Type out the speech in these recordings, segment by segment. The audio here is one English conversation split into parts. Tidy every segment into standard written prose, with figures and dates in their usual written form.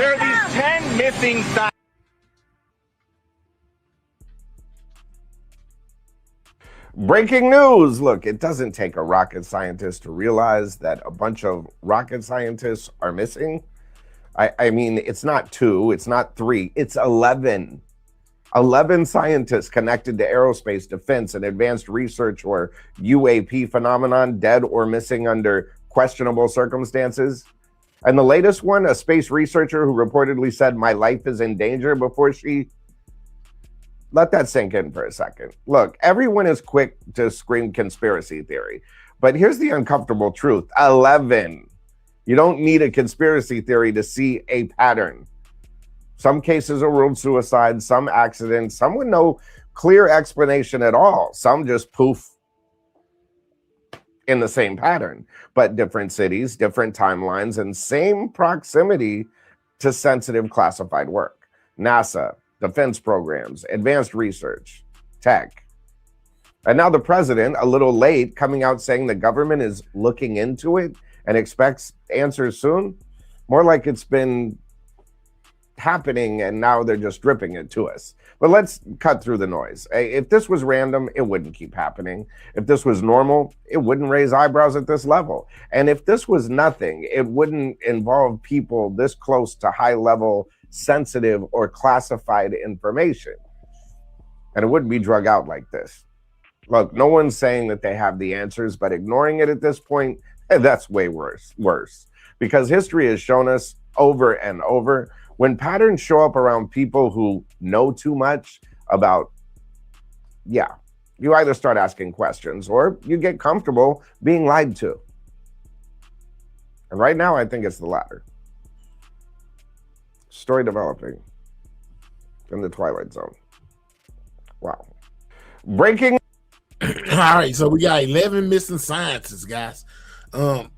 There are these 10 missing signs. Breaking news. Look, it doesn't take a rocket scientist to realize that a bunch of rocket scientists are missing. I mean, it's not 2, it's not 3, it's 11. 11 scientists connected to aerospace, defense, and advanced research or UAP phenomenon dead or missing under questionable circumstances. And the latest one, a space researcher who reportedly said, "My life is in danger," before she... Let that sink in for a second. Look, everyone is quick to scream conspiracy theory, but here's the uncomfortable truth. 11. You don't need a conspiracy theory to see a pattern. Some cases are ruled suicide, some accidents, some with no clear explanation at all. Some just poof in the same pattern, but different cities, different timelines, and same proximity to sensitive classified work. NASA, defense programs, advanced research, tech. And now the president, a little late, coming out saying the government is looking into it and expects answers soon. More like it's been happening and now they're just dripping it to us. But let's cut through the noise. If this was random, it wouldn't keep happening. If this was normal, it wouldn't raise eyebrows at this level. And if this was nothing, it wouldn't involve people this close to high level, sensitive or classified information. And it wouldn't be drug out like this. Look, no one's saying that they have the answers, but ignoring it at this point, that's way worse. Because history has shown us over and over, when patterns show up around people who know too much about, you either start asking questions or you get comfortable being lied to. And right now, I think it's the latter. Story developing in the Twilight Zone. Wow. Breaking. All right, so we got 11 missing scientists, guys. That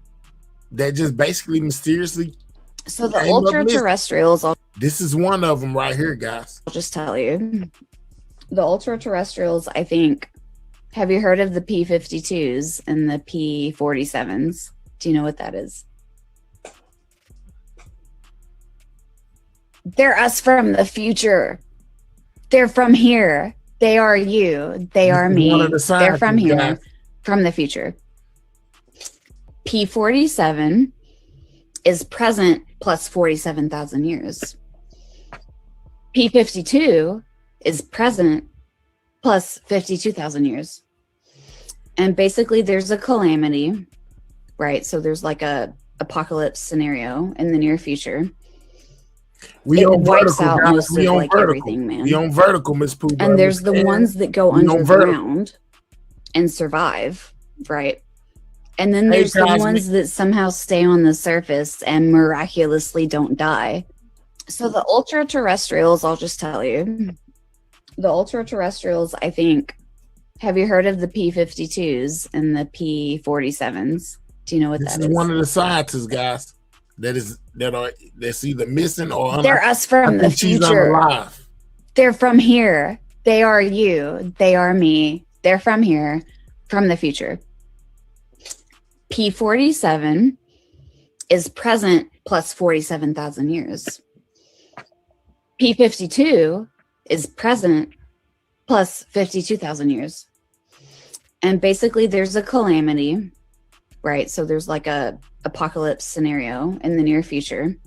just basically mysteriously. So the ultra-terrestrials. This is one of them right here, guys. I'll just tell you. The ultra-terrestrials, I think. Have you heard of the P-52s and the P-47s? Do you know what that is? They're us from the future. They're from here. They are you. They are me. They're from here, guys. From the future. P-47 is present plus 47,000 years. P-52 is present plus 52,000 years. And basically there's a calamity, right? So there's like a apocalypse scenario in the near future. We it on wipes vertical, out guys. most We of on like vertical. everything, man. We on vertical, Miss Pooh. And there's the ones that go underground and survive, right? And then there's the ones that somehow stay on the surface and miraculously don't die. So the ultra-terrestrials, I'll just tell you, the ultra-terrestrials, I think, have you heard of the P-52s and the P-47s? Do you know what that is? This is one of the scientists, guys, that's either missing or they're us from the future. They're from here. They are you. They are me. They're from here, from the future. P-47 is present plus 47,000 years. P-52 is present plus 52,000 years. And basically there's a calamity, right? So there's like a apocalypse scenario in the near future.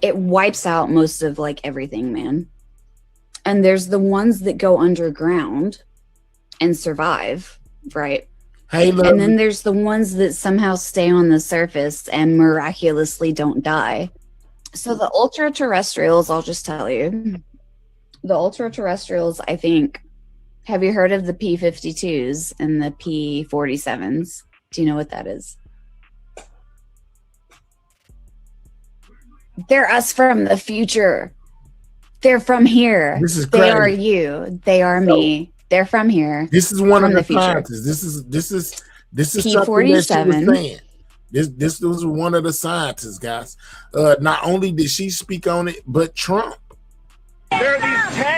It wipes out most of like everything, man. And there's the ones that go underground and survive, right? Hey, look. And then there's the ones that somehow stay on the surface and miraculously don't die. So the ultra-terrestrials, I'll just tell you, the ultra-terrestrials, I think, have you heard of the P-52s and the P-47s? Do you know what that is? They're us from the future. They're from here. This is crazy. They are you. They are me. They're from here. This is one of the future. scientists. This is P-47. This was one of the scientists, guys. Not only did she speak on it, but Trump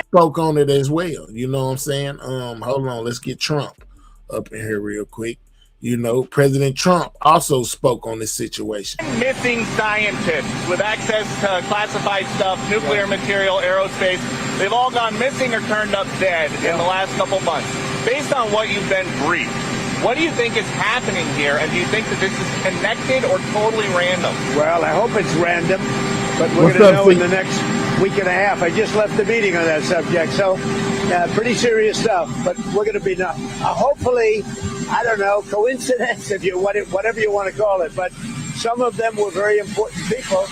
spoke on it as well. You know what I'm saying? Hold on, let's get Trump up in here real quick. You know, President Trump also spoke on this situation. Missing scientists with access to classified stuff, nuclear material, aerospace. They've all gone missing or turned up dead in the last couple months. Based on what you've been briefed, what do you think is happening here? And do you think that this is connected or totally random? Well, I hope it's random, but we're going to know in the next week and a half. I just left the meeting on that subject, so pretty serious stuff. But we're going to be hopefully, I don't know, coincidence, if you whatever you want to call it. But some of them were very important people,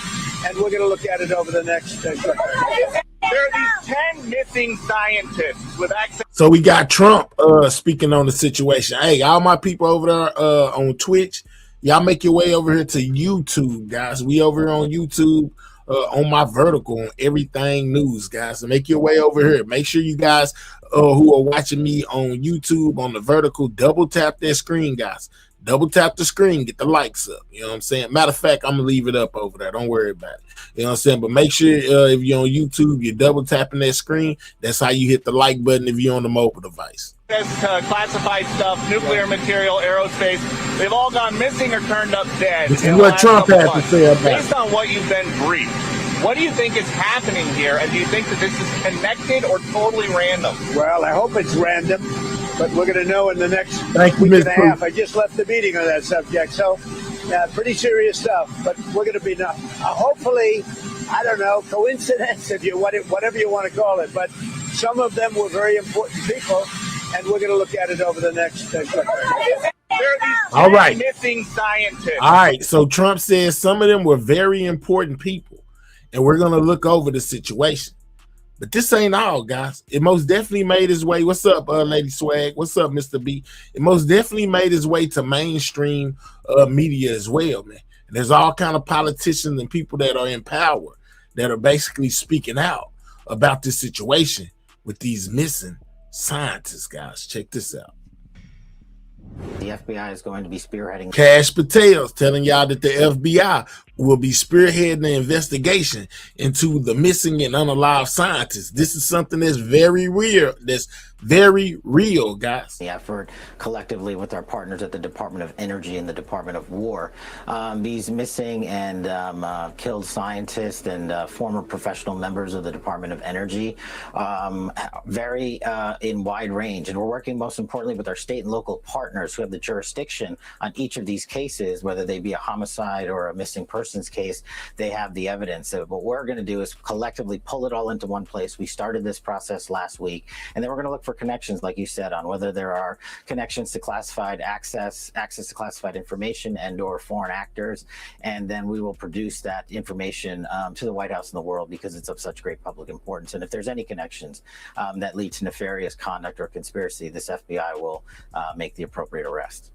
and we're going to look at it over the next. There are these 10 missing scientists with access. So we got Trump speaking on the situation. Hey, all my people over there on Twitch, y'all make your way over here to YouTube, guys. We over here on YouTube. On my vertical on everything news, guys. So make your way over here. Make sure you guys who are watching me on YouTube on the vertical, double tap that screen, guys. Double tap the screen, get the likes up. You know what I'm saying? Matter of fact, I'm gonna leave it up over there. Don't worry about it. You know what I'm saying? But make sure if you're on YouTube, you're double tapping that screen. That's how you hit the like button if you're on the mobile device. Classified stuff, nuclear material, aerospace. They've all gone missing or turned up dead. This is what Trump had to say about it. Based on what you've been briefed, what do you think is happening here? And do you think that this is connected or totally random? Well, I hope it's random, but we're going to know in the next week and a half. I just left the meeting on that subject, so pretty serious stuff. But we're going to be hopefully, I don't know, coincidence, if you whatever you want to call it. But some of them were very important people, and we're going to look at it over the next. All right. Missing scientists. All right. So Trump says some of them were very important people, and we're going to look over the situation. But this ain't all, guys. It most definitely made its way. What's up, Lady Swag? What's up, Mr. B? It most definitely made its way to mainstream media as well, man. And there's all kind of politicians and people that are in power that are basically speaking out about this situation with these missing scientists, guys. Check this out. The FBI is going to be spearheading. Cash Patel's telling y'all that the FBI will be spearheading the investigation into the missing and unalive scientists. This is something that's very real. That's very real, guys. The effort collectively with our partners at the Department of Energy and the Department of War. These missing and killed scientists and former professional members of the Department of Energy vary in wide range. And we're working most importantly with our state and local partners who have the jurisdiction on each of these cases, whether they be a homicide or a missing persons case. They have the evidence. So what we're going to do is collectively pull it all into one place. We started this process last week, and then we're going to look for connections, like you said, on whether there are connections to classified access to classified information and or foreign actors. And then we will produce that information to the White House and the world because it's of such great public importance. And if there's any connections that lead to nefarious conduct or conspiracy, this FBI will make the appropriate arrest.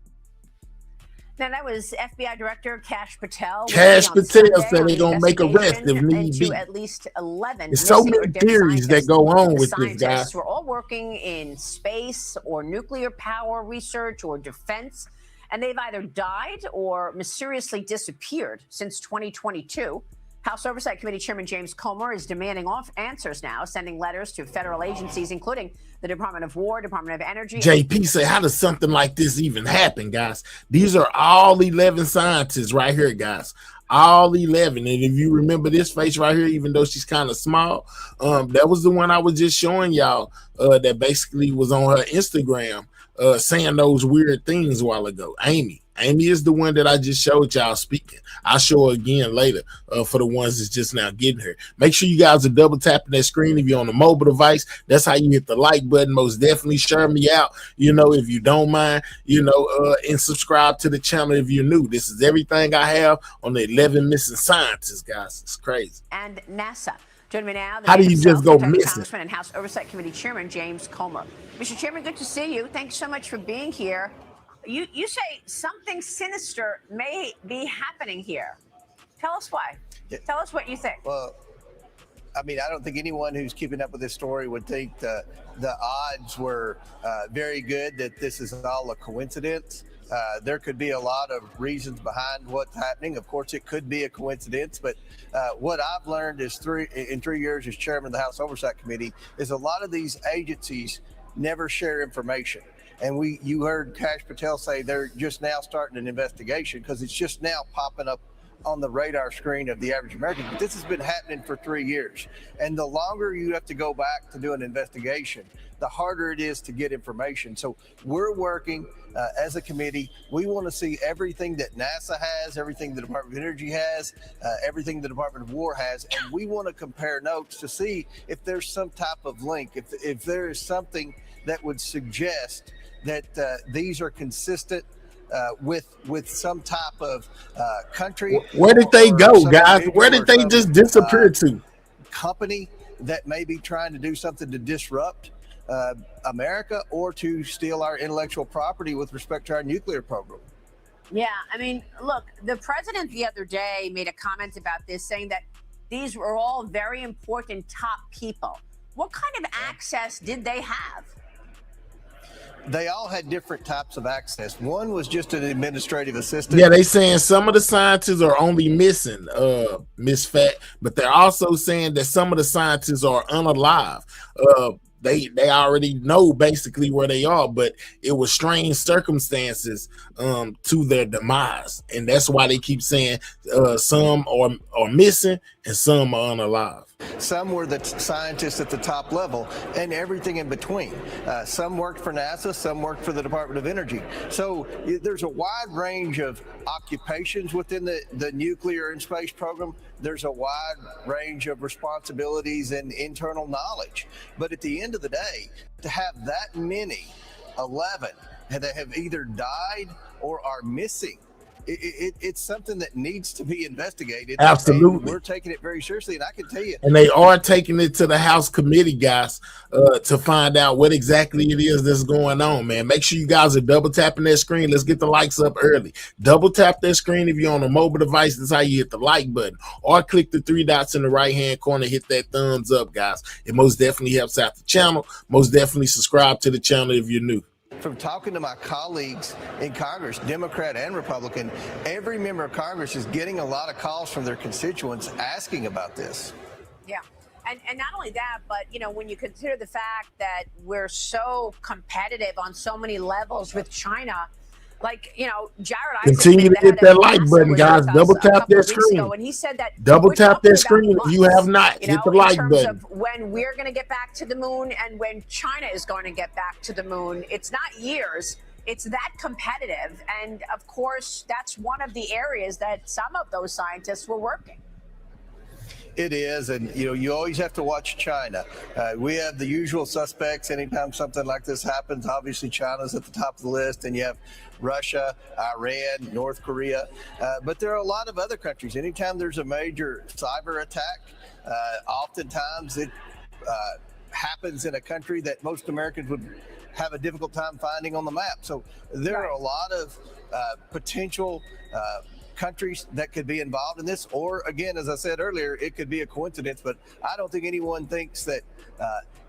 Now, that was FBI Director Cash Patel. Cash Patel said they're going to make arrests if need be. At least 11. There's so many theories that go on with this, guy. Scientists were all working in space or nuclear power research or defense, and they've either died or mysteriously disappeared since 2022. House Oversight Committee Chairman James Comer is demanding answers now, sending letters to federal agencies, including the Department of War, Department of Energy. JP said, how does something like this even happen, guys? These are all 11 scientists right here, guys. All 11. And if you remember this face right here, even though she's kind of small, that was the one I was just showing y'all that basically was on her Instagram saying those weird things a while ago. Amy is the one that I just showed y'all speaking. I'll show her again later for the ones that's just now getting here. Make sure you guys are double tapping that screen if you're on a mobile device. That's how you hit the like button. Most definitely share me out, you know, if you don't mind, you know, and subscribe to the channel if you're new. This is everything I have on the 11 missing scientists, guys. It's crazy. And NASA. Joining me now, how do you just go missing? Congressman and House Oversight Committee Chairman James Comer. Mr. Chairman, good to see you. Thanks so much for being here. You say something sinister may be happening here. Tell us why. Yeah. Tell us what you think. Well, I mean, I don't think anyone who's keeping up with this story would think the odds were very good that this is all a coincidence. There could be a lot of reasons behind what's happening. Of course, it could be a coincidence, but what I've learned is in 3 years as chairman of the House Oversight Committee is a lot of these agencies never share information. And you heard Kash Patel say they're just now starting an investigation because it's just now popping up on the radar screen of the average American. But this has been happening for 3 years. And the longer you have to go back to do an investigation, the harder it is to get information. So we're working as a committee. We want to see everything that NASA has, everything the Department of Energy has, everything the Department of War has, and we want to compare notes to see if there's some type of link, if there is something that would suggest that these are consistent with some type of country. Where did they go, guys? Where did they just disappear to? Company that may be trying to do something to disrupt America or to steal our intellectual property with respect to our nuclear program. Yeah, I mean, look, the president the other day made a comment about this, saying that these were all very important top people. What kind of access did they have? They all had different types of access. One was just an administrative assistant. Yeah, they saying some of the scientists are only missing, Miss Fat, but they're also saying that some of the scientists are unalive. They already know basically where they are, but it was strange circumstances to their demise, and that's why they keep saying some are missing and some are unalive. Some were the scientists at the top level and everything in between. Some worked for NASA, some worked for the Department of Energy. So there's a wide range of occupations within the nuclear and space program. There's a wide range of responsibilities and internal knowledge. But at the end of the day, to have that many, 11, that have either died or are missing, it's something that needs to be investigated. Absolutely. And we're taking it very seriously, and I can tell you. And they are taking it to the House committee, guys, to find out what exactly it is that's going on, man. Make sure you guys are double tapping that screen. Let's get the likes up early. Double tap that screen if you're on a mobile device. That's how you hit the like button. Or click the 3 dots in the right-hand corner. Hit that thumbs up, guys. It most definitely helps out the channel. Most definitely subscribe to the channel if you're new. From talking to my colleagues in Congress, Democrat and Republican, every member of Congress is getting a lot of calls from their constituents asking about this. Yeah. And not only that, but, you know, when you consider the fact that we're so competitive on so many levels with China, like, you know, Jared continue to hit that like button, guys. Double tap that screen. And he said that double tap that screen if you have not. Hit the like button. In terms of when we're going to get back to the moon and when China is going to get back to the moon, it's not years. It's that competitive. And of course, that's one of the areas that some of those scientists were working. It is, and you know, you always have to watch China. We have the usual suspects anytime something like this happens. Obviously, China's at the top of the list, and you have Russia, Iran, North Korea. But there are a lot of other countries. Anytime there's a major cyber attack, oftentimes it happens in a country that most Americans would have a difficult time finding on the map. So there are a lot of potential countries that could be involved in this, or again, as I said earlier, it could be a coincidence, but I don't think anyone thinks that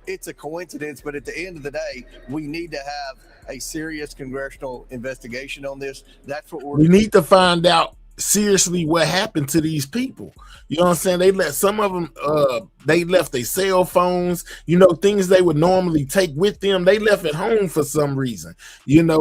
it's a coincidence. But at the end of the day, we need to have a serious congressional investigation on this. That's what we need to find out seriously what happened to these people. You know what I'm saying? They let some of them they left their cell phones, you know, things they would normally take with them, they left at home for some reason, you know.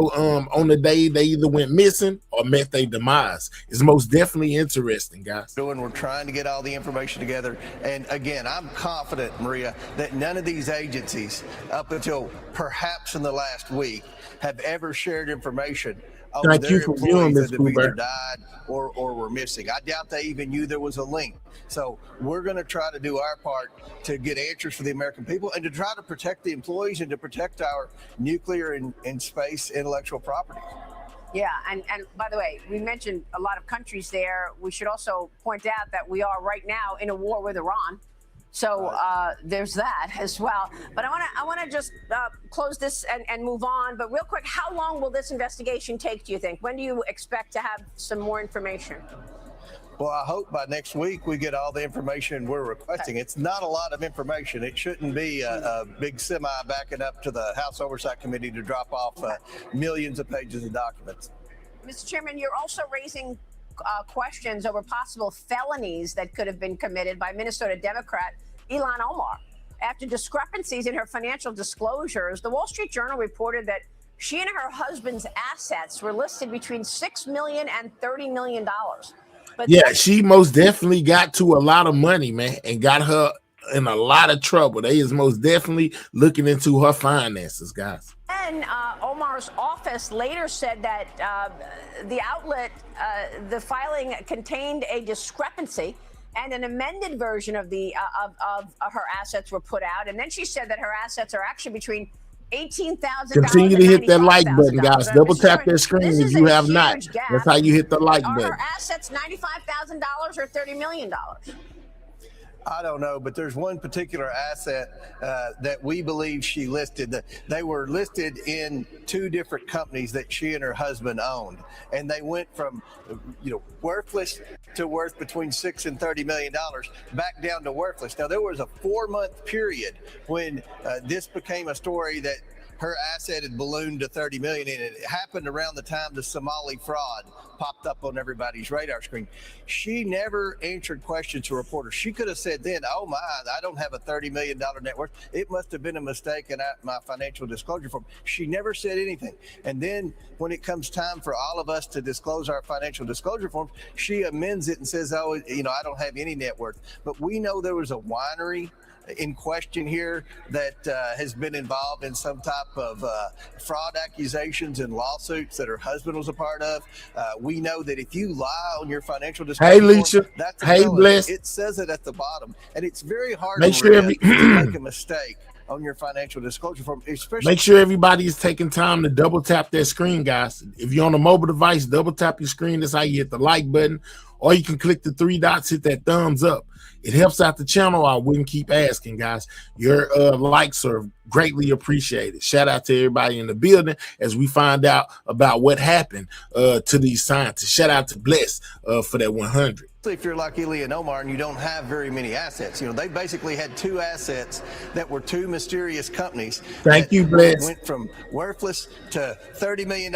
On the day they either went missing or met their demise. It's most definitely interesting, guys. We're trying to get all the information together, and again, I'm confident, Maria, that none of these agencies up until perhaps in the last week have ever shared information. Thank you for viewing this, either died or were missing. I doubt they even knew there was a link. So we're going to try to do our part to get answers for the American people and to try to protect the employees and to protect our nuclear and space intellectual property. Yeah, and by the way, we mentioned a lot of countries there. We should also point out that we are right now in a war with Iran. So there's that as well. But I want to just close this and move on. But real quick, how long will this investigation take, do you think? When do you expect to have some more information? Well, I hope by next week we get all the information we're requesting. It's not a lot of information. It shouldn't be a big semi backing up to the House Oversight Committee to drop off millions of pages of documents. Mr. Chairman, you're also raising questions over possible felonies that could have been committed by Minnesota Democrat Ilhan Omar. After discrepancies in her financial disclosures, the Wall Street Journal reported that She and her husband's assets were listed between $6 million and $30 million. But yeah, she most definitely got to a lot of money, man, and got her in a lot of trouble. They is most definitely looking into her finances, guys. And Omar's office later said that the outlet, the filing contained a discrepancy, and an amended version of the of her assets were put out. And then she said that her assets are actually between $18,000. Continue to hit that like button, guys. Double tap that screen if you have not. That's how you hit the like button. Are her assets $95,000 or $30 million? I don't know, but there's one particular asset that we believe she listed. They were listed in two different companies that she and her husband owned, and they went from, worthless to worth between $6 and $30 million, back down to worthless. Now, there was a 4-month period when this became a story that her asset had ballooned to $30 million, and it happened around the time the Somali fraud popped up on everybody's radar screen. She never answered questions to reporters. She could have said then, oh my, I don't have a $30 million net worth. It must have been a mistake in my financial disclosure form. She never said anything. And then when it comes time for all of us to disclose our financial disclosure forms, she amends it and says, oh, I don't have any net worth. But we know there was a winery in question here that has been involved in some type of fraud accusations and lawsuits that her husband was a part of. We know that if you lie on your financial disclosure, hey Lisa, form, that's hey Bless, it says it at the bottom, and it's very hard make to sure make a mistake on your financial disclosure form. Especially make sure everybody is taking time to double tap that screen, guys. If you're on a mobile device, double tap your screen. That's how you hit the like button, or you can click the 3 dots, hit that thumbs up. It helps out the channel. I wouldn't keep asking, guys. Your likes are greatly appreciated. Shout out to everybody in the building as we find out about what happened to these scientists. Shout out to Bless for that 100. If you're like Ilya and Omar and you don't have very many assets, they basically had 2 assets that were 2 mysterious companies. Thank you, Bless. Went from worthless to $30 million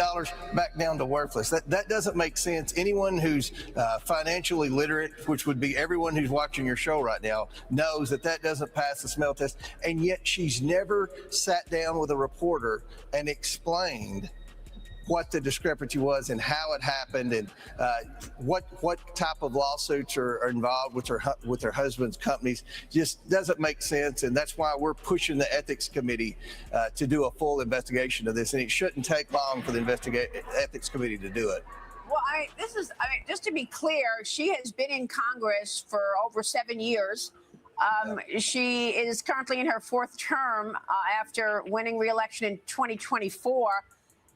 back down to worthless. That doesn't make sense. Anyone who's financially literate, which would be everyone who's watching your show right now, knows that doesn't pass the smell test. And yet she's never sat down with a reporter and explained what the discrepancy was and how it happened, and what type of lawsuits are involved with her husband's companies. Just doesn't make sense, and that's why we're pushing the ethics committee to do a full investigation of this, and it shouldn't take long for the ethics committee to do it. Well, just to be clear, she has been in Congress for over 7 years. She is currently in her 4th term after winning re-election in 2024.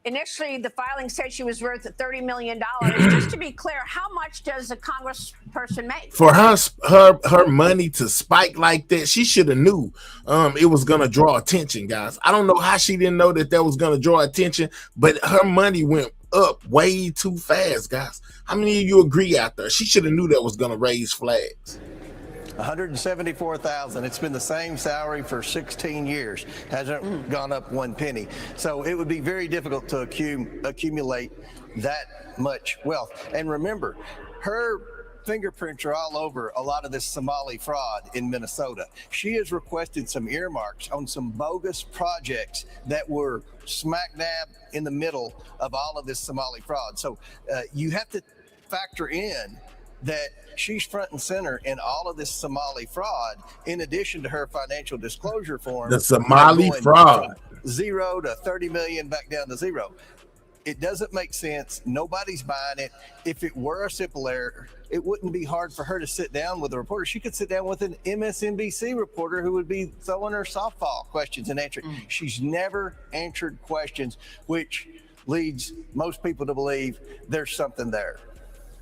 Initially, the filing said she was worth $30 million. Just to be clear, how much does a congressperson make? For her money to spike like that, she should have knew it was going to draw attention, guys. I don't know how she didn't know that was going to draw attention, but her money went up way too fast, guys. How many of you agree out there? She should have knew that was going to raise flags. $174,000. It's been the same salary for 16 years. Hasn't gone up 1 penny. So it would be very difficult to accumulate that much wealth. And remember, her fingerprints are all over a lot of this Somali fraud in Minnesota. She has requested some earmarks on some bogus projects that were smack dab in the middle of all of this Somali fraud. So you have to factor in that she's front and center in all of this Somali fraud, in addition to her financial disclosure form. The Somali fraud. 0 to 30 million back down to 0. It doesn't make sense. Nobody's buying it. If it were a simple error, it wouldn't be hard for her to sit down with a reporter. She could sit down with an MSNBC reporter who would be throwing her softball questions and answering. She's never answered questions, which leads most people to believe there's something there.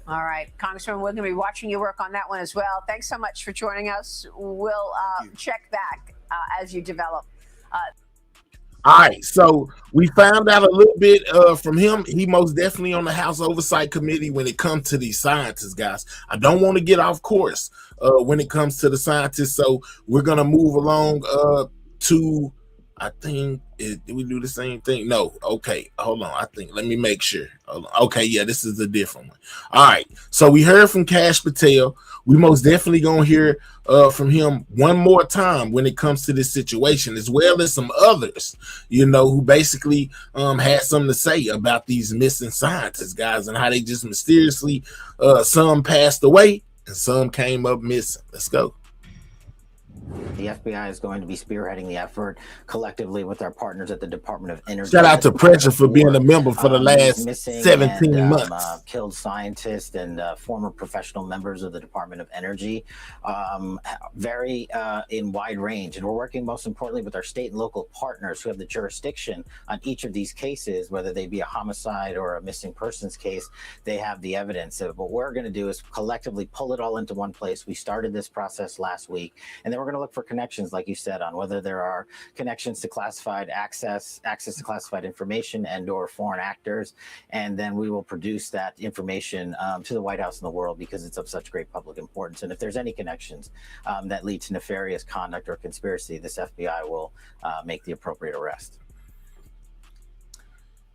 All right, Congressman, we're going to be watching your work on that one as well. Thanks so much for joining us. We'll check back as you develop. All right, so we found out a little bit from him. He most definitely on the House Oversight Committee when it comes to these scientists, guys. I don't want to get off course when it comes to the scientists, so we're going to move along to I think did we do the same thing? No. Okay, hold on. Let me make sure. Okay, yeah, this is a different one. All right. So we heard from Kash Patel. We most definitely gonna hear from him one more time when it comes to this situation, as well as some others, who basically had something to say about these missing scientists, guys, and how they just mysteriously some passed away and some came up missing. Let's go. The FBI is going to be spearheading the effort collectively with our partners at the Department of Energy. Shout out to Pressure for being a member for the last 17 months. Killed scientists and former professional members of the Department of Energy, very in wide range. And we're working most importantly with our state and local partners who have the jurisdiction on each of these cases, whether they be a homicide or a missing persons case. They have the evidence. So what we're going to do is collectively pull it all into one place. We started this process last week, and then we're going to look for connections, like you said, on whether there are connections to classified access to classified information and or foreign actors. And then we will produce that information to the White House and the world because it's of such great public importance. And if there's any connections that lead to nefarious conduct or conspiracy, this FBI will make the appropriate arrest.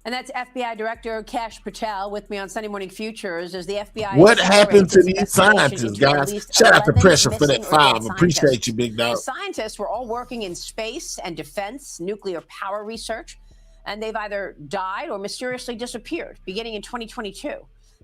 And that's FBI Director Kash Patel with me on Sunday Morning Futures as the FBI. What happened to these scientists, guys? Shout out to Pressure for that 5. Appreciate you, big dog. The scientists were all working in space and defense, nuclear power research, and they've either died or mysteriously disappeared beginning in 2022.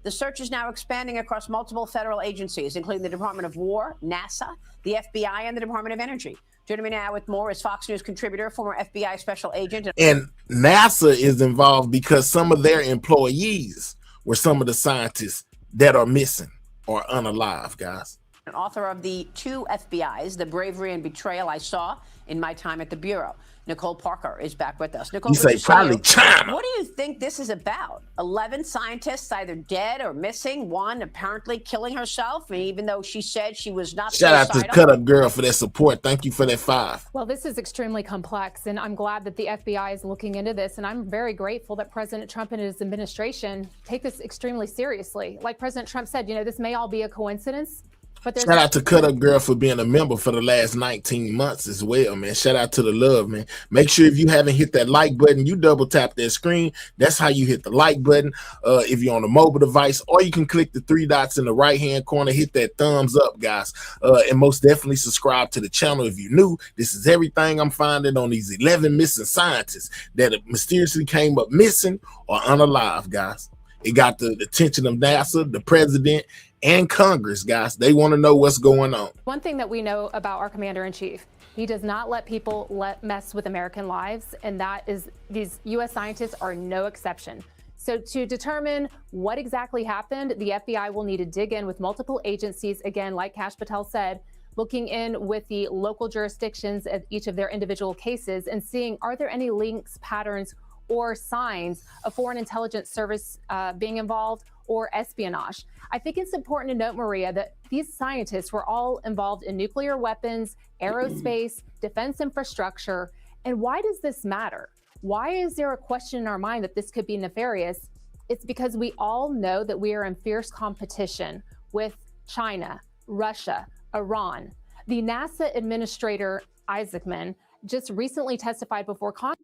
The search is now expanding across multiple federal agencies, including the Department of War, NASA, the FBI, and the Department of Energy. Joining me now with more is Fox News contributor, former FBI special agent. And NASA is involved because some of their employees were some of the scientists that are missing or unalive, guys. And author of the 2 FBIs, The Bravery and Betrayal I Saw in My Time at the Bureau. Nicole Parker is back with us. Nicole, you say probably China. What do you think this is about? 11 scientists either dead or missing, one apparently killing herself, and even though she said she was not suicidal. Shout out to Cut Up Girl for their support. Thank you for that 5. Well, this is extremely complex, and I'm glad that the FBI is looking into this, and I'm very grateful that President Trump and his administration take this extremely seriously. Like President Trump said, this may all be a coincidence. But shout out to Cut Up Girl for being a member for the last 19 months as well, man. Shout out to the love, man. Make sure if you haven't hit that like button, you double tap that screen. That's how you hit the like button. If you're on a mobile device, or you can click the 3 dots in the right-hand corner, hit that thumbs up, guys. And most definitely subscribe to the channel if you're new. This is everything I'm finding on these 11 missing scientists that mysteriously came up missing or unalive, guys. It got the attention of NASA, the president, and Congress, guys. They want to know what's going on. One thing that we know about our commander-in-chief, he does not let people mess with American lives, and that is, these U.S. scientists are no exception. So to determine what exactly happened, the FBI will need to dig in with multiple agencies, again, like Kash Patel said, looking in with the local jurisdictions of each of their individual cases and seeing, are there any links, patterns, or signs of foreign intelligence service being involved or espionage. I think it's important to note, Maria, that these scientists were all involved in nuclear weapons, aerospace, defense infrastructure. And why does this matter? Why is there a question in our mind that this could be nefarious? It's because we all know that we are in fierce competition with China, Russia, Iran. The NASA administrator, Isaacman, just recently testified before Congress.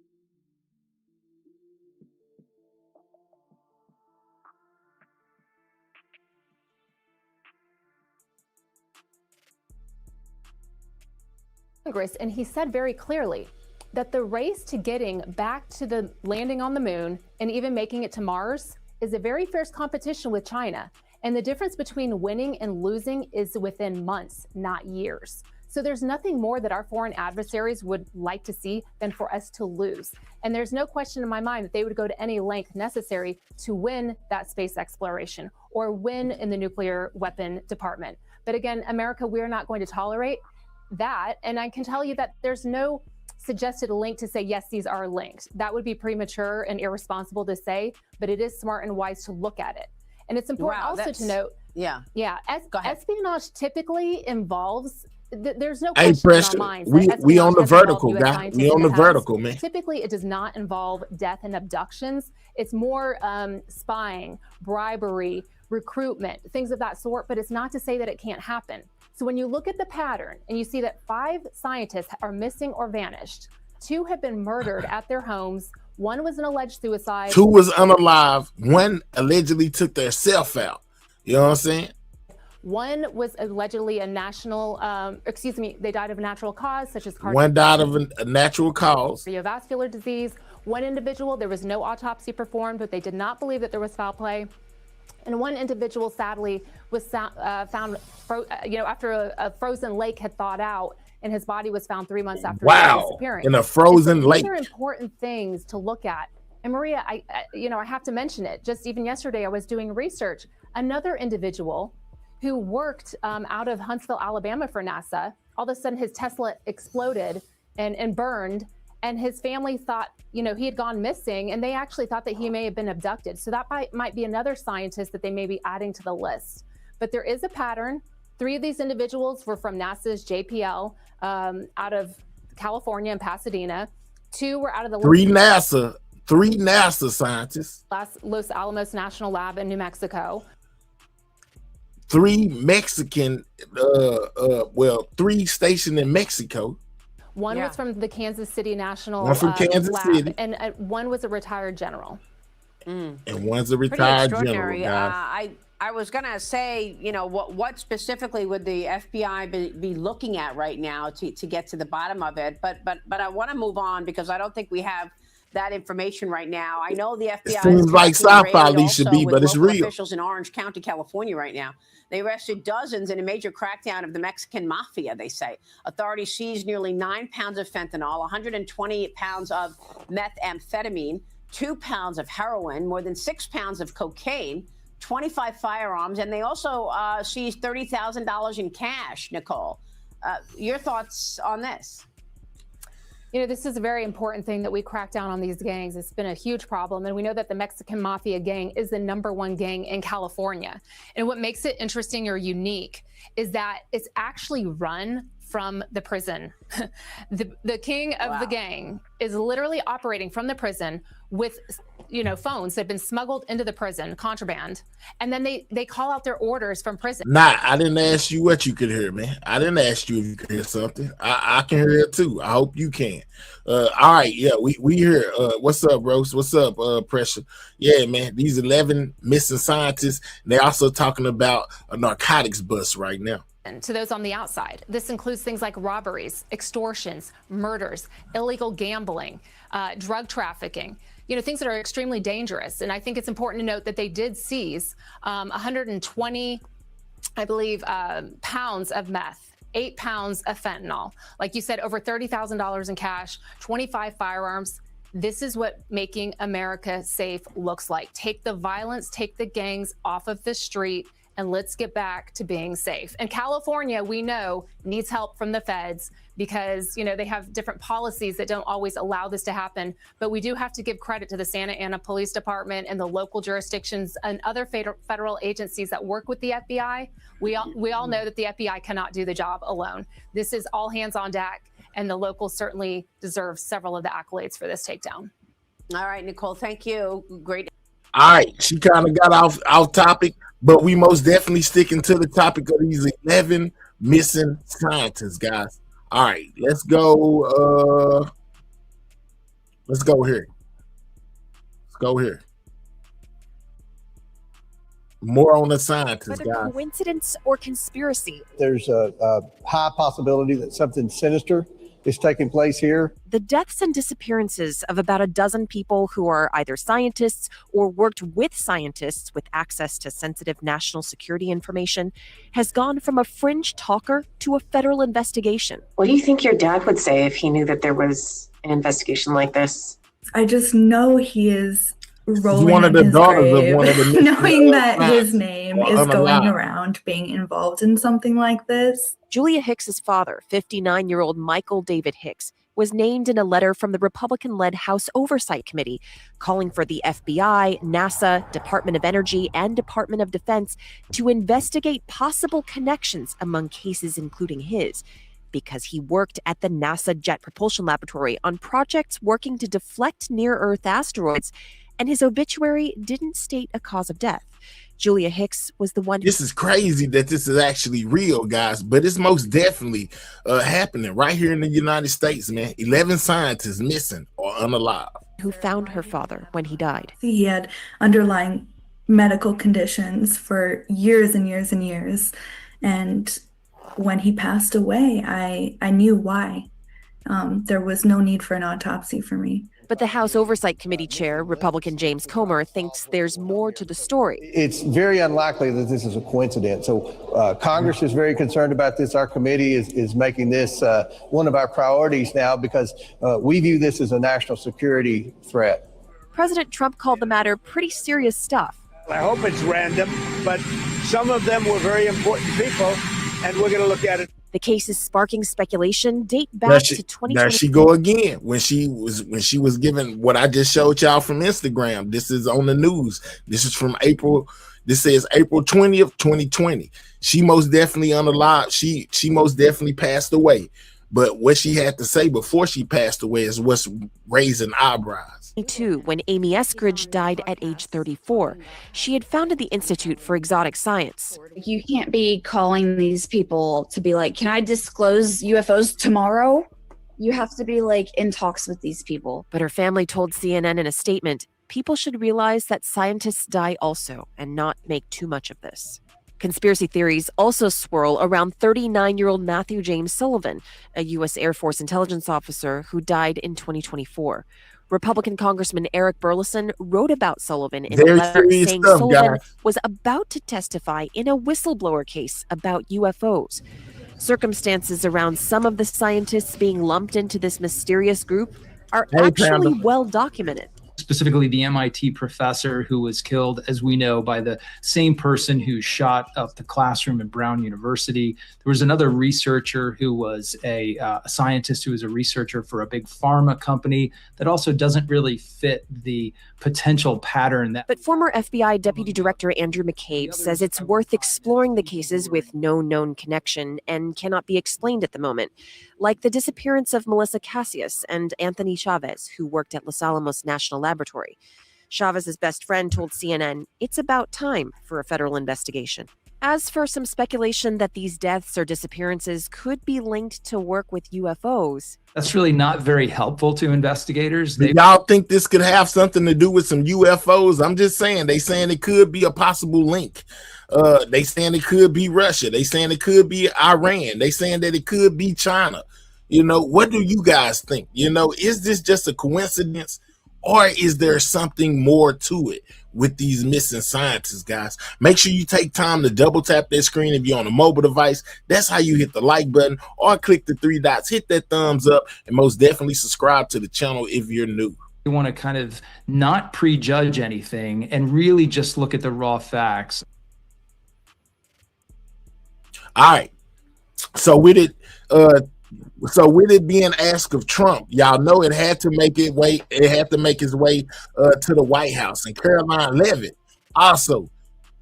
And he said very clearly that the race to getting back to the landing on the moon and even making it to Mars is a very fierce competition with China. And the difference between winning and losing is within months, not years. So there's nothing more that our foreign adversaries would like to see than for us to lose. And there's no question in my mind that they would go to any length necessary to win that space exploration or win in the nuclear weapon department. But again, America, we're not going to tolerate that. And I can tell you that there's no suggested link to say, yes, these are linked. That would be premature and irresponsible to say, but it is smart and wise to look at it. And it's important also to note, espionage typically involves, there's no question in our minds. We on the vertical, guy. We on the vertical, man. Typically, it does not involve death and abductions. It's more spying, bribery, recruitment, things of that sort, but it's not to say that it can't happen. So when you look at the pattern and you see that 5 scientists are missing or vanished, 2 have been murdered at their homes. 1 was an alleged suicide. 2 was unalive. 1 allegedly took their self out. You know what I'm saying? 1 was allegedly a national, they died of a natural cause, such as 1 died of a natural cause. Cardiovascular disease. 1 individual, there was no autopsy performed, but they did not believe that there was foul play. And 1 individual, sadly, was found, after a frozen lake had thawed out, and his body was found 3 months after his disappearance. In a frozen lake. These are important things to look at. And Maria, I have to mention it. Just even yesterday, I was doing research. Another individual who worked out of Huntsville, Alabama for NASA, all of a sudden his Tesla exploded and burned, and his family thought, he had gone missing, and they actually thought that he may have been abducted. So that might be another scientist that they may be adding to the list. But there is a pattern. 3 of these individuals were from NASA's JPL out of California and Pasadena. 2 were out of the 3 NASA scientists. Los Alamos National Lab in New Mexico. 3 Mexican, 3 stationed in Mexico. 1 was from the Kansas City National One from Kansas Lab, City. and 1 was a retired general. And 1's a retired general, guys. I was going to say, what specifically would the FBI be looking at right now to get to the bottom of it? But I want to move on because I don't think we have that information right now. I know the FBI seems like sci-fi should be, but it's real. Officials in Orange County, California right now. They arrested dozens in a major crackdown of the Mexican mafia, they say. Authorities seized nearly 9 pounds of fentanyl, 120 pounds of methamphetamine, 2 pounds of heroin, more than 6 pounds of cocaine, 25 firearms, and they also seized $30,000 in cash, Nicole. Your thoughts on this? This is a very important thing that we crack down on these gangs. It's been a huge problem. And we know that the Mexican Mafia gang is the #1 gang in California. And what makes it interesting or unique is that it's actually run from the prison. The king of the gang is literally operating from the prison with phones that have been smuggled into the prison, contraband, and then they call out their orders from prison. I didn't ask you what you could hear, man. I didn't ask you if you could hear something. I can hear it too. I hope you can. All right, yeah, we hear. What's up, Rose? What's up, Pressure? Yeah, man, these 11 missing scientists. They're also talking about a narcotics bust right now. To those on the outside, this includes things like robberies, extortions, murders, illegal gambling, drug trafficking, things that are extremely dangerous. And I think it's important to note that they did seize 120, I believe, pounds of meth, 8 pounds of fentanyl. Like you said, over $30,000 in cash, 25 firearms. This is what making America safe looks like. Take the violence, take the gangs off of the street, and let's get back to being safe. And California, we know, needs help from the feds because, they have different policies that don't always allow this to happen. But we do have to give credit to the Santa Ana Police Department and the local jurisdictions and other federal agencies that work with the FBI. We all know that the FBI cannot do the job alone. This is all hands on deck, and the locals certainly deserve several of the accolades for this takedown. All right, Nicole, thank you. Great. All right, she kind of got off topic, but we most definitely sticking to the topic of these 11 missing scientists, guys. All right, let's go. Let's go here. More on the scientists, whether guys. Coincidence or conspiracy. There's a high possibility that something sinister is taking place here. The deaths and disappearances of about a dozen people who are either scientists or worked with scientists with access to sensitive national security information has gone from a fringe talker to a federal investigation. What do you think your dad would say if he knew that there was an investigation like this? I just know he is rolling one of in the his daughters grave, of one of the knowing that his name is unalive. going around being involved in something like this. Julia Hicks's father, 59-year-old Michael David Hicks, was named in a letter from the Republican-led House Oversight Committee calling for the FBI, NASA, Department of Energy, and Department of Defense to investigate possible connections among cases including his, because he worked at the NASA Jet Propulsion Laboratory on projects working to deflect near-Earth asteroids, and his obituary didn't state a cause of death. Julia Hicks was the one. This is crazy that this is actually real, guys, but it's most definitely happening right here in the United States, man. 11 scientists missing or unalive. Who found her father when he died. He had underlying medical conditions for years and years and years. And when he passed away, I knew why. There was no need for an autopsy for me. But the House Oversight Committee chair, Republican James Comer, thinks there's more to the story. It's very unlikely that this is a coincidence. So Congress is very concerned about this. Our committee is making this one of our priorities now because we view this as a national security threat. President Trump called the matter pretty serious stuff. I hope it's random, but some of them were very important people, and we're going to look at it. The cases sparking speculation date back to 2020. There she go again. When she was given what I just showed y'all from Instagram. This is on the news. This is from April. This says April 20th, 2020. She most definitely unalive. She most definitely passed away. But what she had to say before she passed away is what's raising eyebrows. Too, when Amy Eskridge died at age 34. She had founded the Institute for Exotic Science. You can't be calling these people to be like, can I disclose UFOs tomorrow? You have to be like in talks with these people. But her family told CNN in a statement, people should realize that scientists die also and not make too much of this. Conspiracy theories also swirl around 39-year-old Matthew James Sullivan, a U.S. Air Force intelligence officer who died in 2024. Republican Congressman Eric Burleson wrote about Sullivan in a letter saying Sullivan was about to testify in a whistleblower case about UFOs. Circumstances around some of the scientists being lumped into this mysterious group are actually well documented. Specifically, the MIT professor who was killed, as we know, by the same person who shot up the classroom at Brown University. There was another researcher who was a scientist who was a researcher for a big pharma company that also doesn't really fit the potential pattern. But former FBI Deputy Director Andrew McCabe says it's worth exploring the cases with no known connection and cannot be explained at the moment, like the disappearance of Melissa Cassius and Anthony Chavez, who worked at Los Alamos National Laboratory. Chavez's best friend told CNN, it's about time for a federal investigation. As for some speculation that these deaths or disappearances could be linked to work with UFOs, that's really not very helpful to investigators. Y'all think this could have something to do with some UFOs? I'm just saying, they saying it could be a possible link. They saying it could be Russia. They saying it could be Iran. They saying that it could be China. You know, what do you guys think? You know, is this just a coincidence, or is there something more to it with these missing scientists, guys? Make sure you take time to double tap that screen if you're on a mobile device. That's how you hit the like button, or click the 3 dots, hit that thumbs up, and most definitely subscribe to the channel if you're new. We want to kind of not prejudge anything and really just look at the raw facts. All right. So with it being asked of Trump, y'all know it had to make its way. It had to make its way to the White House, and Caroline Leavitt also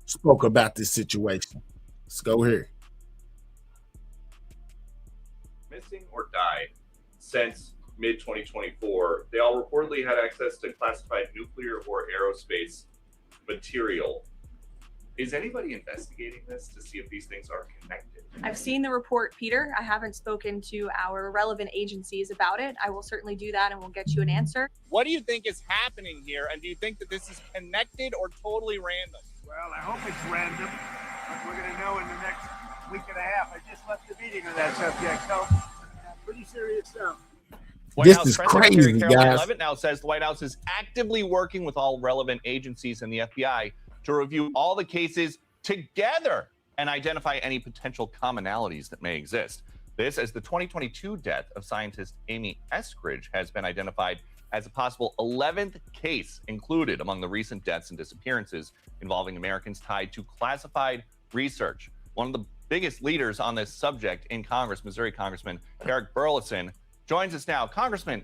spoke about this situation. Let's go here. Missing or died since mid-2024. They all reportedly had access to classified nuclear or aerospace material. Is anybody investigating this to see if these things are connected? I've seen the report, Peter. I haven't spoken to our relevant agencies about it. I will certainly do that and we'll get you an answer. What do you think is happening here? And do you think that this is connected or totally random? Well, I hope it's random, but we're going to know in the next week and a half. I just left the meeting on that subject, so pretty serious stuff. This is crazy, guys. Leavitt now says the White House is actively working with all relevant agencies and the FBI to review all the cases together and identify any potential commonalities that may exist. This as the 2022 death of scientist Amy Eskridge has been identified as a possible 11th case included among the recent deaths and disappearances involving Americans tied to classified research. One of the biggest leaders on this subject in Congress, Missouri Congressman Eric Burleson, joins us now. Congressman,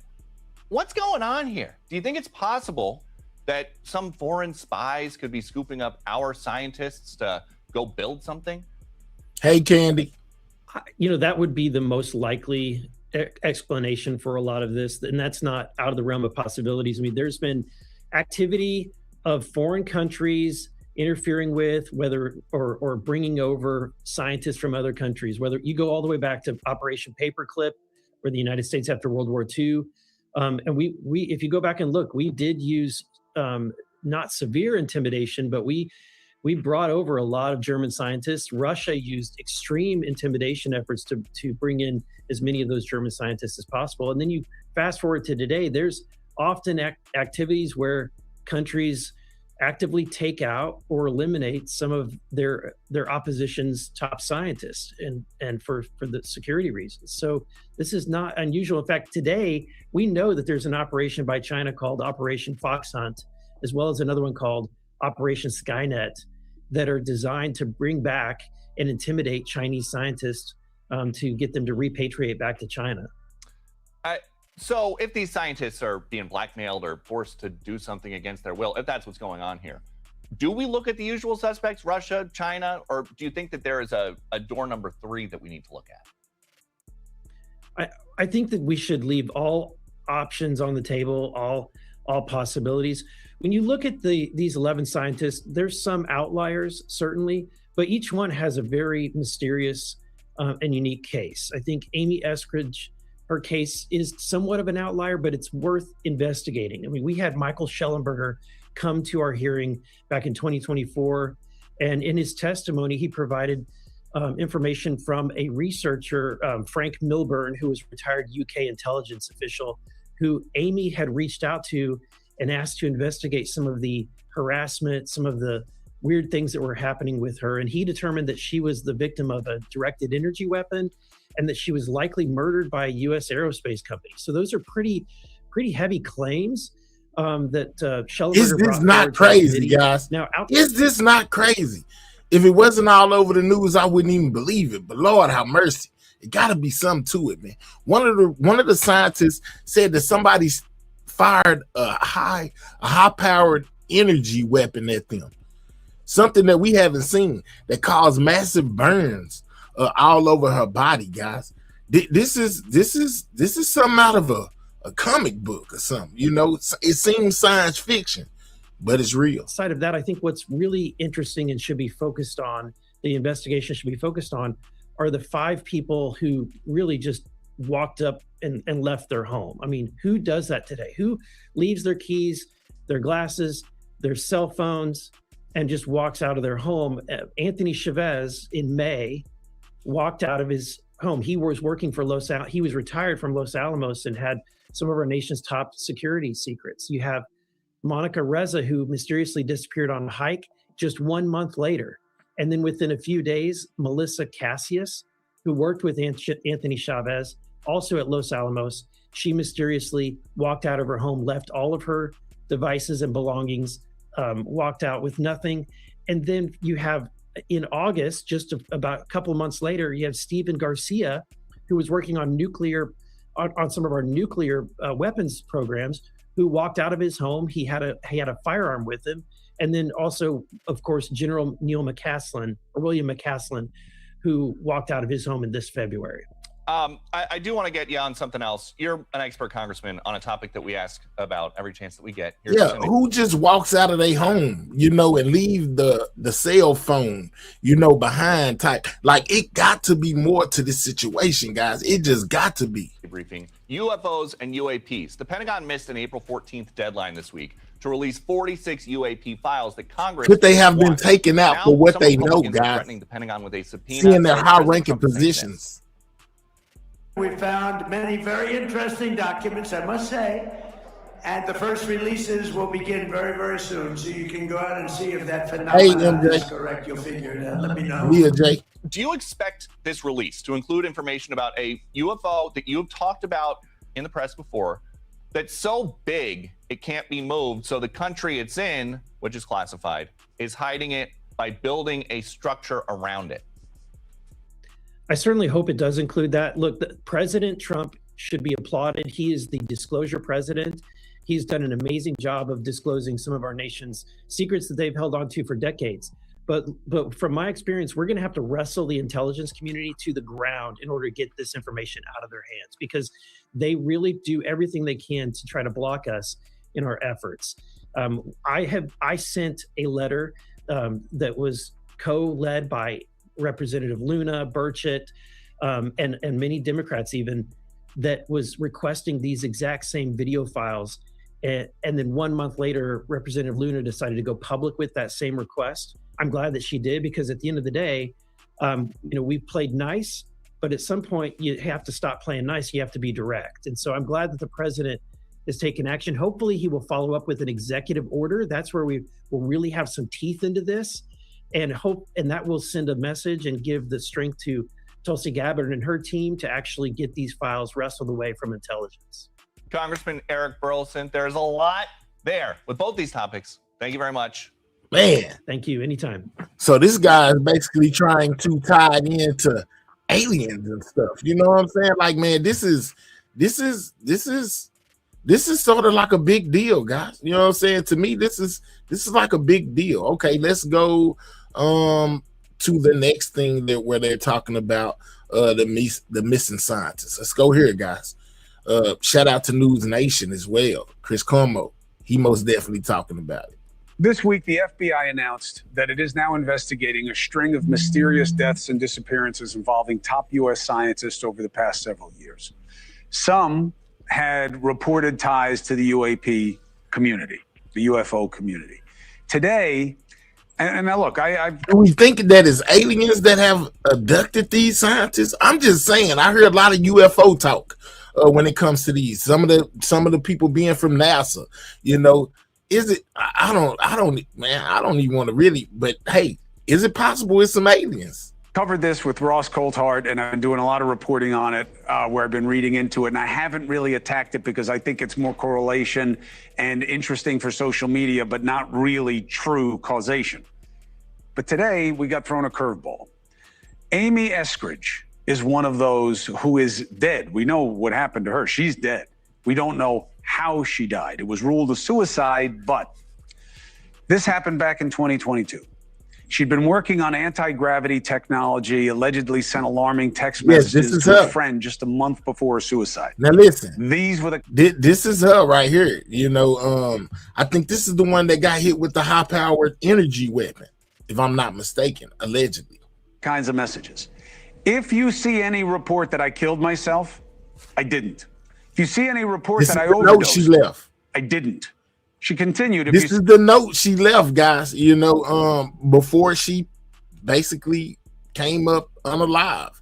what's going on here? Do you think it's possible that some foreign spies could be scooping up our scientists to go build something? Hey, Candy. You know, that would be the most likely explanation for a lot of this, and that's not out of the realm of possibilities. I mean, there's been activity of foreign countries interfering with, whether or bringing over scientists from other countries, whether you go all the way back to Operation Paperclip or the United States after World War II. And we if you go back and look, we did use not severe intimidation, but we brought over a lot of German scientists. Russia used extreme intimidation efforts to bring in as many of those German scientists as possible. And then you fast forward to today, there's often activities where countries actively take out or eliminate some of their opposition's top scientists and for the security reasons. So this is not unusual. In fact, today we know that there's an operation by China called Operation Fox Hunt, as well as another one called Operation Skynet, that are designed to bring back and intimidate Chinese scientists to get them to repatriate back to China. So if these scientists are being blackmailed or forced to do something against their will, if that's what's going on here, do we look at the usual suspects, Russia, China, or do you think that there is a door number 3 that we need to look at? I think that we should leave all options on the table, all possibilities. When you look at these 11 scientists, there's some outliers, certainly, but each one has a very mysterious and unique case. I think Amy Eskridge, her case is somewhat of an outlier, but it's worth investigating. I mean, we had Michael Schellenberger come to our hearing back in 2024, and in his testimony, he provided information from a researcher, Frank Milburn, who was a retired UK intelligence official, who Amy had reached out to and asked to investigate some of the harassment, some of the weird things that were happening with her. And he determined that she was the victim of a directed energy weapon and that she was likely murdered by a U.S. aerospace company. So those are pretty heavy claims that Schellenberger Is this not crazy, guys? Now, is this not crazy? If it wasn't all over the news, I wouldn't even believe it. But Lord have mercy, it got to be something to it, man. One of the scientists said that somebody fired a high-powered energy weapon at them, something that we haven't seen that caused massive burns all over her body, guys. This is something out of a comic book or something. You know, it seems science fiction, but it's real. Outside of that, I think what's really interesting and should be focused on, the investigation should be focused on, are the 5 people who really just walked up and left their home. I mean, who does that today? Who leaves their keys, their glasses, their cell phones, and just walks out of their home? Anthony Chavez in May walked out of his home. He was working for he was retired from Los Alamos and had some of our nation's top security secrets. You have Monica Reza, who mysteriously disappeared on a hike just 1 month later. And then within a few days, Melissa Cassius, who worked with Anthony Chavez, also at Los Alamos, she mysteriously walked out of her home, left all of her devices and belongings, walked out with nothing. And then you have, in August, just about a couple of months later, you have Stephen Garcia, who was working on on some of our nuclear weapons programs, who walked out of his home. He had a firearm with him. And then also, of course, General William McCaslin, who walked out of his home in this February. I do want to get you on something else. You're an expert congressman on a topic that we ask about every chance that we get. Who just walks out of their home, you know, and leave the cell phone, you know, behind type? Like, it got to be more to this situation, guys. It just got to be. Briefing. UFOs and UAPs. The Pentagon missed an April 14th deadline this week to release 46 UAP files that Congress could they have been taken out now, for what they know, Republicans are guys. threatening the Pentagon with a subpoena. Seeing their high-ranking positions. We found many very interesting documents, I must say, and the first releases will begin very, very soon. So you can go out and see if that phenomenon is correct. You'll figure it out. Let me know. Do you expect this release to include information about a UFO that you've talked about in the press before that's so big it can't be moved, so the country it's in, which is classified, is hiding it by building a structure around it? I certainly hope it does include that. Look, President Trump should be applauded. He is the disclosure president. He's done an amazing job of disclosing some of our nation's secrets that they've held on to for decades. But from my experience, we're going to have to wrestle the intelligence community to the ground in order to get this information out of their hands, because they really do everything they can to try to block us in our efforts. I sent a letter that was co-led by Representative Luna, Burchett, and many Democrats even, that was requesting these exact same video files. And then 1 month later, Representative Luna decided to go public with that same request. I'm glad that she did, because at the end of the day, we've played nice, but at some point you have to stop playing nice. You have to be direct. And so I'm glad that the president has taken action. Hopefully he will follow up with an executive order. That's where we will really have some teeth into this, and that will send a message and give the strength to Tulsi Gabbard and her team to actually get these files wrestled away from intelligence. Congressman Eric Burleson, there's a lot there with both these topics. Thank you very much. Man, thank you. Anytime. So this guy is basically trying to tie it into aliens and stuff. You know what I'm saying? Like, man, this is sort of like a big deal, guys. You know what I'm saying? To me, this is like a big deal. Okay, let's go to the next thing where they're talking about the missing scientists. Let's go here, guys. Shout out to News Nation as well. Chris Cuomo, he most definitely talking about it. This week, the FBI announced that it is now investigating a string of mysterious deaths and disappearances involving top U.S. scientists over the past several years. Some had reported ties to the UAP community, the UFO community. Today, and now look, we think that is aliens that have abducted these scientists. I'm just saying, I heard a lot of UFO talk when it comes to these. Some of the people being from NASA, is it? I don't even want to really. But hey, is it possible it's some aliens? Covered this with Ross Coulthart, and I've been doing a lot of reporting on it where I've been reading into it, and I haven't really attacked it because I think it's more correlation and interesting for social media, but not really true causation. But today we got thrown a curveball. Amy Eskridge is one of those who is dead. We know what happened to her. She's dead. We don't know how she died. It was ruled a suicide, but this happened back in 2022. She'd been working on anti-gravity technology, allegedly sent alarming text messages to a friend just a month before her suicide. Now listen, these were this is her right here. I think this is the one that got hit with the high-powered energy weapon, if I'm not mistaken, allegedly. Kinds of messages. If you see any report that I killed myself, I didn't. If you see any report that I overdosed, she left. I didn't. She continued. This is the note she left, guys. Before she basically came up unalive,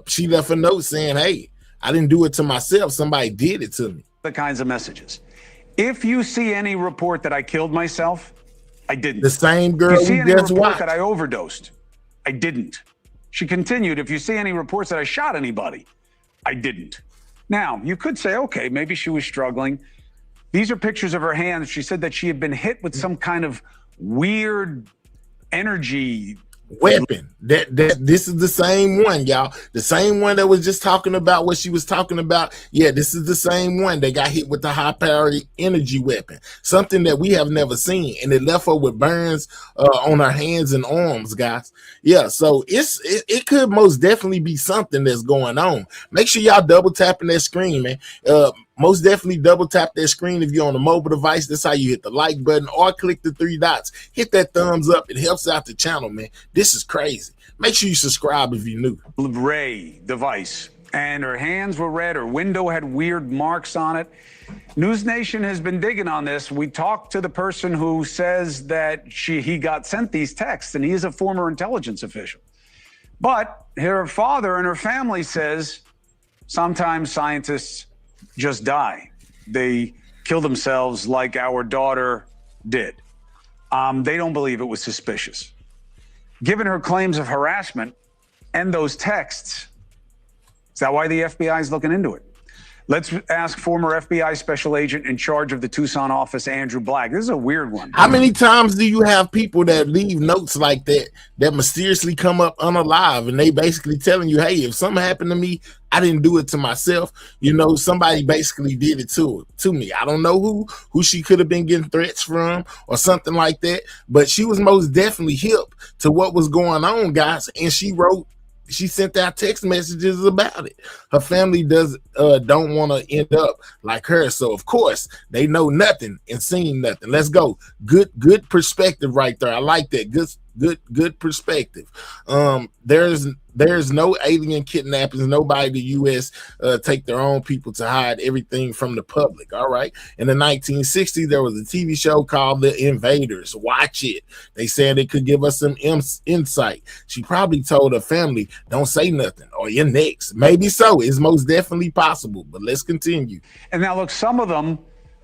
she left a note saying, "Hey, I didn't do it to myself. Somebody did it to me." The kinds of messages. If you see any report that I killed myself, I didn't. The same girl if you see any just report watched. that I overdosed, I didn't. She continued. If you see any reports that I shot anybody, I didn't. Now, you could say, okay, maybe she was struggling. These are pictures of her hands. She said that she had been hit with some kind of weird energy weapon. This is the same one, y'all. The same one that was just talking about what she was talking about. Yeah, this is the same one that got hit with the high-powered energy weapon. Something that we have never seen, and it left her with burns on her hands and arms, guys. Yeah, so it could most definitely be something that's going on. Make sure y'all double tapping that screen, man. Most definitely double tap that screen if you're on a mobile device. That's how you hit the like button, or click the 3 dots. Hit that thumbs up. It helps out the channel, man. This is crazy. Make sure you subscribe if you're new. Ray device, and her hands were red. Her window had weird marks on it. News Nation has been digging on this. We talked to the person who says that he got sent these texts, and he is a former intelligence official. But her father and her family says sometimes scientists just die. They kill themselves like our daughter did. They don't believe it was suspicious. Given her claims of harassment and those texts, is that why the FBI is looking into it? Let's ask former FBI special agent in charge of the Tucson office, Andrew Black. This is a weird one. How many times do you have people that leave notes like that mysteriously come up unalive, and they basically telling you, hey, if something happened to me, I didn't do it to myself. Somebody basically did it to me. I don't know who she could have been getting threats from or something like that, but she was most definitely hip to what was going on, guys. And she wrote she sent out text messages about it. Her family don't want to end up like her, so of course they know nothing and seen nothing. Let's go. Good perspective right there. I like that. Good perspective. There's no alien kidnappings. Nobody in the U.S. Take their own people to hide everything from the public. All right. In the 1960s, there was a TV show called The Invaders. Watch it. They said it could give us some insight. She probably told her family, "Don't say nothing, or you're next." Maybe so. It's most definitely possible. But let's continue. And now, look, some of them,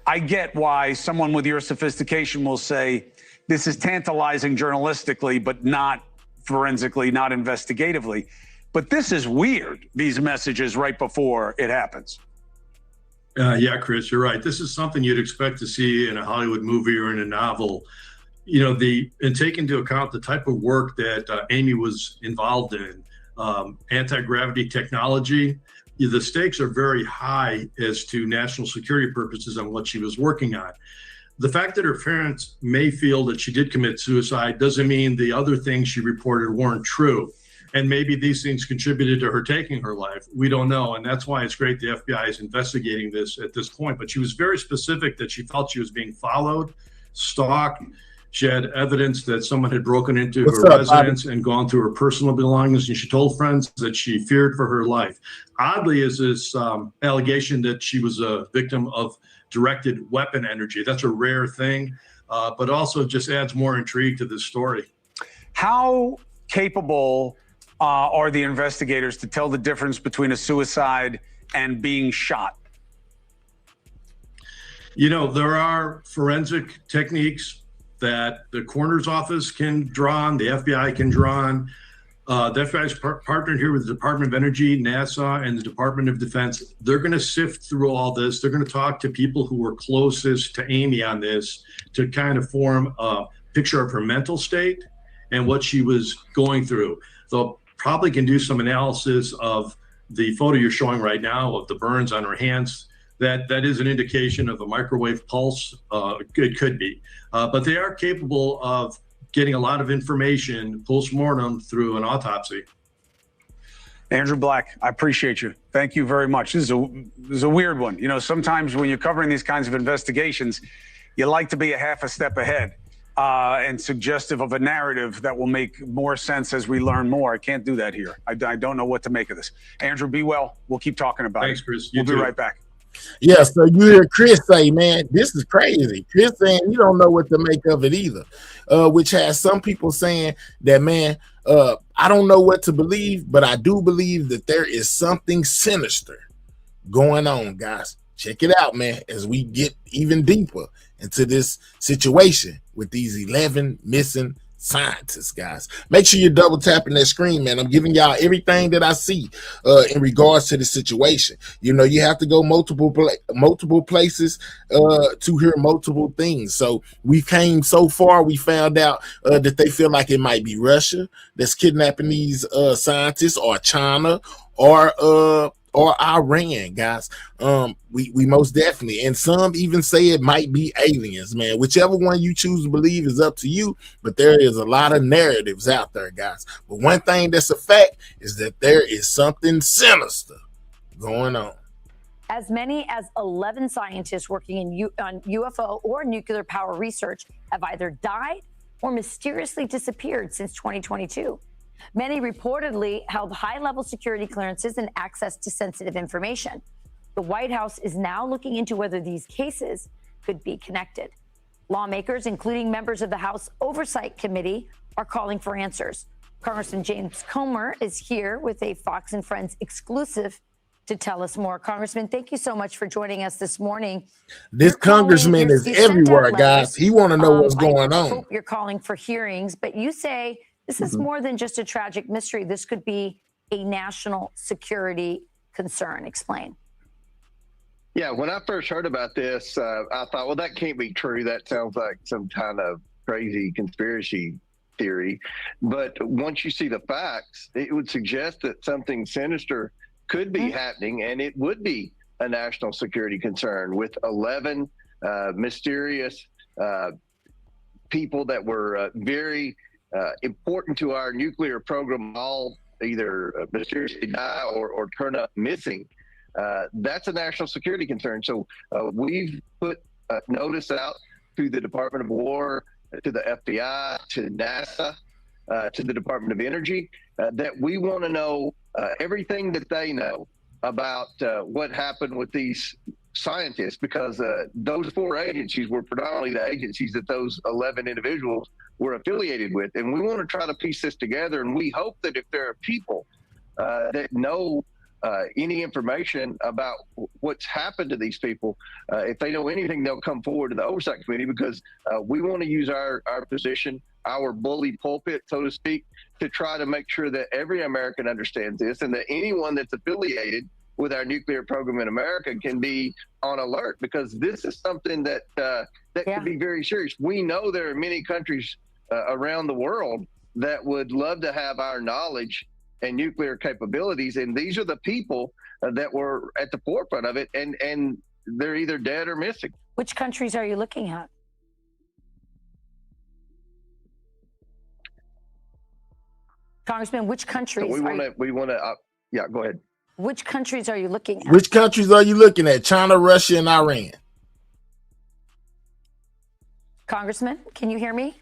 I get why someone with your sophistication will say this is tantalizing journalistically, but not forensically, not investigatively. But this is weird, these messages right before it happens. Yeah, Chris, you're right. This is something you'd expect to see in a Hollywood movie or in a novel. You know, and take into account the type of work that Amy was involved in, anti-gravity technology. The stakes are very high as to national security purposes on what she was working on. The fact that her parents may feel that she did commit suicide doesn't mean the other things she reported weren't true. And maybe these things contributed to her taking her life. We don't know. And that's why it's great the FBI is investigating this at this point. But she was very specific that she felt she was being followed, stalked. She had evidence that someone had broken into her residence and gone through her personal belongings. And she told friends that she feared for her life. Oddly is this allegation that she was a victim of directed weapon energy. That's a rare thing, but also just adds more intrigue to this story. How capable are the investigators to tell the difference between a suicide and being shot? You know, there are forensic techniques that the coroner's office can draw on, the FBI can draw on. The FBI's partnered here with the Department of Energy, NASA, and the Department of Defense. They're going to sift through all this. They're going to talk to people who were closest to Amy on this to kind of form a picture of her mental state and what she was going through. They'll probably can do some analysis of the photo you're showing right now of the burns on her hands. That is an indication of a microwave pulse. It could be. But they are capable of getting a lot of information post-mortem through an autopsy. Andrew Black, I appreciate you. Thank you very much. This is a weird one. You know, sometimes when you're covering these kinds of investigations, you like to be a half a step ahead and suggestive of a narrative that will make more sense as we learn more. I can't do that here. I don't know what to make of this. Andrew, be well. We'll keep talking about it. Thanks, Chris. We'll be right back. Yeah, so you hear Chris say, man, this is crazy. Chris saying you don't know what to make of it either, which has some people saying that, man, I don't know what to believe, but I do believe that there is something sinister going on, guys. Check it out, man, as we get even deeper into this situation with these 11 missing scientists, guys. Make sure you're double tapping that screen, man. I'm giving y'all everything that I see in regards to the situation. You know, you have to go multiple places to hear multiple things. So we came so far, we found out that they feel like it might be Russia that's kidnapping these scientists, or China, or Iran, guys. We most definitely, and some even say it might be aliens, man. Whichever one you choose to believe is up to you, but there is a lot of narratives out there, guys. But one thing that's a fact is that there is something sinister going on. As many as 11 scientists working on UFO or nuclear power research have either died or mysteriously disappeared since 2022. Many reportedly held high-level security clearances and access to sensitive information. The White House is now looking into whether these cases could be connected. Lawmakers, including members of the House Oversight Committee, are calling for answers. Congressman James Comer is here with a Fox and Friends exclusive to tell us more. Congressman, thank you so much for joining us this morning. This congressman is everywhere, guys. He want to know what's going on. Hope you're calling for hearings, but you say this is more than just a tragic mystery. This could be a national security concern. Explain. Yeah, when I first heard about this, I thought, well, that can't be true. That sounds like some kind of crazy conspiracy theory. But once you see the facts, it would suggest that something sinister could be happening, and it would be a national security concern with 11 mysterious people that were very important to our nuclear program all either mysteriously die or turn up missing, that's a national security concern. So we've put notice out to the Department of War, to the FBI, to NASA, to the Department of Energy, that we want to know everything that they know about what happened with these scientists, because those 4 agencies were predominantly the agencies that those 11 individuals were affiliated with. And we want to try to piece this together. And we hope that if there are people that know any information about what's happened to these people, if they know anything, they'll come forward to the Oversight Committee, because we want to use our position, our bully pulpit, so to speak, to try to make sure that every American understands this, and that anyone that's affiliated with our nuclear program in America can be on alert, because this is something that could be very serious. We know there are many countries around the world that would love to have our knowledge and nuclear capabilities, and these are the people that were at the forefront of it, and they're either dead or missing. Which countries are you looking at? Congressman, which countries? So we want to. Yeah, go ahead. Which countries are you looking at? Which countries are you looking at? China, Russia, and Iran. Congressman, can you hear me?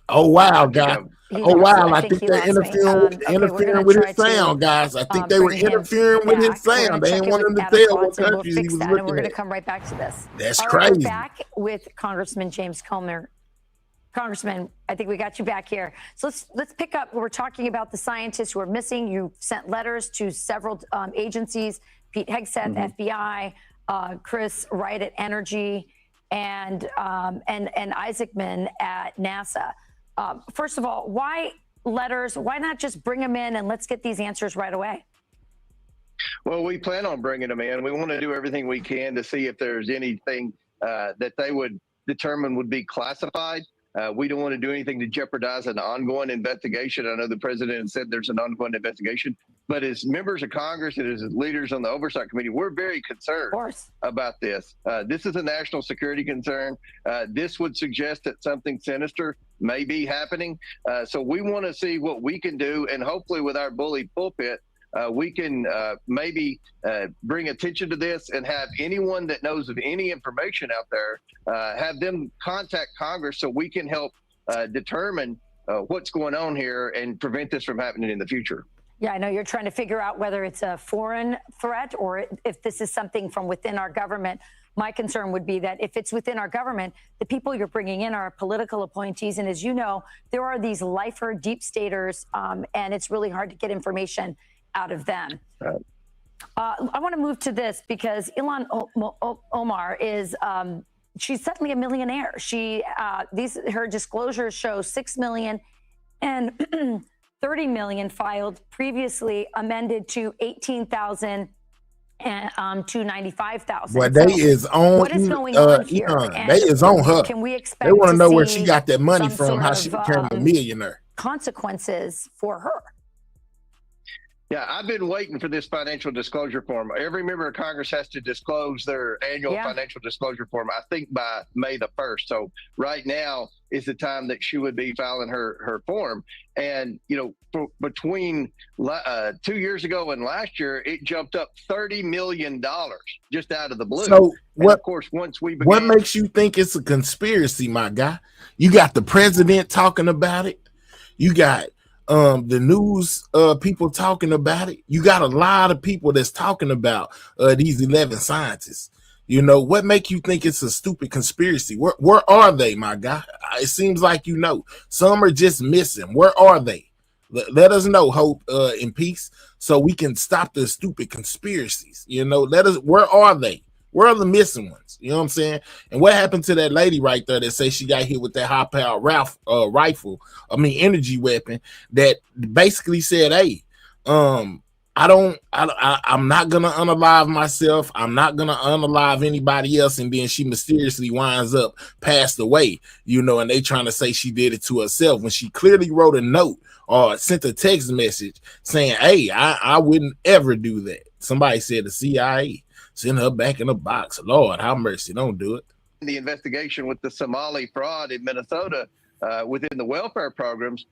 Oh wow, guys! Oh wow! I think they're interfering with his sound, guys. I think they were interfering with his sound. They didn't want him to tell what countries he was looking at. We're going to come right back to this. That's crazy. crazy. We're back with Congressman James Comer. Congressman, I think we got you back here. So let's pick up. We're talking about the scientists who are missing. You sent letters to several agencies: Pete Hegseth, FBI, Chris Wright at Energy, and Isaacman at NASA. First of all, why letters? Why not just bring them in and let's get these answers right away? Well, we plan on bringing them in. We want to do everything we can to see if there's anything that they would determine would be classified. We don't want to do anything to jeopardize an ongoing investigation. I know the president said there's an ongoing investigation, but as members of Congress and as leaders on the Oversight Committee, we're very concerned about this. This is a national security concern. This would suggest that something sinister may be happening. So we want to see what we can do, and hopefully with our bully pulpit, we can maybe bring attention to this and have anyone that knows of any information out there, have them contact Congress so we can help determine what's going on here and prevent this from happening in the future. Yeah, I know you're trying to figure out whether it's a foreign threat or if this is something from within our government. My concern would be that if it's within our government, the people you're bringing in are political appointees. And as you know, there are these lifer deep staters, and it's really hard to get information out of them. I want to move to this because Ilhan Omar is, she's suddenly a millionaire. Her disclosures show 6 million and 30 million filed, previously amended to 18,000 and to 95,000. Well, they is on. What is going on here? They is on her. Can we expect? They want to know where see she got that money some from, sort how of, she became a millionaire. Consequences for her. Yeah, I've been waiting for this financial disclosure form. Every member of Congress has to disclose their annual financial disclosure form, I think by May the 1st. So right now is the time that she would be filing her form. And, you know, between 2 years ago and last year, it jumped up $30 million just out of the blue. So and of course, once we began, what makes you think it's a conspiracy, my guy? You got the president talking about it. You got the news people talking about it. You got a lot of people that's talking about these 11 scientists. You know, what make you think it's a stupid conspiracy? Where are they, my guy? It seems like you know. Some are just missing. Where are they? Let us know, Hope, in peace, so we can stop the stupid conspiracies. You know, where are they? Where are the missing ones? You know what I'm saying? And what happened to that lady right there that say she got hit with that high-powered energy weapon that basically said, hey, I'm not gonna unalive myself. I'm not gonna unalive anybody else. And then she mysteriously winds up passed away, you know, and they trying to say she did it to herself when she clearly wrote a note or sent a text message saying, hey, I wouldn't ever do that. Somebody said the CIA. Send her back in a box. Lord, have mercy. Don't do it. The investigation with the Somali fraud in Minnesota, within the welfare programs,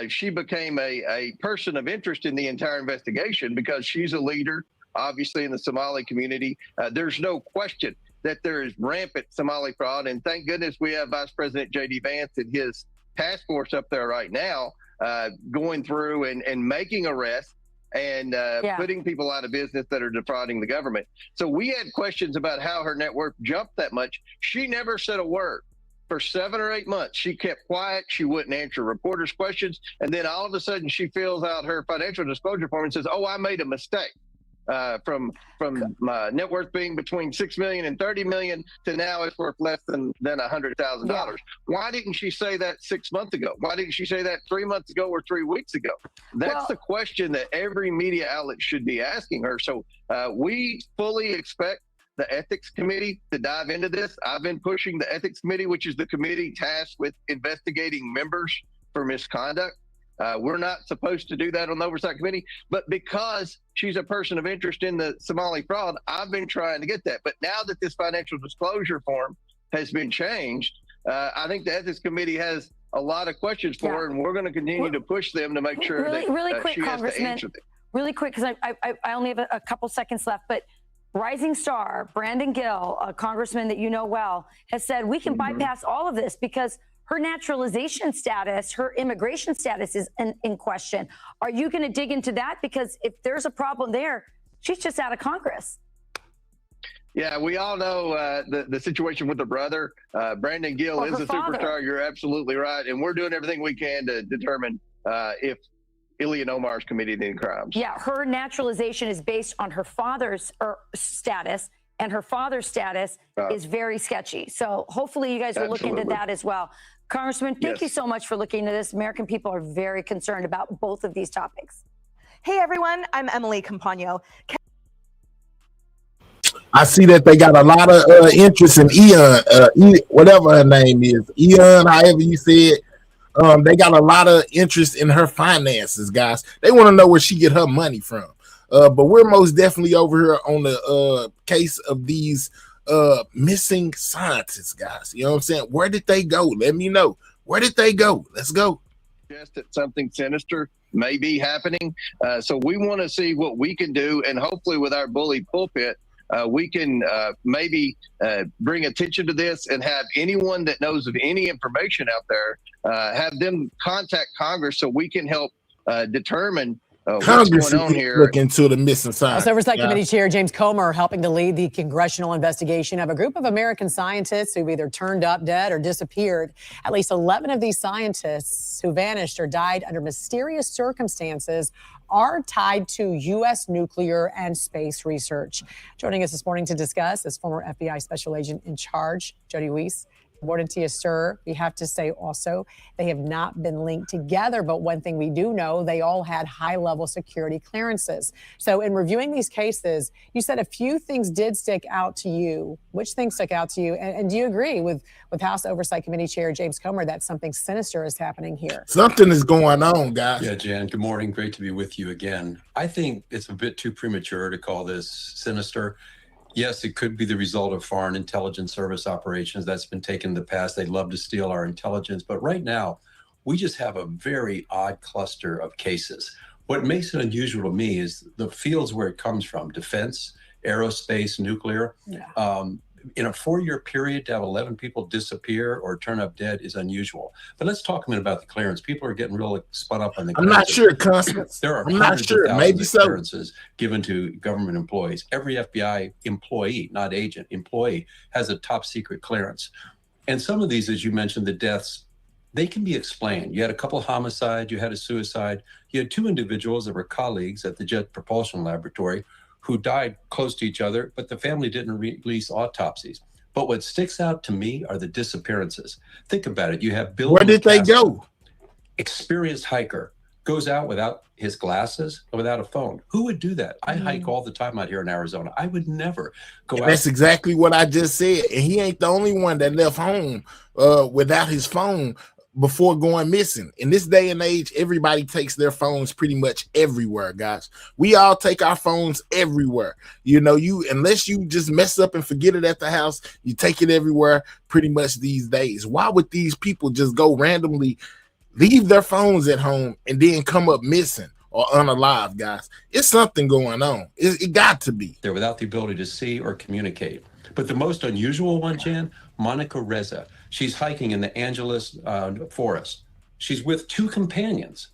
she became a person of interest in the entire investigation because she's a leader, obviously, in the Somali community. There's no question that there is rampant Somali fraud. And thank goodness we have Vice President J.D. Vance and his task force up there right now going through and making arrests and putting people out of business that are defrauding the government. So we had questions about how her net worth jumped that much. She never said a word. For 7 or 8 months, she kept quiet. She wouldn't answer reporters' questions. And then all of a sudden, she fills out her financial disclosure form and says, oh, I made a mistake. From my net worth being between $6 million and $30 million to now it's worth less than $100,000. Yeah. Why didn't she say that 6 months ago? Why didn't she say that 3 months ago or 3 weeks ago? That's the question that every media outlet should be asking her. So we fully expect the ethics committee to dive into this. I've been pushing the ethics committee, which is the committee tasked with investigating members for misconduct. We're not supposed to do that on the Oversight Committee, but because she's a person of interest in the Somali fraud, I've been trying to get that. But now that this financial disclosure form has been changed, I think the Ethics Committee has a lot of questions for her, and we're going to continue to push them to make sure that quick, she has to answer them. Really quick, because I only have a couple seconds left, but Rising Star, Brandon Gill, a congressman that you know well, has said we can bypass all of this because her naturalization status, her immigration status is in question. Are you going to dig into that? Because if there's a problem there, she's just out of Congress. Yeah, we all know the situation with the brother. Brandon Gill is a superstar. You're absolutely right. And we're doing everything we can to determine if Ilhan Omar's committed any crimes. Yeah, her naturalization is based on her father's status, and her father's status is very sketchy. So hopefully you guys will look into that as well. Congressman, thank you so much for looking into this. American people are very concerned about both of these topics. Hey, everyone. I'm Emily Campagno. I see that they got a lot of interest in whatever her name is. However you say it. They got a lot of interest in her finances, guys. They want to know where she get her money from. But we're most definitely over here on the case of these missing scientists, guys. You know what I'm saying? Where did they go? Let me know. Where did they go? Let's go. Just that something sinister may be happening. So we want to see what we can do, and hopefully with our bully pulpit, we can maybe bring attention to this and have anyone that knows of any information out there, have them contact Congress so we can help determine Congress what's going on here. Look into the missing scientists. House Oversight Committee Chair James Comer helping to lead the congressional investigation of a group of American scientists who've either turned up dead or disappeared. At least 11 of these scientists who vanished or died under mysterious circumstances are tied to U.S. nuclear and space research. Joining us this morning to discuss is former FBI Special Agent in Charge, Jody Weiss. Good morning to you, sir. We have to say also they have not been linked together, but one thing we do know, they all had high-level security clearances. So in reviewing these cases, you said a few things did stick out to you. Which things stuck out to you? And do you agree with House Oversight Committee Chair James Comer that something sinister is happening here? Something is going on, guys. Yeah, Jan, good morning. Great to be with you again. I think it's a bit too premature to call this sinister. Yes, it could be the result of foreign intelligence service operations. That's been taken in the past. They'd love to steal our intelligence. But right now, we just have a very odd cluster of cases. What makes it unusual to me is the fields where it comes from: defense, aerospace, nuclear. Yeah. In a 4-year period, to have 11 people disappear or turn up dead is unusual. But let's talk a minute about the clearance. People are getting really spun up on the I'm not sure, Constance. There are I'm not sure. Maybe so. Clearances given to government employees. Every FBI employee, not agent, employee, has a top secret clearance. And some of these, as you mentioned, the deaths, they can be explained. You had a couple of homicides, you had a suicide, you had 2 individuals that were colleagues at the Jet Propulsion Laboratory who died close to each other, but the family didn't release autopsies. But what sticks out to me are the disappearances. Think about it. You have Bill. Where did they go? Experienced hiker, goes out without his glasses, without a phone. Who would do that? I hike all the time out here in Arizona. I would never go out. That's exactly what I just said. And he ain't the only one that left home without his phone. before going missing. In this day and age, everybody takes their phones pretty much everywhere, guys. We all take our phones everywhere. You know, unless you just mess up and forget it at the house, you take it everywhere pretty much these days. Why would these people just go randomly leave their phones at home and then come up missing or unalive, guys? It's something going on. It got to be. They're without the ability to see or communicate. But the most unusual one, Jan, Monica Reza. She's hiking in the Angeles forest. She's with two companions.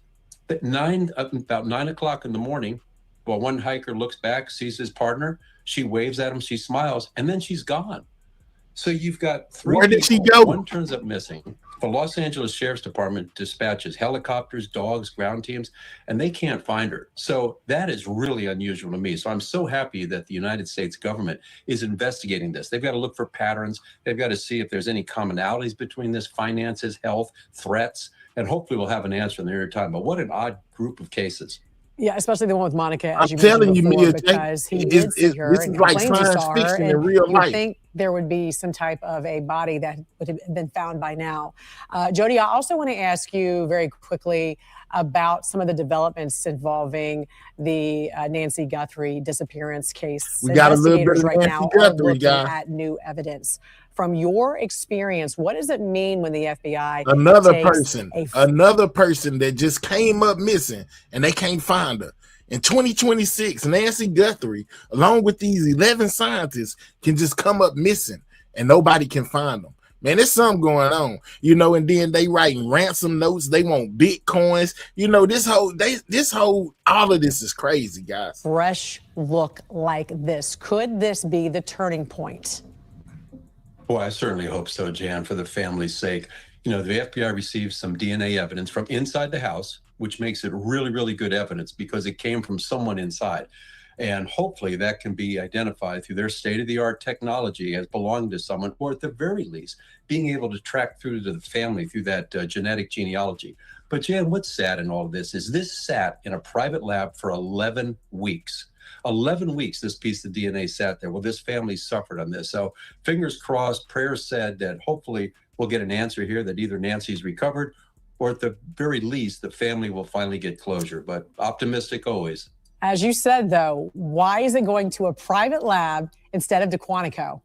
At about 9 o'clock in the morning, while one hiker looks back, sees his partner, she waves at him, she smiles, and then she's gone. So you've got three Where did people. she go? One turns up missing. The Los Angeles Sheriff's Department dispatches helicopters, dogs, ground teams, and they can't find her. So that is really unusual to me. So I'm so happy that the United States government is investigating this. They've got to look for patterns. They've got to see if there's any commonalities between this, finances, health, threats, and hopefully we'll have an answer in the near time. But what an odd group of cases. Yeah, especially the one with Monica. I'm telling you, Mia, because he did see her this is and like claimed he science saw her, fiction in and real you would life. think there would be some type of a body that would have been found by now. Jody, I also want to ask you very quickly about some of the developments involving the Nancy Guthrie disappearance case. We got a little bit Investigators of right Nancy now are Guthrie, looking guys. at new evidence. From your experience, what does it mean when the FBI Another takes person that just came up missing and they can't find her? In 2026, Nancy Guthrie, along with these 11 scientists, can just come up missing and nobody can find them. Man, there's something going on, you know, and then they writing ransom notes. They want Bitcoins. You know, all of this is crazy, guys. fresh look like this? Could this be the turning point? Boy, I certainly hope so, Jan, for the family's sake. You know, the FBI received some DNA evidence from inside the house, which makes it really, really good evidence because it came from someone inside. And hopefully that can be identified through their state-of-the-art technology as belonging to someone, or at the very least, being able to track through to the family through that genetic genealogy. But Jan, what's sad in all of this is this sat in a private lab for 11 weeks. 11 weeks this piece of DNA sat there. Well, this family suffered on this. So fingers crossed, prayers said that hopefully we'll get an answer here that either Nancy's recovered or at the very least, the family will finally get closure. But optimistic always. As you said, though, why is it going to a private lab instead of to Quantico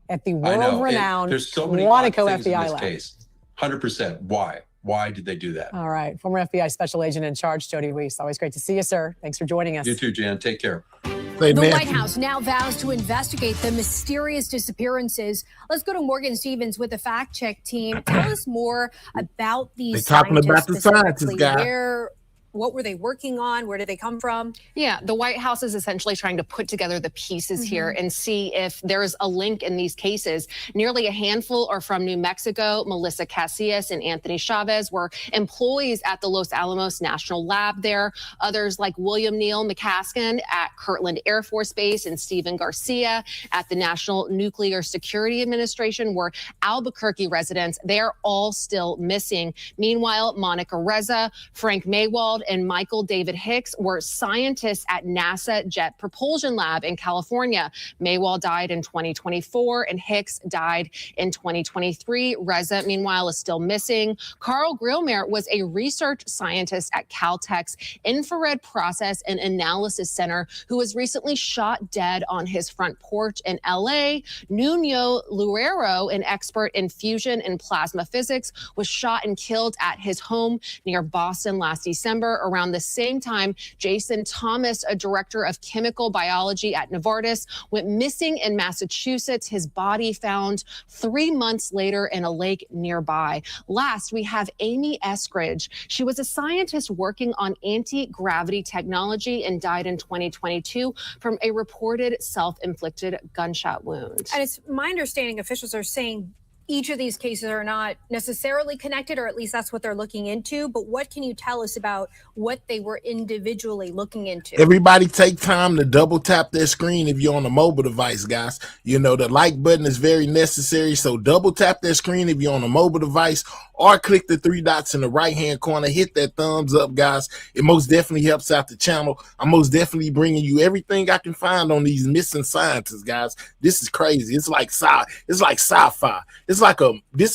at the world-renowned There's so many odd Quantico things in FBI this lab? case. 100%. Why? Why did they do that? All right. Former FBI Special Agent in Charge, Jody Weiss. Always great to see you, sir. Thanks for joining us. You too, Jan. Take care. The White House now vows to investigate the mysterious disappearances. Let's go to Morgan Stevens with the fact check team. Tell us more about these They're talking about the scientists, specifically. guys. What were they working on? Where did they come from? Yeah, the White House is essentially trying to put together the pieces here and see if there's a link in these cases. Nearly a handful are from New Mexico. Melissa Casillas and Anthony Chavez were employees at the Los Alamos National Lab there. Others like William Neal McCaskin at Kirtland Air Force Base and Stephen Garcia at the National Nuclear Security Administration were Albuquerque residents. They're all still missing. Meanwhile, Monica Reza, Frank Maywald, and Michael David Hicks were scientists at NASA Jet Propulsion Lab in California. Maywald died in 2024 and Hicks died in 2023. Reza, meanwhile, is still missing. Carl Grillmer was a research scientist at Caltech's Infrared Process and Analysis Center who was recently shot dead on his front porch in LA. Nuno Luero, an expert in fusion and plasma physics, was shot and killed at his home near Boston last December. Around the same time, Jason Thomas, a director of chemical biology at Novartis, went missing in Massachusetts. His body found 3 months later in a lake nearby. Last, we have Amy Eskridge. She was a scientist working on anti-gravity technology and died in 2022 from a reported self-inflicted gunshot wound. And it's my understanding officials are saying each of these cases are not necessarily connected, or at least that's what they're looking into. But what can you tell us about what they were individually looking into? Everybody take time to double tap their screen if you're on a mobile device, guys. You know, the like button is very necessary. So double tap their screen if you're on a mobile device, or click the 3 dots in the right-hand corner. Hit that thumbs up, guys. It most definitely helps out the channel. I'm most definitely bringing you everything I can find on these missing scientists, guys. This is crazy. It's like sci-fi. This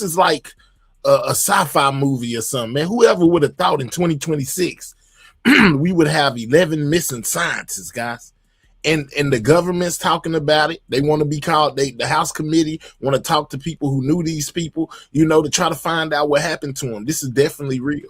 is like a sci-fi movie or something, man. Whoever would have thought in 2026 we would have 11 missing scientists, guys. And the government's talking about it. They want to be called. The House committee want to talk to people who knew these people, you know, to try to find out what happened to them. This is definitely real.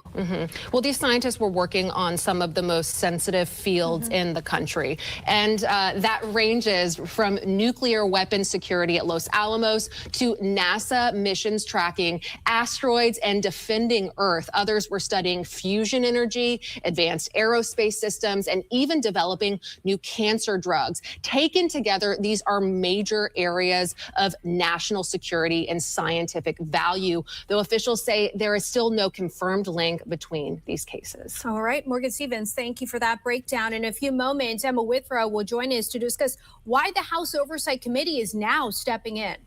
Well, these scientists were working on some of the most sensitive fields in the country, and that ranges from nuclear weapon security at Los Alamos to NASA missions tracking asteroids and defending Earth. Others were studying fusion energy, advanced aerospace systems, and even developing new cancer drugs. Taken together, these are major areas of national security and scientific value, though officials say there is still no confirmed link between these cases. All right, Morgan Stevens, thank you for that breakdown. In a few moments, Emma Withrow will join us to discuss why the House Oversight Committee is now stepping in.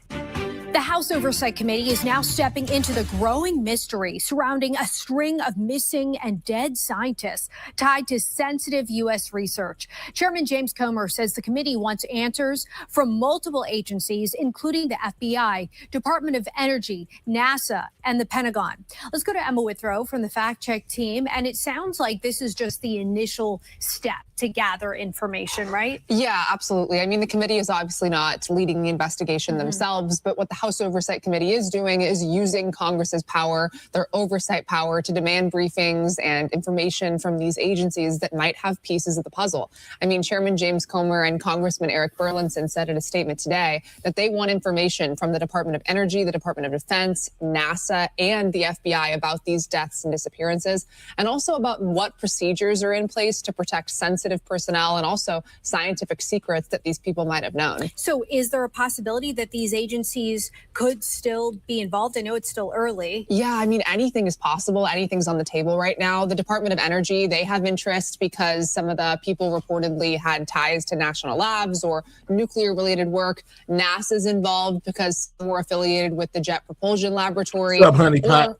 The House Oversight Committee is now stepping into the growing mystery surrounding a string of missing and dead scientists tied to sensitive U.S. research. Chairman James Comer says the committee wants answers from multiple agencies, including the FBI, Department of Energy, NASA, and the Pentagon. Let's go to Emma Withrow from the Fact Check team. And it sounds like this is just the initial step to gather information, right? Yeah, absolutely. I mean, the committee is obviously not leading the investigation themselves, but what the House Oversight Committee is doing is using Congress's power, their oversight power, to demand briefings and information from these agencies that might have pieces of the puzzle. I mean, Chairman James Comer and Congressman Eric Burlinson said in a statement today that they want information from the Department of Energy, the Department of Defense, NASA, and the FBI about these deaths and disappearances, and also about what procedures are in place to protect sensitive personnel and also scientific secrets that these people might have known. So is there a possibility that these agencies could still be involved? I know it's still early. Yeah, I mean, anything is possible. Anything's on the table right now. The Department of Energy, they have interest because some of the people reportedly had ties to national labs or nuclear-related work. NASA's involved because some were affiliated with the Jet Propulsion Laboratory or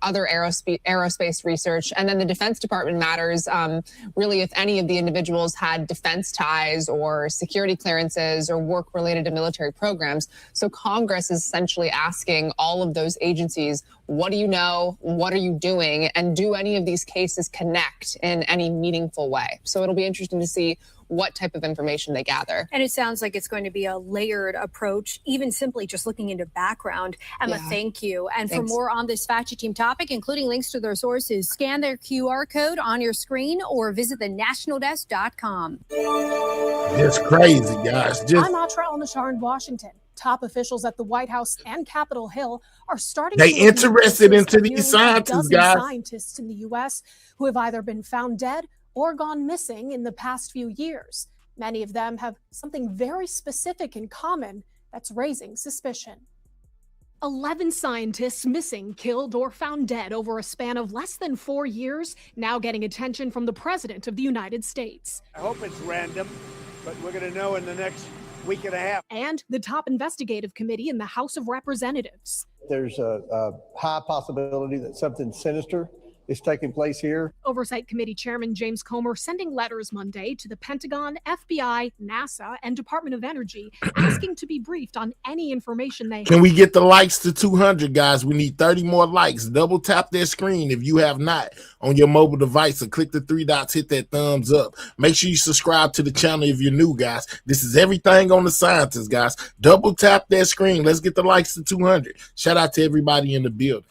other aerospace research. And then the Defense Department matters, really, if any of the individuals had defense ties or security clearances or work related to military programs. So Congress is essentially asking all of those agencies, what do you know? What are you doing? And do any of these cases connect in any meaningful way? So it'll be interesting to see what type of information they gather. And it sounds like it's going to be a layered approach, even simply just looking into background. Emma, thank you. And for more on this Fact Check Team topic, including links to their sources, scan their QR code on your screen or visit thenationaldesk.com. It's crazy, guys. I'm Atra Al-Nashar in Washington. Top officials at the White House and Capitol Hill are starting they to interested into these scientists, guys. Scientists in the U.S. who have either been found dead or gone missing in the past few years. Many of them have something very specific in common that's raising suspicion. 11 scientists missing, killed, or found dead over a span of less than 4 years, now getting attention from the President of the United States. I hope it's random, but we're going to know in the next week and a half. And the top investigative committee in the House of Representatives. There's a high possibility that something sinister is taking place here. Oversight Committee Chairman James Comer sending letters Monday to the Pentagon, FBI, NASA, and Department of Energy asking to be briefed on any information they have. Can we get the likes to 200, guys? We need 30 more likes. Double tap their screen if you have not on your mobile device, and click the 3 dots, hit that thumbs up. Make sure you subscribe to the channel if you're new, guys. This is everything on the scientists, guys. Double tap that screen. Let's get the likes to 200. Shout out to everybody in the building.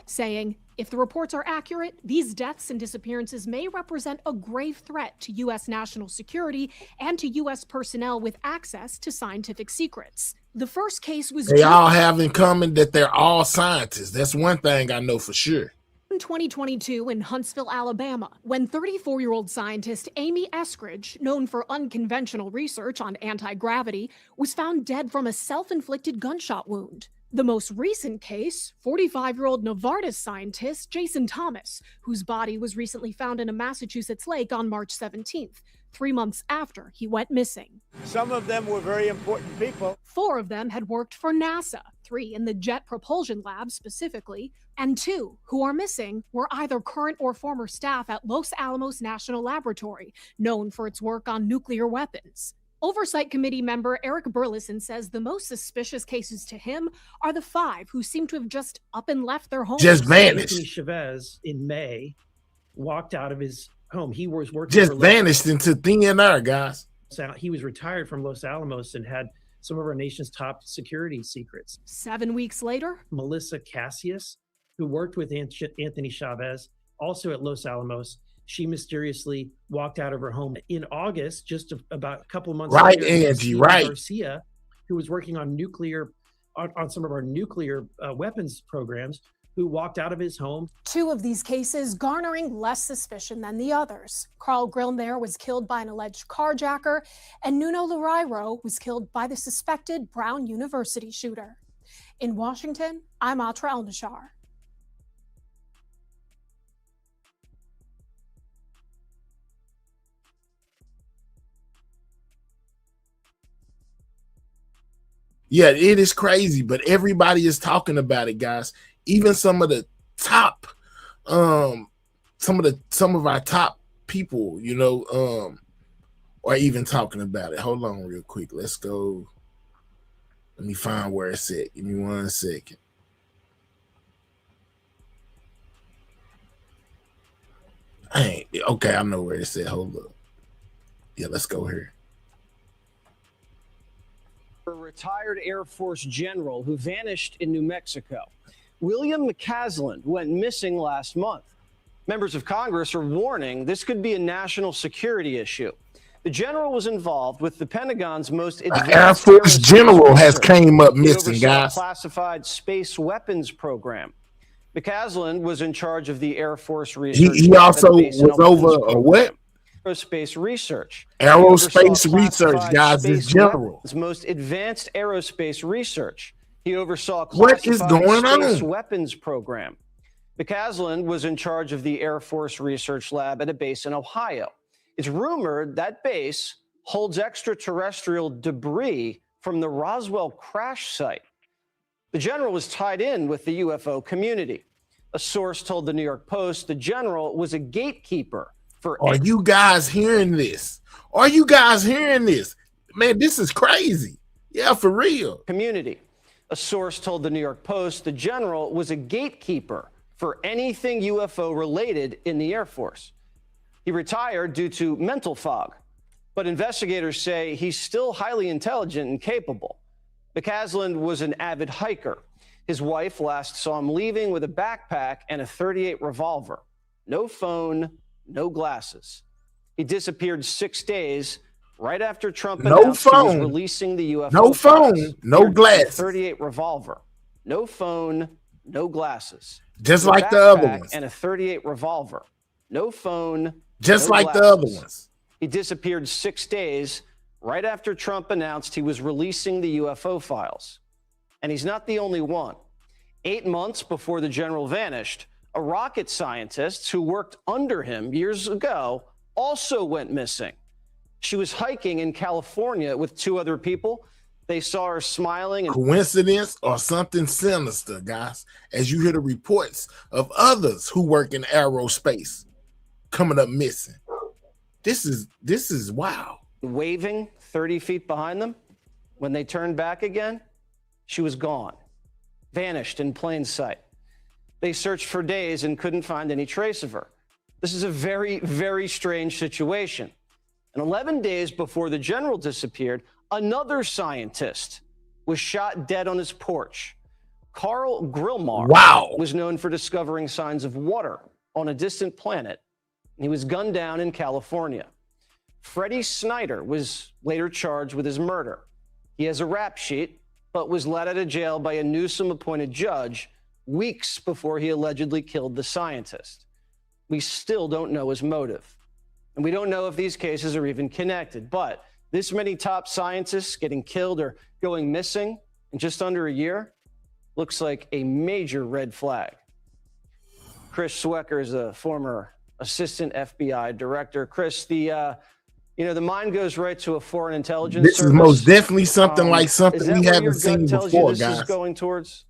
Saying, if the reports are accurate, these deaths and disappearances may represent a grave threat to U.S. national security and to U.S. personnel with access to scientific secrets. The first case was... They all have in common that they're all scientists. That's one thing I know for sure. In 2022 in Huntsville, Alabama, when 34-year-old scientist Amy Eskridge, known for unconventional research on anti-gravity, was found dead from a self-inflicted gunshot wound. The most recent case, 45-year-old Novartis scientist Jason Thomas, whose body was recently found in a Massachusetts lake on March 17th, 3 months after he went missing. Some of them were very important people. 4 of them had worked for NASA, 3 in the Jet Propulsion Lab specifically, and 2 who are missing were either current or former staff at Los Alamos National Laboratory, known for its work on nuclear weapons. Oversight Committee member Eric Burleson says the most suspicious cases to him are the 5 who seem to have just up and left their homes. Just vanished. Anthony Chavez in May walked out of his home. He was working Just for vanished into thin air, guys. He was retired from Los Alamos and had some of our nation's top security secrets. 7 weeks later, Melissa Cassius, who worked with Anthony Chavez, also at Los Alamos, she mysteriously walked out of her home in August, just about a couple of months right, later. Angie, Steve right. Garcia, who was working on on some of our nuclear weapons programs, who walked out of his home. 2 of these cases garnering less suspicion than the others. Carl Grillner was killed by an alleged carjacker, and Nuno Loureiro was killed by the suspected Brown University shooter. In Washington, I'm Atra El-Nashar. Yeah, it is crazy, but everybody is talking about it, guys. Even some of the top, some of our top people, you know, are even talking about it. Hold on real quick. Let's go. Let me find where it's at. Give me 1 second. Okay, I know where it's at. Hold up. Yeah, let's go here. A retired Air Force general who vanished in New Mexico. William McCaslin went missing last month. Members of Congress are warning this could be a national security issue. The general was involved with the Pentagon's most advanced Air Force general has came up missing, guys. Classified space weapons program. McCaslin was in charge of the Air Force research. He also was over a what? Aerospace research. Aerospace research, guys, this general. Most advanced aerospace research. He oversaw what is going space on? Weapons program. McCaslin was in charge of the Air Force Research Lab at a base in Ohio. It's rumored that base holds extraterrestrial debris from the Roswell crash site. The general was tied in with the UFO community. A source told the New York Post the general was a gatekeeper. Are you guys hearing this? Are you guys hearing this? Man, this is crazy. Yeah, for real. Community. A source told the New York Post the general was a gatekeeper for anything UFO related in the Air Force. He retired due to mental fog, but investigators say he's still highly intelligent and capable. McCaslin was an avid hiker. His wife last saw him leaving with a backpack and a .38 revolver. No phone, no glasses. He disappeared 6 days right after Trump announced he was releasing the UFO. No phone, no glasses. .38 revolver. No phone, no glasses. Just like the other ones. And a .38 revolver. No phone, just no like glasses. the other ones. He disappeared 6 days right after Trump announced he was releasing the UFO files. And he's not the only one. 8 months before the general vanished, a rocket scientist who worked under him years ago also went missing. She was hiking in California with 2 other people. They saw her smiling. Coincidence or something sinister, guys, as you hear the reports of others who work in aerospace coming up missing. This is wow. Waving 30 feet behind them. When they turned back again, she was gone, vanished in plain sight. They searched for days and couldn't find any trace of her. This is a very, very strange situation. And 11 days before the general disappeared, another scientist was shot dead on his porch. Carl Grillmar was known for discovering signs of water on a distant planet. He was gunned down in California. Freddie Snyder was later charged with his murder. He has a rap sheet, but was let out of jail by a Newsom-appointed judge weeks before he allegedly killed the scientist. We still don't know his motive. And we don't know if these cases are even connected. But this many top scientists getting killed or going missing in just under a year looks like a major red flag. Chris Swecker is a former assistant FBI director. Chris, the mind goes right to a foreign intelligence This service. is most definitely something like something Is that we where haven't your gut seen tells you before, this guys. is going towards?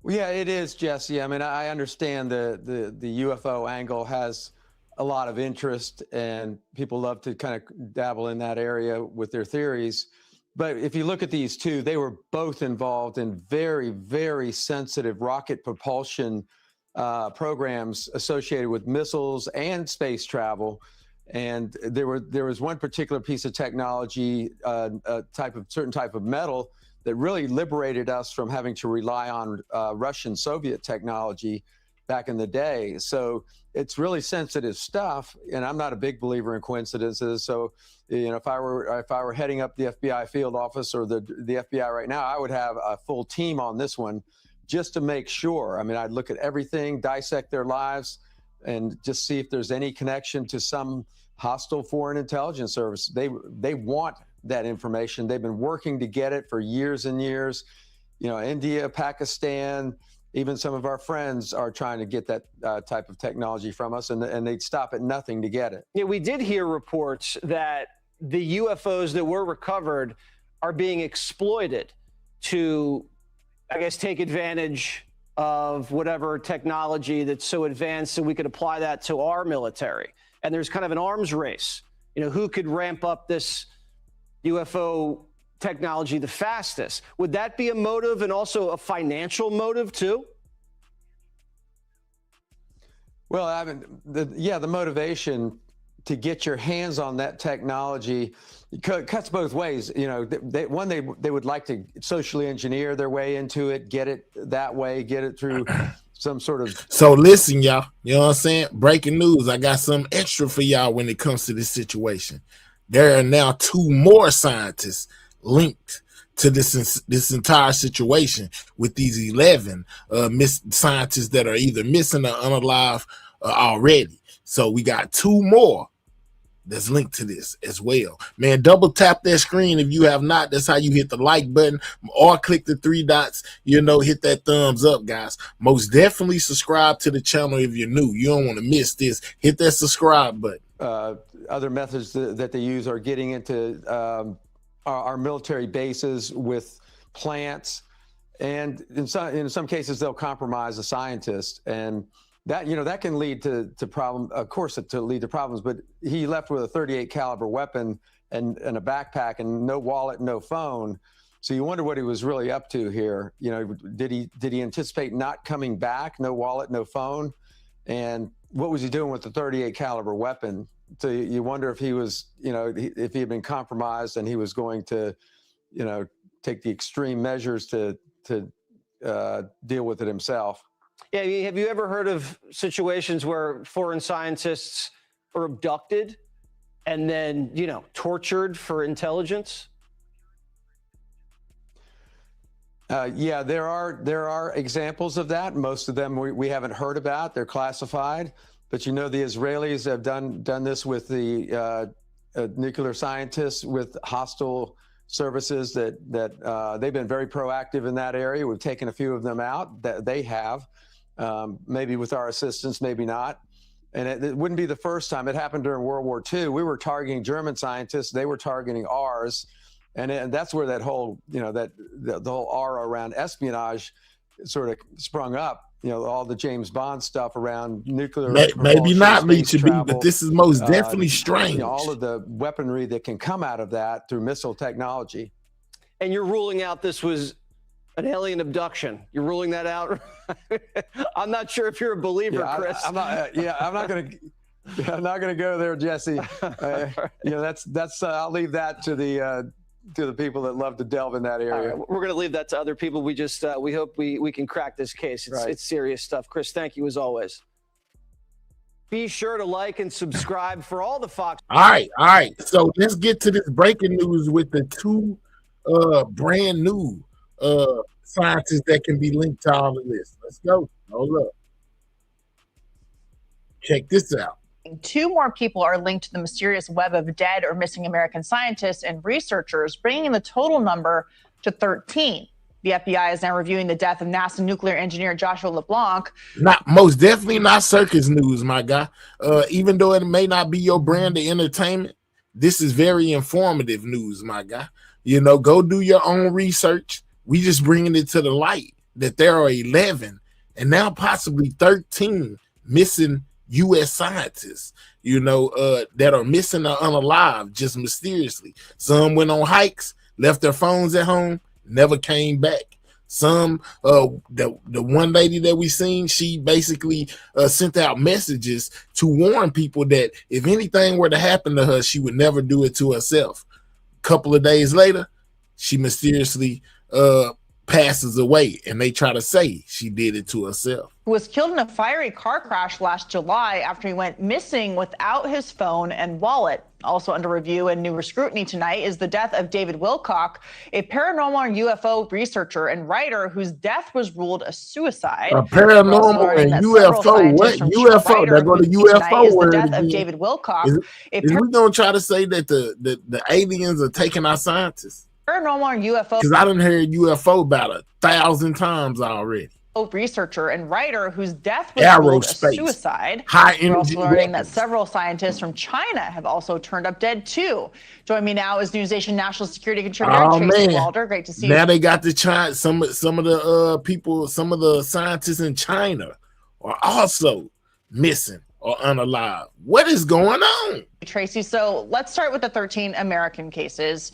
Well, yeah, it is, Jesse. I mean, I understand the UFO angle has a lot of interest, and people love to kind of dabble in that area with their theories. But if you look at these two, they were both involved in very, very sensitive rocket propulsion programs associated with missiles and space travel. And there was one particular piece of technology, a certain type of metal that really liberated us from having to rely on Russian Soviet technology back in the day. So it's really sensitive stuff, and I'm not a big believer in coincidences. So, if I were heading up the FBI field office or the FBI right now, I would have a full team on this one just to make sure. I mean, I'd look at everything, dissect their lives, and just see if there's any connection to some hostile foreign intelligence service. They want that information. They've been working to get it for years and years. India, Pakistan, even some of our friends are trying to get that type of technology from us, and they'd stop at nothing to get it. Yeah, we did hear reports that the UFOs that were recovered are being exploited to, I guess, take advantage of whatever technology that's so advanced so we could apply that to our military. And there's kind of an arms race. Who could ramp up this UFO technology the fastest? Would that be a motive, and also a financial motive too? Well, I mean, the motivation to get your hands on that technology cuts both ways. They would like to socially engineer their way into it, get it that way, get it through some sort of. So listen, y'all, you know what I'm saying? Breaking news. I got some extra for y'all when it comes to this situation. There are now 2 more scientists linked to this entire situation with these 11 scientists that are either missing or unalive already. So we got 2 more that's linked to this as well. Man, double tap that screen if you have not. That's how you hit the like button, or click the 3 dots, hit that thumbs up, guys. Most definitely subscribe to the channel if you're new. You don't want to miss this. Hit that subscribe button. Other methods that they use are getting into our military bases with plants, and in some cases they'll compromise a scientist, and that can lead to problems. Of course, to lead to problems. But he left with a .38 caliber weapon and a backpack, and no wallet, no phone. So you wonder what he was really up to here. Did he anticipate not coming back? No wallet, no phone, and what was he doing with the .38 caliber weapon? So you wonder if he was, if he had been compromised and he was going to, take the extreme measures to deal with it himself. Yeah, have you ever heard of situations where foreign scientists are abducted and then, tortured for intelligence? Yeah, there are examples of that. Most of them we haven't heard about. They're classified. But the Israelis have done this with the nuclear scientists with hostile services that they've been very proactive in that area. We've taken a few of them out. That they have, maybe with our assistance, maybe not. And it wouldn't be the first time. It happened during World War II. We were targeting German scientists. They were targeting ours. And that's where that whole, the whole aura around espionage sort of sprung up. All the James Bond stuff around nuclear. Maybe not meant to be, but this is most definitely strange. All of the weaponry that can come out of that through missile technology. And you're ruling out this was an alien abduction. You're ruling that out? I'm not sure if you're a believer, Chris. I'm not going to go there, Jesse. I'll leave that to the people that love to delve in that area. We're going to leave that to other people. We just we hope we can crack this case. It's serious stuff. Chris, thank you as always. Be sure to like and subscribe for all the Fox. All right. So let's get to this breaking news with the 2 brand new scientists that can be linked to all of this. Let's go. Hold up. Check this out. 2 more people are linked to the mysterious web of dead or missing American scientists and researchers, bringing the total number to 13. The FBI is now reviewing the death of NASA nuclear engineer Joshua LeBlanc. Most definitely not circus news, my guy. Even though it may not be your brand of entertainment, this is very informative news, my guy. Go do your own research. We just bringing it to the light that there are 11 and now possibly 13 missing U.S. scientists, you know, that are missing or unalive just mysteriously. Some went on hikes, left their phones at home, never came back. Some, the one lady that we seen, she basically sent out messages to warn people that if anything were to happen to her, she would never do it to herself. A couple of days later, she mysteriously passes away, and they try to say she did it to herself. Who was killed in a fiery car crash last July after he went missing without his phone and wallet. Also under review and newer scrutiny tonight is the death of David Wilcock, a paranormal and UFO researcher and writer whose death was ruled a suicide. A paranormal and UFO, what? UFO, they're going to UFO word again. Of David Wilcock. Is we going to try to say that the aliens are taking our scientists? Paranormal and UFO. Because I done heard UFO about 1,000 times already. Researcher and writer whose death was ruled a suicide. High We're energy. also learning that several scientists from China have also turned up dead too. Join me now is NewsNation national security contributor Tracy Walder. Great to see you. Now they got the China. Some of the people, some of the scientists in China are also missing or unalive. What is going on? Tracy, so let's start with the 13 American cases.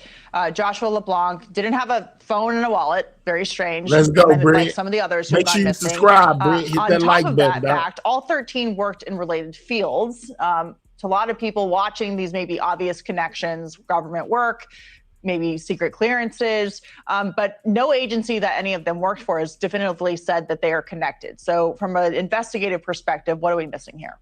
Joshua LeBlanc didn't have a phone and a wallet. Very strange. Let's go, Brent. Like some of the others who Make sure you subscribe, Brent. Hit that like button. On top of that fact, all 13 worked in related fields. To a lot of people watching, these may be obvious connections, government work, maybe secret clearances, but no agency that any of them worked for has definitively said that they are connected. So from an investigative perspective, what are we missing here?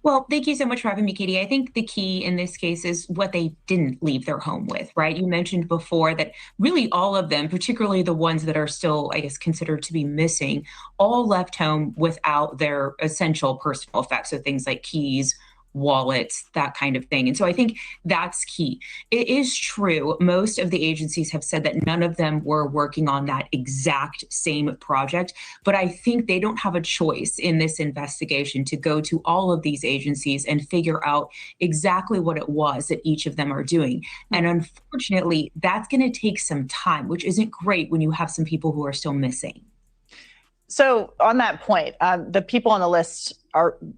Well, thank you so much for having me, Katie. I think the key in this case is what they didn't leave their home with, right? You mentioned before that really all of them, particularly the ones that are still, I guess, considered to be missing, all left home without their essential personal effects. So things like keys, wallets, that kind of thing. And so I think that's key. It is true. Most of the agencies have said that none of them were working on that exact same project, but I think they don't have a choice in this investigation to go to all of these agencies and figure out exactly what it was that each of them are doing. And unfortunately, that's going to take some time, which isn't great when you have some people who are still missing. So on that point, the people on the list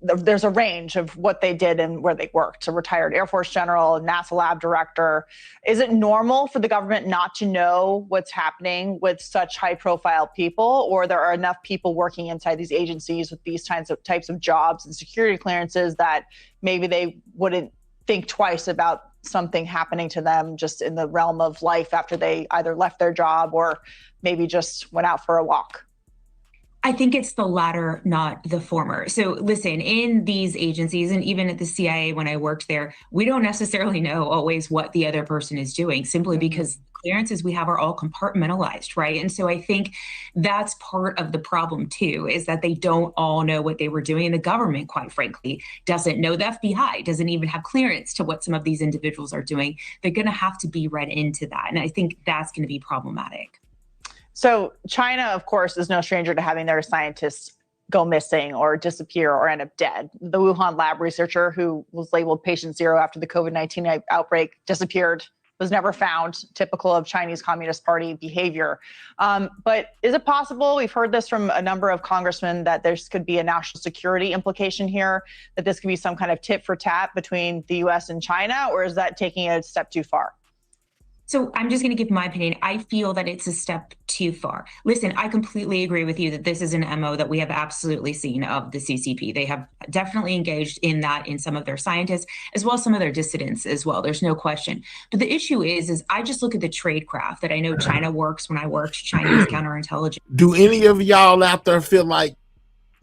there's a range of what they did and where they worked. A retired Air Force general, NASA lab director. Is it normal for the government not to know what's happening with such high profile people, or there are enough people working inside these agencies with these types of jobs and security clearances that maybe they wouldn't think twice about something happening to them just in the realm of life after they either left their job or maybe just went out for a walk? I think it's the latter, not the former. So listen, in these agencies and even at the CIA when I worked there, we don't necessarily know always what the other person is doing simply because clearances we have are all compartmentalized, right? And so I think that's part of the problem too, is that they don't all know what they were doing. And the government, quite frankly, doesn't know. The FBI doesn't even have clearance to what some of these individuals are doing. They're going to have to be read into that. And I think that's going to be problematic. So China, of course, is no stranger to having their scientists go missing or disappear or end up dead. The Wuhan lab researcher who was labeled patient zero after the COVID-19 outbreak disappeared, was never found, typical of Chinese Communist Party behavior. But is it possible, we've heard this from a number of congressmen, that there could be a national security implication here, that this could be some kind of tit for tat between the US and China, or is that taking it a step too far? So I'm just going to give my opinion. I feel that it's a step too far. Listen, I completely agree with you that this is an MO that we have absolutely seen of the CCP. They have definitely engaged in that in some of their scientists, as well as some of their dissidents as well. There's no question. But the issue is I just look at the tradecraft that I know China works when I worked Chinese counterintelligence. Do any of y'all out there feel like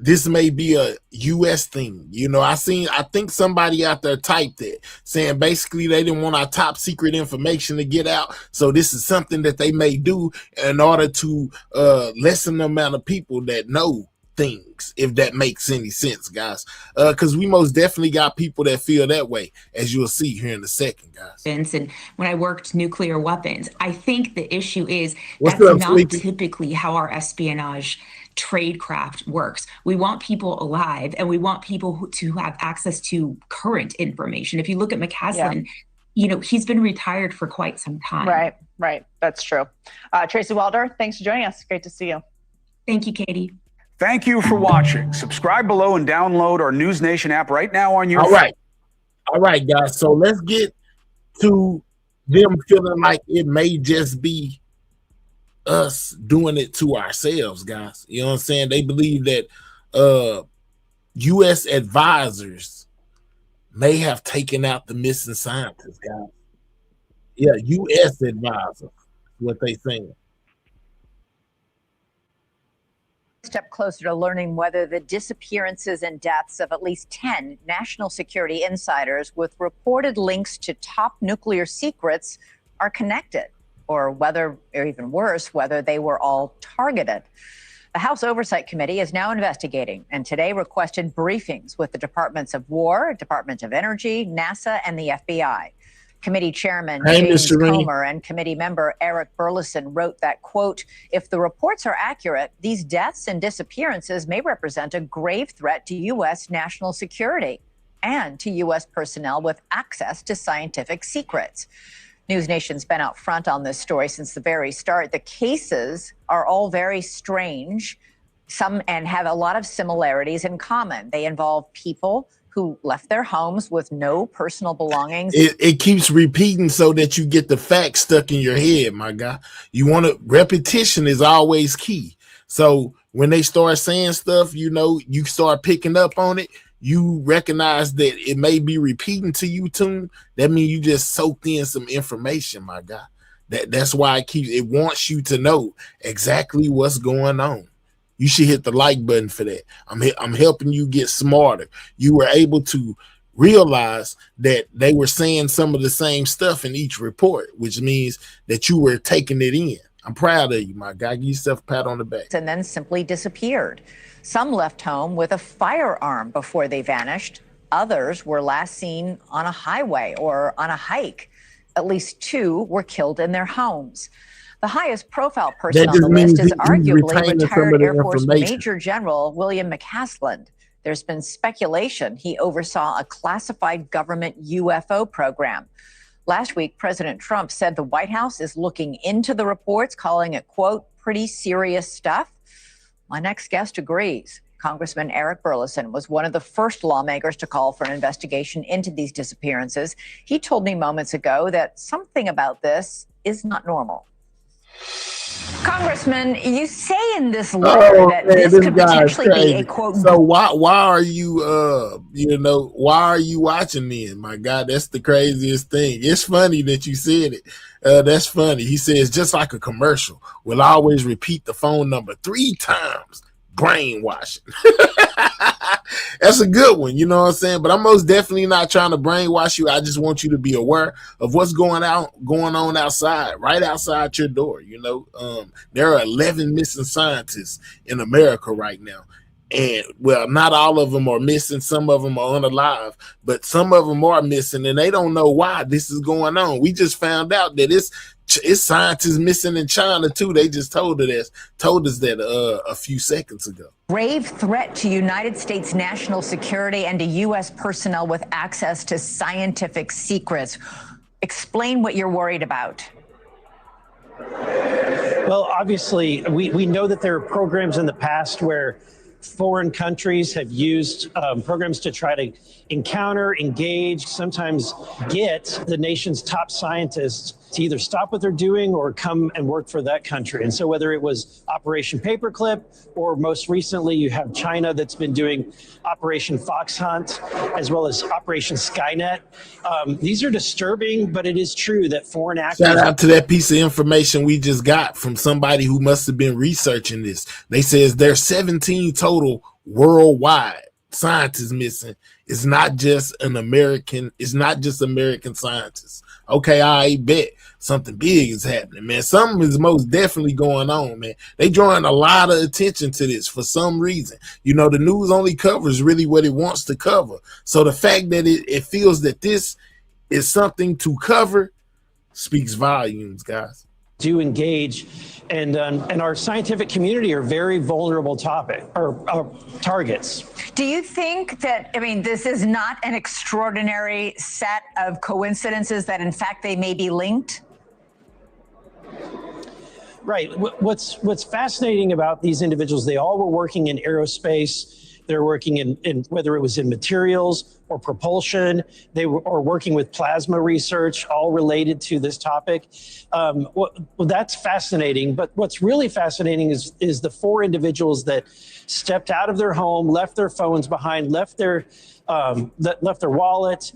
this may be a U.S. thing? You know, I think somebody out there typed it saying basically they didn't want our top secret information to get out. So this is something that they may do in order to lessen the amount of people that know things, if that makes any sense, guys. Because we most definitely got people that feel that way, as you'll see here in a second, guys. And when I worked nuclear weapons, I think the issue is What's that's up, not Sleepy? typically how our espionage tradecraft works. We want people alive, and we want people to have access to current information. If you look at McCaslin, you know, he's been retired for quite some time. Right. That's true. Tracy Walder, thanks for joining us. Great to see you. Thank you, Katie. Thank you for watching. Subscribe below and download our News Nation app right now on your phone. All right, guys. So let's get to them feeling like it may just be us doing it to ourselves, guys. You know what I'm saying? They believe that U.S. advisors may have taken out the missing scientists, guys. Yeah, U.S. advisors, what they saying. Step closer to learning whether the disappearances and deaths of at least 10 national security insiders with reported links to top nuclear secrets are connected, or whether, or even worse, whether they were all targeted. The House Oversight Committee is now investigating and today requested briefings with the Departments of War, Department of Energy, NASA, and the FBI. Committee Chairman James Comer and committee member Eric Burleson wrote that, quote, if the reports are accurate, these deaths and disappearances may represent a grave threat to U.S. national security and to U.S. personnel with access to scientific secrets. News Nation's been out front on this story since the very start. The cases are all very strange, and have a lot of similarities in common. They involve people who left their homes with no personal belongings. It keeps repeating so that you get the facts stuck in your head, my guy. You want to, repetition is always key. So when they start saying stuff, you know, you start picking up on it, you recognize that it may be repeating to you too. That means you just soaked in some information, my guy. That's why it wants you to know exactly what's going on. You should hit the like button for that. I'm helping you get smarter. You were able to realize that they were saying some of the same stuff in each report, which means that you were taking it in. I'm proud of you, my guy. Give yourself a pat on the back. And then simply disappeared. Some left home with a firearm before they vanished. Others were last seen on a highway or on a hike. At least 2 were killed in their homes. The highest profile person on the list is arguably retired Air Force Major General William McCasland. There's been speculation he oversaw a classified government UFO program. Last week, President Trump said the White House is looking into the reports, calling it, quote, pretty serious stuff. My next guest agrees. Congressman Eric Burleson was one of the first lawmakers to call for an investigation into these disappearances. He told me moments ago that something about this is not normal. Congressman, you say in this letter that this could potentially be a quote. So why are you why are you watching then, my God? That's the craziest thing. It's funny that you said it. That's funny. He says just like a commercial, we'll always repeat the phone number 3 times. Brainwashing. That's a good one, you know what I'm saying? But I'm most definitely not trying to brainwash you. I just want you to be aware of what's going on outside, right outside your door. You know, there are 11 missing scientists in America right now. And well, not all of them are missing. Some of them are unalive, but some of them are missing, and they don't know why this is going on. We just found out that it's scientists missing in China too. They just told us that a few seconds ago. Grave threat to United States national security and to U.S. personnel with access to scientific secrets. Explain what you're worried about. Well, obviously, we know that there are programs in the past where foreign countries have used programs to try to encounter, engage, sometimes get the nation's top scientists to either stop what they're doing or come and work for that country. And so whether it was Operation Paperclip, or most recently you have China that's been doing Operation Fox Hunt, as well as Operation Skynet. These are disturbing, but it is true that foreign actors— Shout out to that piece of information we just got from somebody who must have been researching this. They says there's 17 total worldwide scientists missing. It's not just American scientists. Okay, I bet something big is happening, man. Something is most definitely going on, man. They drawing a lot of attention to this for some reason. You know, the news only covers really what it wants to cover. So the fact that it feels that this is something to cover speaks volumes, guys. Do engage, and our scientific community are very vulnerable targets. Do you think that, I mean, this is not an extraordinary set of coincidences, that in fact they may be linked? Right. What's fascinating about these individuals, they all were working in aerospace. They're working in whether it was in materials or propulsion. They were working with plasma research, all related to this topic. Well, that's fascinating. But what's really fascinating is the 4 individuals that stepped out of their home, left their phones behind, left their wallet,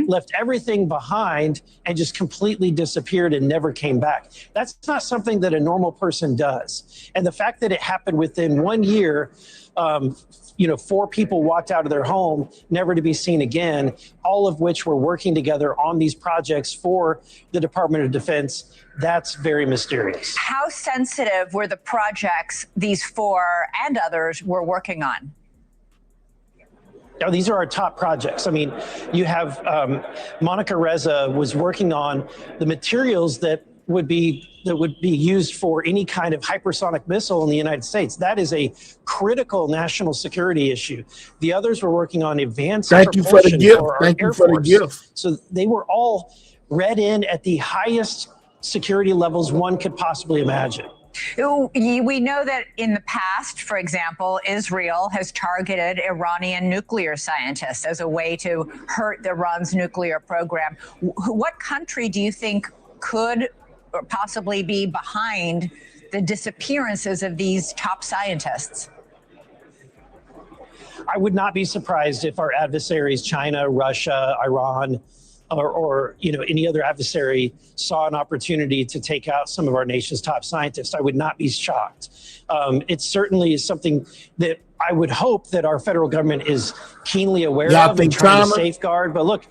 left everything behind, and just completely disappeared and never came back. That's not something that a normal person does. And the fact that it happened within 1 year, 4 people walked out of their home, never to be seen again, all of which were working together on these projects for the Department of Defense. That's very mysterious. How sensitive were the projects these 4 and others were working on? Now, these are our top projects. I mean, you have Monica Reza was working on the materials that would be used for any kind of hypersonic missile in the United States. That is a critical national security issue. The others were working on advanced propulsion for our Air Force. So they were all read in at the highest security levels one could possibly imagine. We know that in the past, for example, Israel has targeted Iranian nuclear scientists as a way to hurt Iran's nuclear program. What country do you think could or possibly be behind the disappearances of these top scientists? I would not be surprised if our adversaries, China, Russia, Iran, or any other adversary saw an opportunity to take out some of our nation's top scientists. I would not be shocked. It certainly is something that I would hope that our federal government is keenly aware of and trying to safeguard. But look,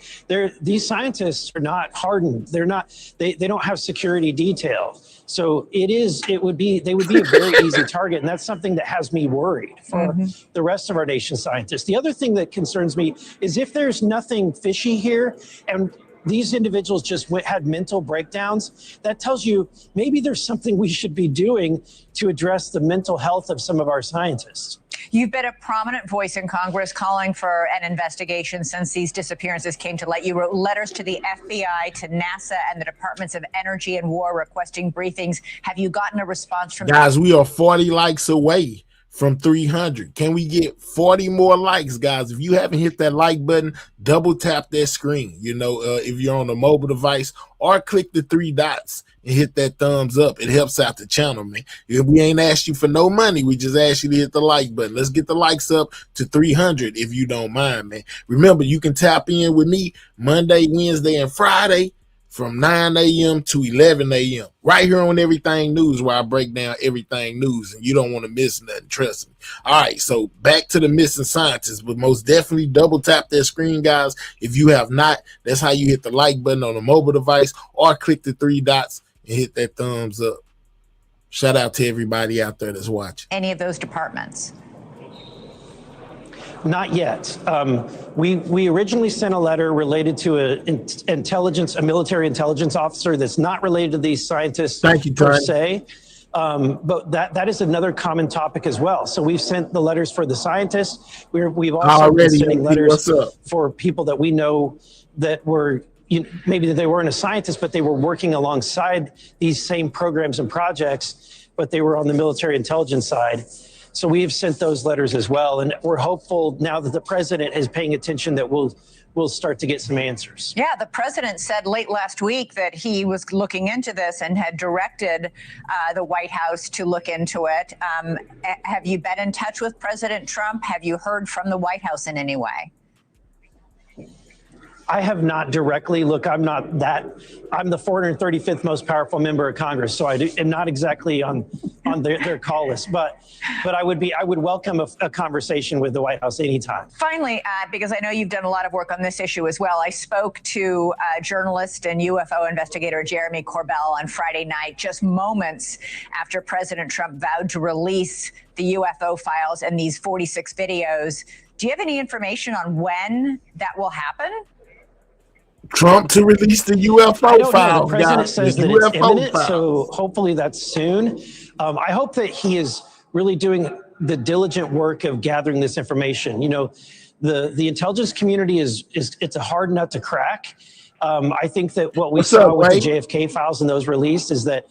these scientists are not hardened. They don't have security detail. So they would be a very easy target. And that's something that has me worried for the rest of our nation's scientists. The other thing that concerns me is if there's nothing fishy here and these individuals just had mental breakdowns, that tells you maybe there's something we should be doing to address the mental health of some of our scientists. You've been a prominent voice in Congress calling for an investigation since these disappearances came to light. You wrote letters to the FBI, to NASA, and the Departments of Energy and War requesting briefings. Have you gotten a response from guys? We are 40 likes away from 300. Can we get 40 more likes, guys? If you haven't hit that like button, double tap that screen, if you're on a mobile device, or click the 3 dots and hit that thumbs up. It helps out the channel, man. We ain't asked you for no money. We just asked you to hit the like button. Let's get the likes up to 300 if you don't mind, man. Remember, you can tap in with me Monday, Wednesday, and Friday from 9 a.m. to 11 a.m. right here on Everything News, where I break down everything news, and you don't want to miss nothing, trust me. All right, so back to the missing scientists, but most definitely double tap that screen, guys. If you have not, that's how you hit the like button on a mobile device, or click the 3 dots and hit that thumbs up. Shout out to everybody out there that's watching. Any of those departments? Not yet. We originally sent a letter related to a military intelligence officer that's not related to these scientists per se. But that is another common topic as well. So we've sent the letters for the scientists. We've also been sending letters for people that we know that were maybe that they weren't a scientist, but they were working alongside these same programs and projects, but they were on the military intelligence side. So we have sent those letters as well, and we're hopeful now that the president is paying attention that we'll start to get some answers. Yeah, the president said late last week that he was looking into this and had directed the White House to look into it. Have you been in touch with President Trump? Have you heard from the White House in any way? I have not directly. Look, I'm the 435th most powerful member of Congress, so I am not exactly on their call list. But I would welcome a conversation with the White House anytime. Finally, because I know you've done a lot of work on this issue as well, I spoke to journalist and UFO investigator Jeremy Corbell on Friday night, just moments after President Trump vowed to release the UFO files and these 46 videos. Do you have any information on when that will happen? Trump to release the UFO files. The president says that it's imminent, so hopefully that's soon. I hope that he is really doing the diligent work of gathering this information. The intelligence community it's a hard nut to crack. I think that what we What's saw up, with the Wade? JFK files and those released is that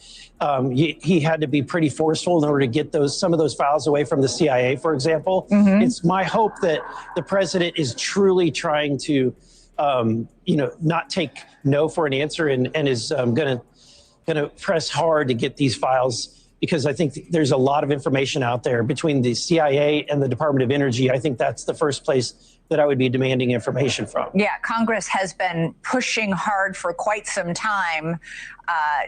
he had to be pretty forceful in order to get some of those files away from the CIA, for example. It's my hope that the president is truly trying to, not take no for an answer and is going to press hard to get these files, because I think there's a lot of information out there between the CIA and the Department of Energy. I think that's the first place that I would be demanding information from. Yeah, Congress has been pushing hard for quite some time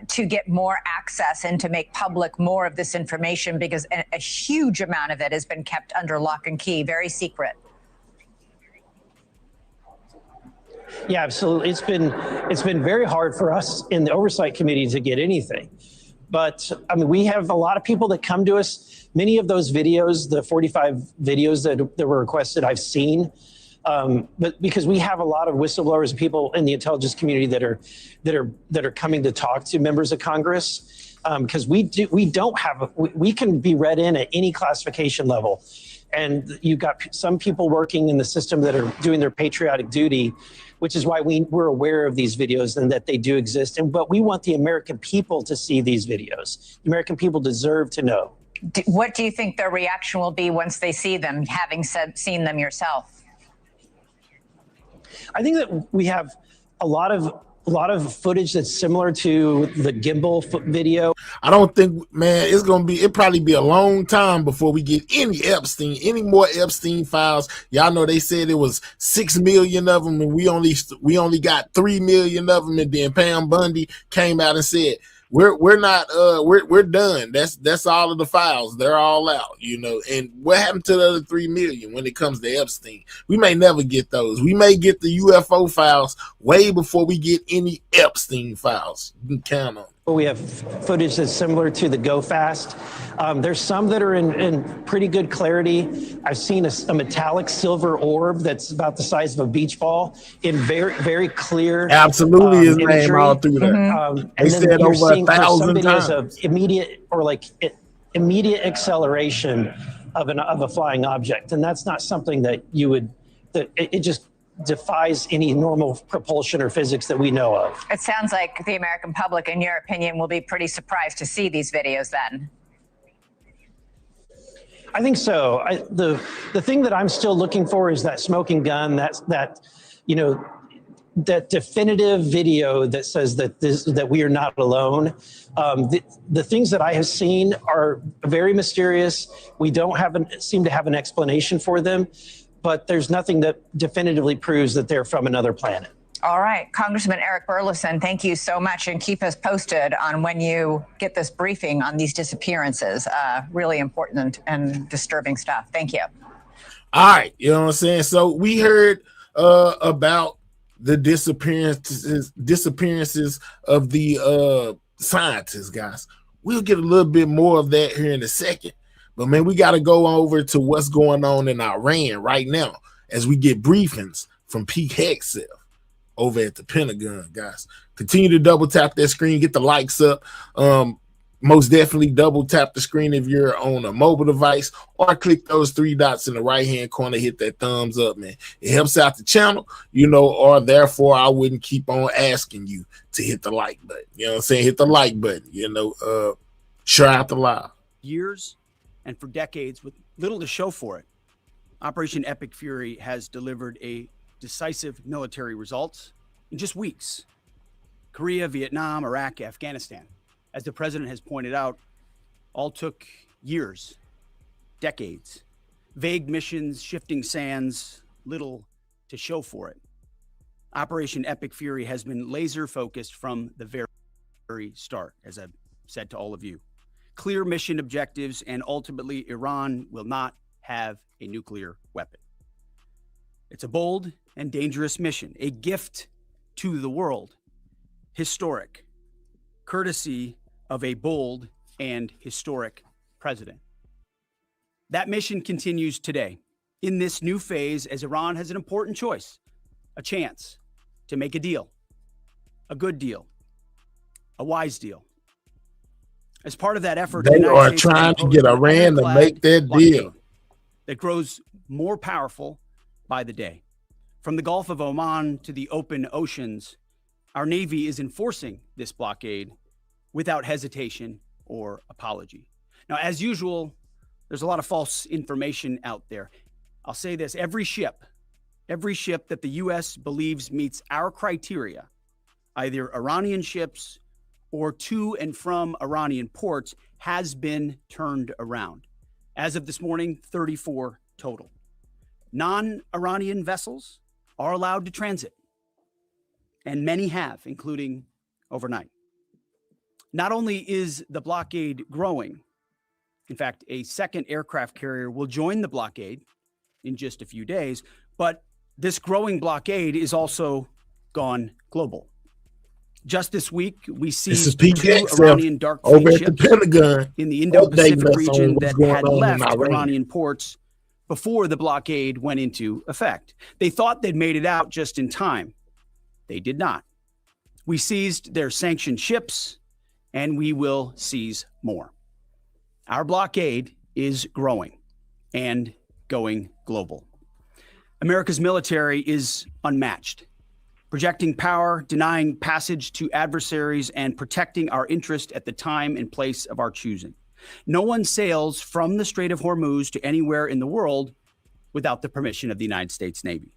to get more access and to make public more of this information, because a huge amount of it has been kept under lock and key, very secret. Yeah, absolutely. It's been very hard for us in the Oversight Committee to get anything. But I mean, we have a lot of people that come to us. Many of those videos, the 45 videos that were requested, I've seen. But because we have a lot of whistleblowers and people in the intelligence community that are coming to talk to members of Congress, because we can be read in at any classification level. And you've got some people working in the system that are doing their patriotic duty, which is why we're aware of these videos and that they do exist. But we want the American people to see these videos. The American people deserve to know. What do you think their reaction will be once they see them, having seen them yourself? I think that we have a lot of footage that's similar to the gimbal video. I don't think, man, it'll probably be a long time before we get any more Epstein files. Y'all know they said it was 6 million of them, and we only got 3 million of them. And then Pam Bundy came out and said, we're done. That's all of the files. They're all out, And what happened to the other 3 million when it comes to Epstein? We may never get those. We may get the UFO files way before we get any Epstein files. You can count on it. We have footage that's similar to the Go Fast. There's some that are in pretty good clarity. I've seen a metallic silver orb that's about the size of a beach ball in very, very clear. Absolutely, his name all through there. And They then said you're over seeing 1,000 some videos times. of immediate acceleration of a flying object, and that's not something that it just defies any normal propulsion or physics that we know of. It sounds like the American public, in your opinion, will be pretty surprised to see these videos then. I think so. The thing that I'm still looking for is that smoking gun, that definitive video that says that we are not alone. The things that I have seen are very mysterious. We don't seem to have an explanation for them, but there's nothing that definitively proves that they're from another planet. All right, Congressman Eric Burleson, thank you so much, and keep us posted on when you get this briefing on these disappearances. Really important and disturbing stuff. Thank you. All right, you know what I'm saying? So we heard about the disappearances of the scientists, guys. We'll get a little bit more of that here in a second. But, man, we got to go over to what's going on in Iran right now as we get briefings from Pete Hegseth over at the Pentagon, guys. Continue to double tap that screen, get the likes up. Most definitely double tap the screen if you're on a mobile device, or click those 3 dots in the right-hand corner, hit that thumbs up, man. It helps out the channel, or therefore I wouldn't keep on asking you to hit the like button. You know what I'm saying? Hit the like button, share out the live. Years and for decades with little to show for it, Operation Epic Fury has delivered a decisive military results in just weeks. Korea, Vietnam, Iraq, Afghanistan, as the president has pointed out, all took years, decades, vague missions, shifting sands, little to show for it. Operation Epic Fury has been laser focused from the very start, as I've said to all of you. Clear mission objectives, and ultimately Iran will not have a nuclear weapon. It's a bold and dangerous mission, a gift to the world, historic, courtesy of a bold and historic president. That mission continues today in this new phase as Iran has an important choice, a chance to make a deal, a good deal, a wise deal. As part of that effort, they are trying to get Iran to make that deal that grows more powerful by the day. From the Gulf of Oman to the open oceans, Our Navy is enforcing this blockade without hesitation or apology. Now, as usual, there's a lot of false information out there. I'll say this, every ship that the U.S. believes meets our criteria, either Iranian ships or to and from Iranian ports, has been turned around. As of this morning, 34 total. Non-Iranian vessels are allowed to transit, and many have, including overnight. Not only is the blockade growing, in fact, a second aircraft carrier will join the blockade in just a few days, but this growing blockade is also gone global. Just this week, we seized 2 Iranian dark fleet ships at the Pentagon in the Indo-Pacific region that had left Iranian ports before the blockade went into effect. They thought they'd made it out just in time. They did not. We seized their sanctioned ships, and we will seize more. Our blockade is growing and going global. America's military is unmatched, projecting power, denying passage to adversaries, and protecting our interest at the time and place of our choosing. No one sails from the Strait of Hormuz to anywhere in the world without the permission of the United States Navy.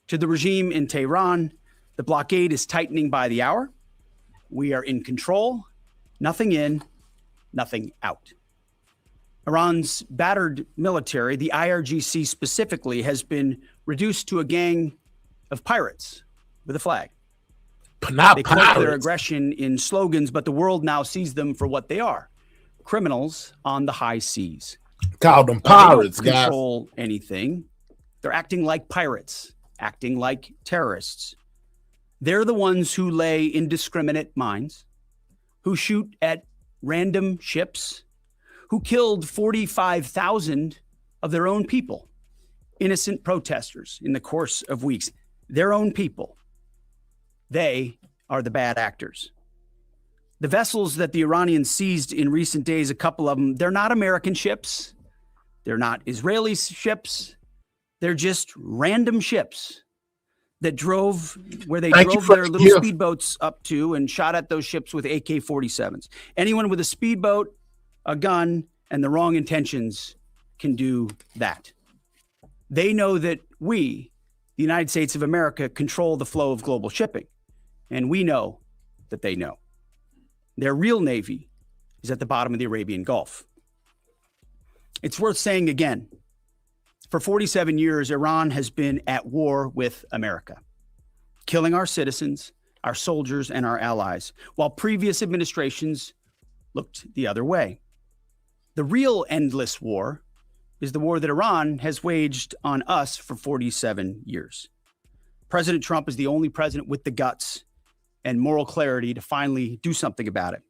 To the regime in Tehran, the blockade is tightening by the hour. We are in control, nothing in, nothing out. Iran's battered military, the IRGC specifically, has been reduced to a gang of pirates with a flag. They cloak their aggression in slogans, but the world now sees them for what they are: criminals on the high seas. Call them pirates, guys. They don't control anything. They're acting like pirates, acting like terrorists. They're the ones who lay indiscriminate mines, who shoot at random ships, who killed 45,000 of their own people, innocent protesters in the course of weeks, their own people. They are the bad actors. The vessels that the Iranians seized in recent days, a couple of them, they're not American ships. They're not Israeli ships. They're just random ships that drove where they drove their little speedboats up to and shot at those ships with AK-47s. Anyone with a speedboat, a gun, and the wrong intentions can do that. They know that we, the United States of America, control the flow of global shipping. And we know that they know. Their real navy is at the bottom of the Arabian Gulf. It's worth saying again, for 47 years, Iran has been at war with America, killing our citizens, our soldiers, and our allies, while previous administrations looked the other way. The real endless war is the war that Iran has waged on us for 47 years. President Trump is the only president with the guts and moral clarity to finally do something about it.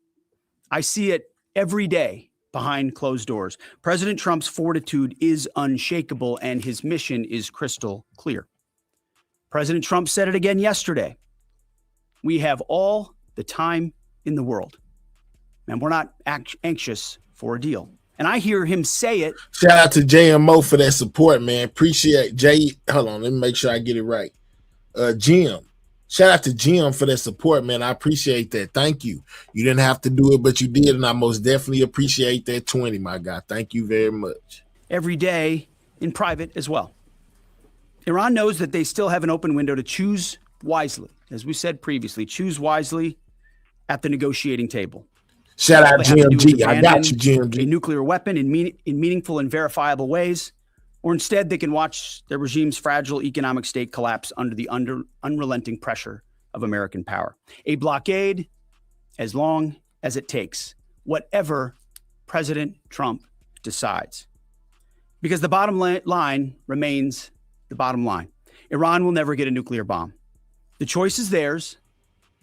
I see it every day behind closed doors. President Trump's fortitude is unshakable and his mission is crystal clear. President Trump said it again yesterday. We have all the time in the world, and we're not anxious for a deal. And I hear him say it. Shout out to JMO for that support, man. Appreciate Jay. Hold on, let me make sure I get it right. Jim. Shout out to Jim for that support, man. I appreciate that. Thank you. You didn't have to do it, but you did, and I most definitely appreciate that 20, my guy. Thank you very much. Every day in private as well. Iran knows that they still have an open window to choose wisely. As we said previously, choose wisely at the negotiating table. Shout out GMG. I got you, GMG. A nuclear weapon in meaningful and verifiable ways, or instead they can watch their regime's fragile economic state collapse under the unrelenting pressure of American power. A blockade as long as it takes, whatever President Trump decides. Because the bottom line remains the bottom line. Iran will never get a nuclear bomb. The choice is theirs,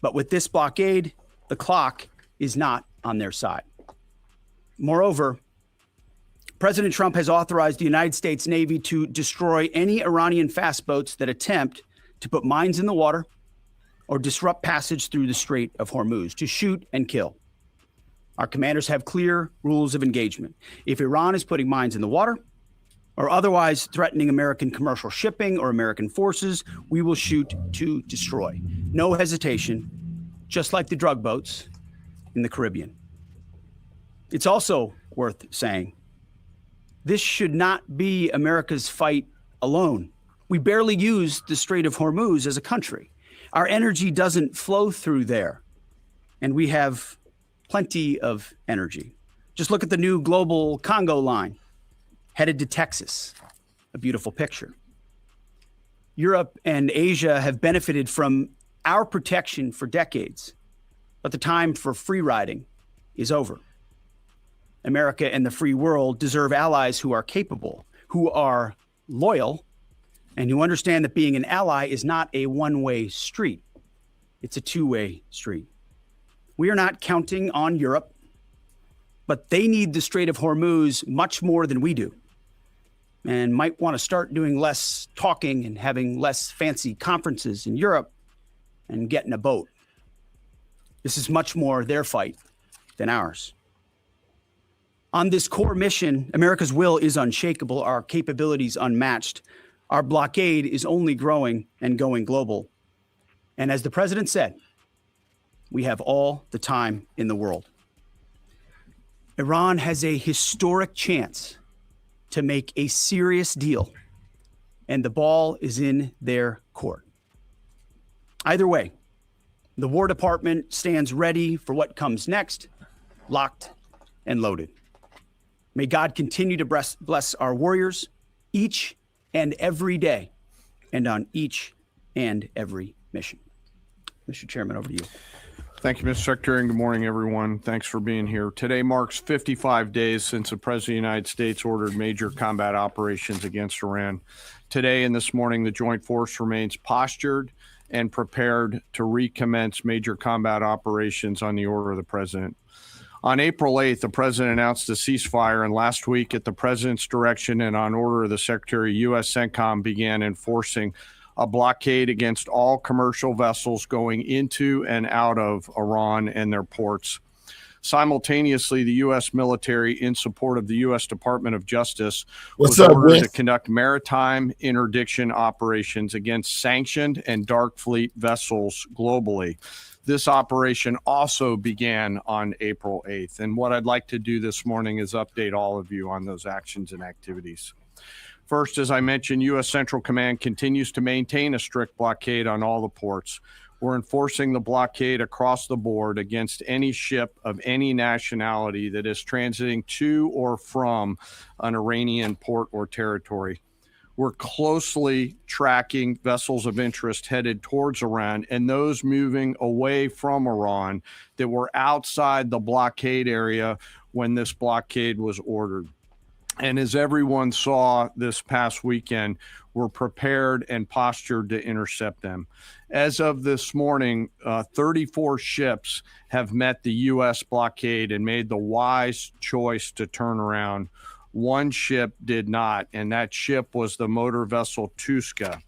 but with this blockade, the clock is not on their side. Moreover, President Trump has authorized the United States Navy to destroy any Iranian fast boats that attempt to put mines in the water or disrupt passage through the Strait of Hormuz, to shoot and kill. Our commanders have clear rules of engagement. If Iran is putting mines in the water or otherwise threatening American commercial shipping or American forces, we will shoot to destroy. no hesitation, just like the drug boats in the Caribbean. It's also worth saying, this should not be America's fight alone. We barely use the Strait of Hormuz as a country. Our energy doesn't flow through there, and we have plenty of energy. Just look at the new global Congo line headed to Texas, a beautiful picture. Europe and Asia have benefited from our protection for decades, but the time for free riding is over. America and the free world deserve allies who are capable, who are loyal, and who understand that being an ally is not a one-way street. It's a two-way street. We are not counting on Europe, but they need the Strait of Hormuz much more than we do, and might want to start doing less talking and having less fancy conferences in Europe and get in a boat. This is much more their fight than ours. On this core mission, America's will is unshakable, our capabilities unmatched. Our blockade is only growing and going global. And as the president said, we have all the time in the world. Iran has a historic chance to make a serious deal, and the ball is in their court. Either way, the War Department stands ready for what comes next, locked and loaded. May God continue to bless our warriors each and every day and on each and every mission. Mr. Chairman, over to you. Thank you, Mr. Secretary, and good morning, everyone. Thanks for being here. Today marks 55 days since the President of the United States ordered major combat operations against Iran. Today and this morning, the Joint Force remains postured and prepared to recommence major combat operations on the order of the President. On April 8th, the President announced a ceasefire, and last week, at the President's direction and on order of the Secretary, U.S. CENTCOM began enforcing a blockade against all commercial vessels going into and out of Iran and their ports. Simultaneously, the U.S. military, in support of the U.S. Department of Justice, was ordered to conduct maritime interdiction operations against sanctioned and dark fleet vessels globally. This operation also began on April 8th. And what I'd like to do this morning is update all of you on those actions and activities. First, as I mentioned, U.S. Central Command continues to maintain a strict blockade on all the ports. We're enforcing the blockade across the board against any ship of any nationality that is transiting to or from an Iranian port or territory. We're closely tracking vessels of interest headed towards Iran and those moving away from Iran that were outside the blockade area when this blockade was ordered. And as everyone saw this past weekend, we're prepared and postured to intercept them. As of this morning, 34 ships have met the U.S. blockade and made the wise choice to turn around. One ship did not, and that ship was the motor vessel Tuska.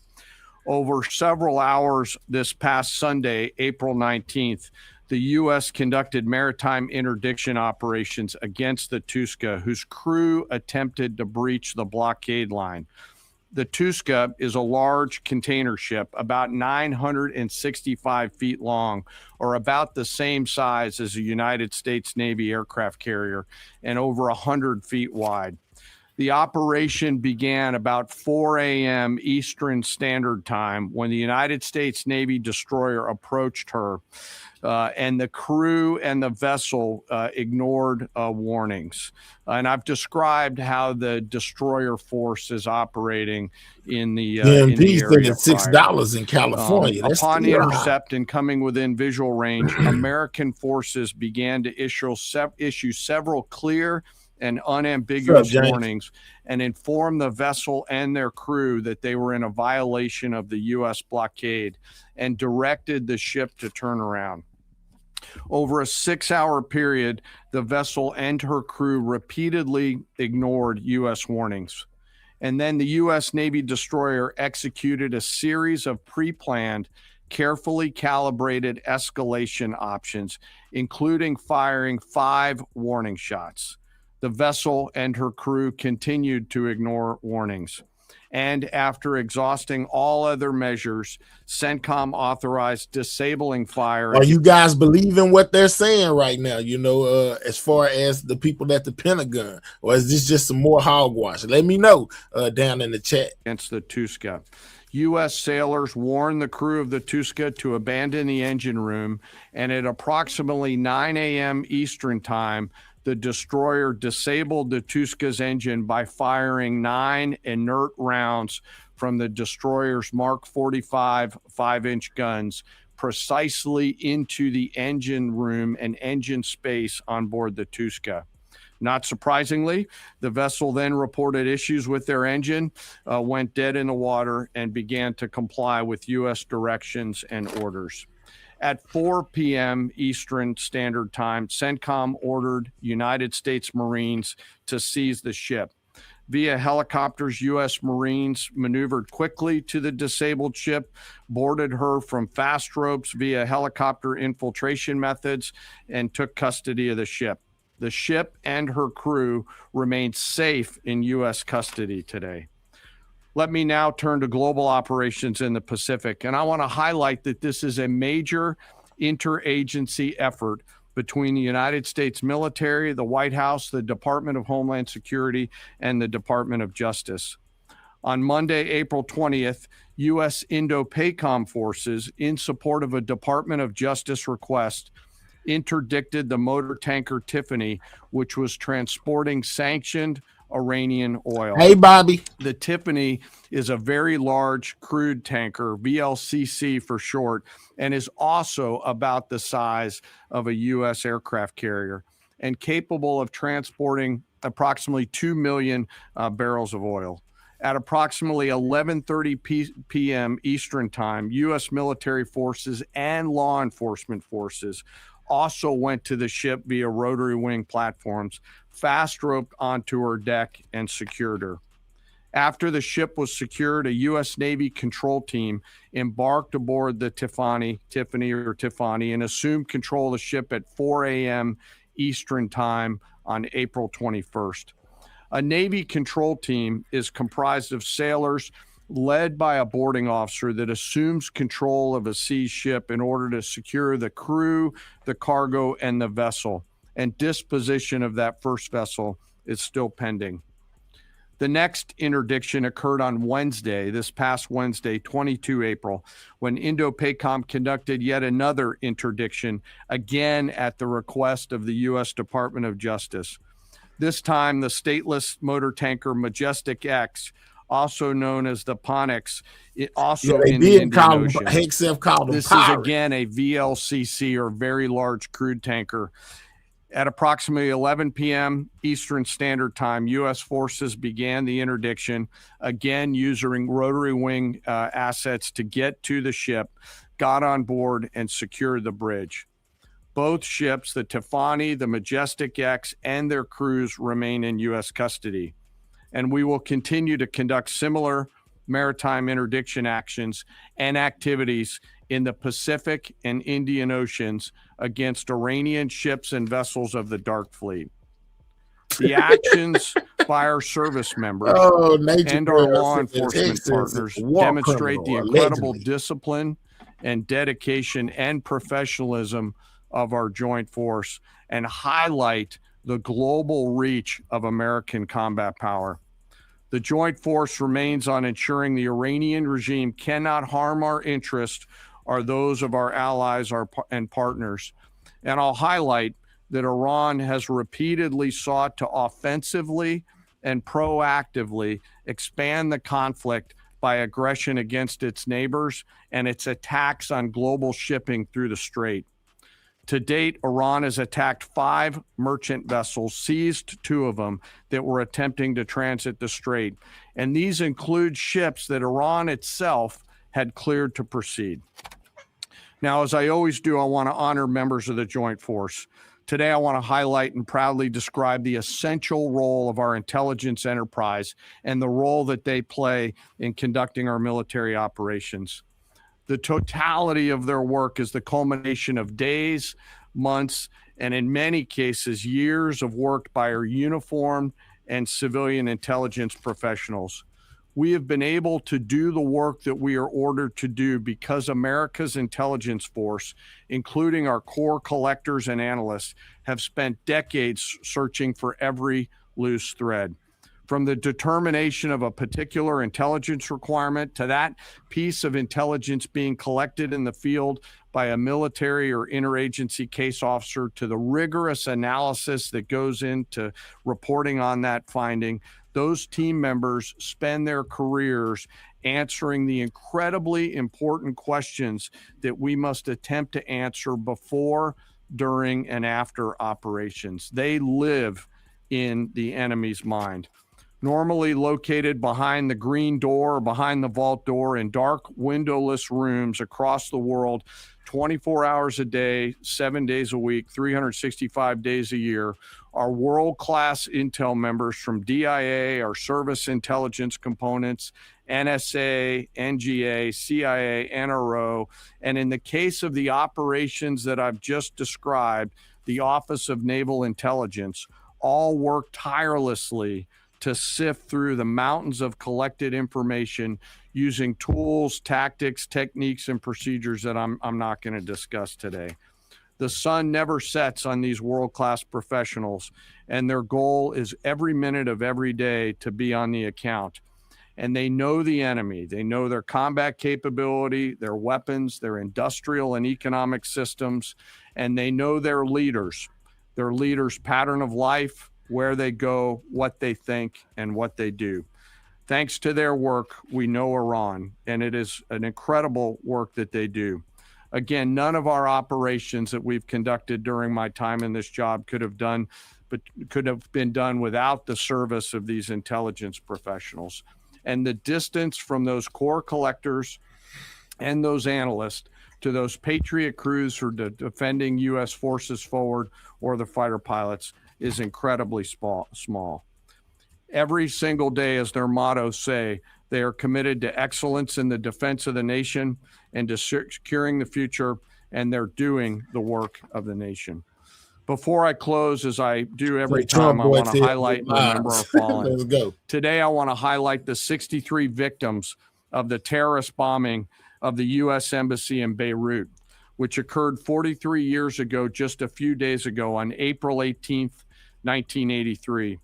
Over several hours this past Sunday, April 19th, the U.S. conducted maritime interdiction operations against the Tuska, whose crew attempted to breach the blockade line. The Tuska is a large container ship, about 965 feet long, or about the same size as a United States Navy aircraft carrier, and over 100 feet wide. The operation began about 4 a.m. Eastern Standard Time when the United States Navy destroyer approached her, and the crew and the vessel ignored warnings. And I've described how the destroyer force is operating in the area. $6 in California. Upon intercept and coming within visual range, American forces began to issue several clear and unambiguous warnings and inform the vessel and their crew that they were in a violation of the U.S. blockade and directed the ship to turn around. Over a 6-hour period, the vessel and her crew repeatedly ignored U.S. warnings. And then the U.S. Navy destroyer executed a series of pre-planned, carefully calibrated escalation options, including firing 5 warning shots. The vessel and her crew continued to ignore warnings. And after exhausting all other measures, CENTCOM authorized disabling fire. Are you guys believing what they're saying right now? You know, as far as the people at the Pentagon, or is this just some more hogwash? Let me know down in the chat. Against the Tuska. U.S. sailors warned the crew of the Tuska to abandon the engine room, and at approximately 9 a.m. Eastern time, the destroyer disabled the Tuska's engine by firing 9 inert rounds from the destroyer's Mark 45 5-inch guns precisely into the engine room and engine space on board the Tuska. Not surprisingly, the vessel then reported issues with their engine, went dead in the water, and began to comply with U.S. directions and orders. At 4 p.m. Eastern Standard Time, CENTCOM ordered United States Marines to seize the ship. Via helicopters, U.S. Marines maneuvered quickly to the disabled ship, boarded her from fast ropes via helicopter infiltration methods, and took custody of the ship. The ship and her crew remain safe in U.S. custody today. Let me now turn to global operations in the Pacific, and I want to highlight that this is a major interagency effort between the United States military, the White House, the Department of Homeland Security, and the Department of Justice. On Monday, April 20th, U.S. Indo-PACOM forces, in support of a Department of Justice request, interdicted the motor tanker Tiffany, which was transporting sanctioned Iranian oil. Hey, Bobby. The Tiffany is a very large crude tanker, VLCC for short, and is also about the size of a U.S. aircraft carrier and capable of transporting approximately 2 million barrels of oil. At approximately 11:30 p.m. Eastern Time, U.S. military forces and law enforcement forces also went to the ship via rotary wing platforms, fast roped onto her deck, and secured her. After the ship was secured, a U.S. Navy control team embarked aboard the Tiffany, and assumed control of the ship at 4 a.m. Eastern Time on April 21st. A Navy control team is comprised of sailors led by a boarding officer that assumes control of a seized ship in order to secure the crew, the cargo, and the vessel. And disposition of that first vessel is still pending. The next interdiction occurred on Wednesday, this past Wednesday, 22 April, when Indo-PACOM conducted yet another interdiction, again at the request of the U.S. Department of Justice. This time, the stateless motor tanker Majestic X, also known as the Ponix, also in the Indian Ocean. This is again a VLCC, or very large crude tanker. At approximately 11 p.m. Eastern Standard Time, U.S. forces began the interdiction, again using rotary wing assets to get to the ship, got on board, and secured the bridge. Both ships, the Tiffany, the Majestic X, and their crews remain in U.S. custody. And we will continue to conduct similar maritime interdiction actions and activities in the Pacific and Indian Oceans against Iranian ships and vessels of the Dark Fleet. The actions by our service members and our law enforcement partners demonstrate the incredible discipline and dedication and professionalism of our joint force and highlight the global reach of American combat power. The joint force remains on ensuring the Iranian regime cannot harm our interests or those of our allies and partners. And I'll highlight that Iran has repeatedly sought to offensively and proactively expand the conflict by aggression against its neighbors and its attacks on global shipping through the Strait. To date, Iran has attacked 5 merchant vessels, seized 2 of them that were attempting to transit the Strait. And these include ships that Iran itself had cleared to proceed. Now, as I always do, I want to honor members of the Joint Force. Today, I want to highlight and proudly describe the essential role of our intelligence enterprise and the role that they play in conducting our military operations. The totality of their work is the culmination of days, months, and in many cases, years of work by our uniformed and civilian intelligence professionals. We have been able to do the work that we are ordered to do because America's intelligence force, including our core collectors and analysts, have spent decades searching for every loose thread. From the determination of a particular intelligence requirement to that piece of intelligence being collected in the field by a military or interagency case officer, to the rigorous analysis that goes into reporting on that finding, those team members spend their careers answering the incredibly important questions that we must attempt to answer before, during, and after operations. They live in the enemy's mind. Normally located behind the green door or behind the vault door in dark, windowless rooms across the world, 24 hours a day, 7 days a week, 365 days a year, our world-class intel members from DIA, our service intelligence components, NSA, NGA, CIA, NRO, and in the case of the operations that I've just described, the Office of Naval Intelligence, all work tirelessly to sift through the mountains of collected information using tools, tactics, techniques, and procedures that I'm not going to discuss today. The sun never sets on these world-class professionals, and their goal is every minute of every day to be on the account. And they know the enemy. They know their combat capability, their weapons, their industrial and economic systems, and they know their leaders' pattern of life, where they go, what they think, and what they do. Thanks to their work, we know Iran, and it is an incredible work that they do. Again, none of our operations that we've conducted during my time in this job could have been done without the service of these intelligence professionals. And the distance from those core collectors and those analysts to those Patriot crews who are defending U.S. forces forward or the fighter pilots is incredibly small. Every single day, as their mottos say, they are committed to excellence in the defense of the nation and to securing the future, and they're doing the work of the nation. Before I close, as I do every time, I want to highlight and remember our fallen. Let's go. Today, I want to highlight the 63 victims of the terrorist bombing of the U.S. Embassy in Beirut, which occurred 43 years ago, just a few days ago, on April 18th, 1983.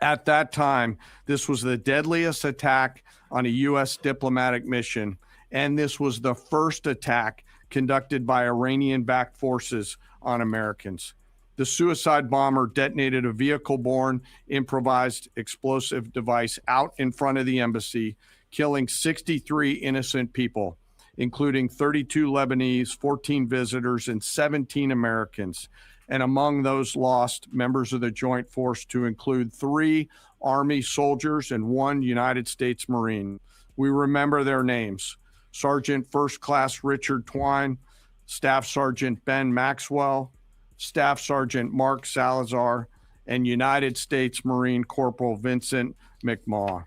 At that time, this was the deadliest attack on a U.S. diplomatic mission, and this was the first attack conducted by Iranian-backed forces on Americans. The suicide bomber detonated a vehicle-borne improvised explosive device out in front of the embassy, killing 63 innocent people, including 32 Lebanese, 14 visitors, and 17 Americans. And among those lost, members of the joint force to include 3 Army soldiers and 1 United States Marine. We remember their names: Sergeant First Class Richard Twine, Staff Sergeant Ben Maxwell, Staff Sergeant Mark Salazar, and United States Marine Corporal Vincent McMaw.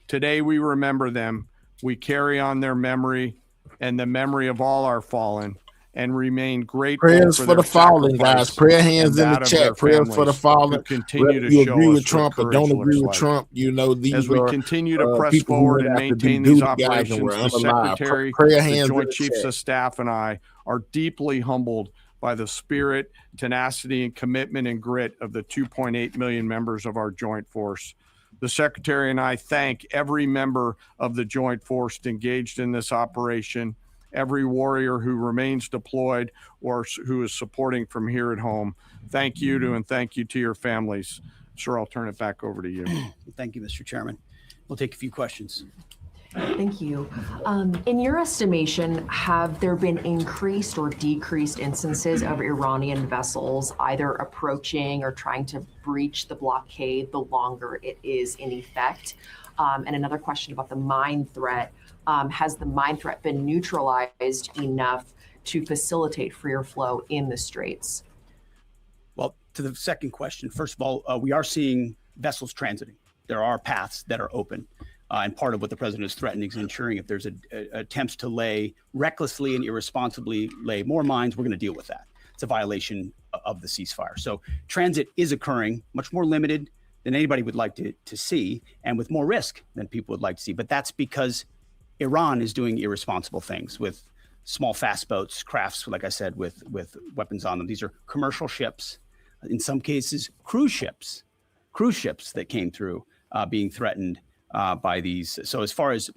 Today we remember them. We carry on their memory and the memory of all our fallen, and remain grateful prayers for the fallen, guys. Prayer hands in the that of chat. their Prayers for the families fallen. who continue to You show agree us with Trump or what don't courage agree looks with like. Trump, you know, these As we are continue to press people who forward would and have to maintain do these duty, guys, and operations, we're the unalive. Secretary, Prayer the hands in Joint the Chiefs chat. of Staff, and I are deeply humbled by the spirit, tenacity, and commitment and grit of the 2.8 million members of our joint force. The Secretary and I thank every member of the joint force engaged in this operation, every warrior who remains deployed or who is supporting from here at home. Thank you to, and thank you to your families. Sir, I'll turn it back over to you. Thank you, Mr. Chairman. We'll take a few questions. Thank you. In your estimation, have there been increased or decreased instances of Iranian vessels either approaching or trying to breach the blockade the longer it is in effect? And another question about the mine threat. Has the mine threat been neutralized enough to facilitate freer flow in the straits? Well, to the second question, first of all, we are seeing vessels transiting. There are paths that are open. And part of what the president is threatening is ensuring if there's attempts to recklessly and irresponsibly lay more mines, we're going to deal with that. It's a violation of the ceasefire. So transit is occurring, much more limited than anybody would like to see, and with more risk than people would like to see. But that's because Iran is doing irresponsible things with small fast boats, crafts, like I said, with weapons on them. These are commercial ships, in some cases cruise ships that came through being threatened by these. So as far as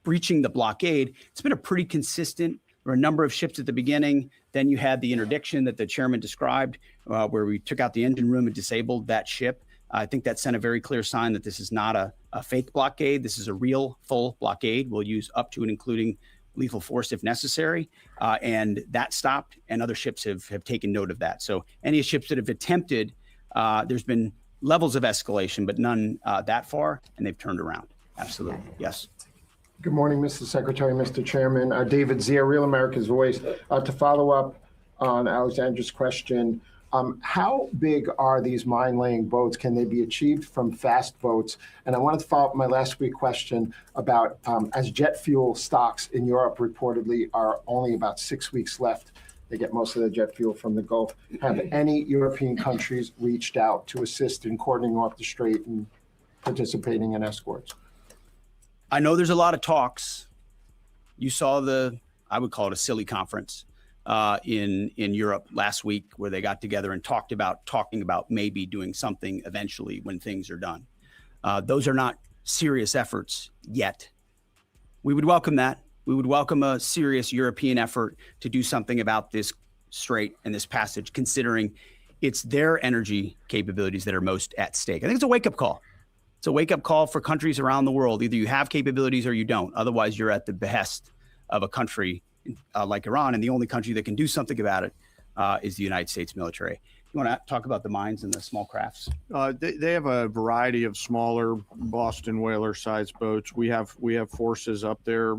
breaching the blockade, it's been a pretty consistent. There were a number of ships at the beginning. Then you had the interdiction that the chairman described, where we took out the engine room and disabled that ship. I think that sent a very clear sign that this is not a fake blockade. This is a real full blockade. We'll use up to and including lethal force if necessary. And that stopped, and other ships have taken note of that. So any ships that have attempted, there's been levels of escalation, but none that far, and they've turned around. Absolutely. Yes. Good morning, Mr. Secretary, Mr. Chairman. David Zia, Real America's Voice. To follow up on Alexandra's question, how big are these mine-laying boats? Can they be achieved from fast boats? And I wanted to follow up my last week question about as jet fuel stocks in Europe reportedly are only about 6 weeks left. They get most of their jet fuel from the Gulf. Have any European countries reached out to assist in cordoning off the Strait and participating in escorts? I know there's a lot of talks. You saw I would call it a silly conference in Europe last week, where they got together and talking about maybe doing something eventually when things are done. Those are not serious efforts yet. We would welcome that. We would welcome a serious European effort to do something about this strait and this passage, considering it's their energy capabilities that are most at stake. I think it's a wake-up call. It's a wake-up call for countries around the world. Either you have capabilities or you don't. Otherwise, you're at the behest of a country like Iran, and the only country that can do something about it is the United States military. You want to talk about the mines and the small crafts? They have a variety of smaller Boston whaler-sized boats. We have forces up there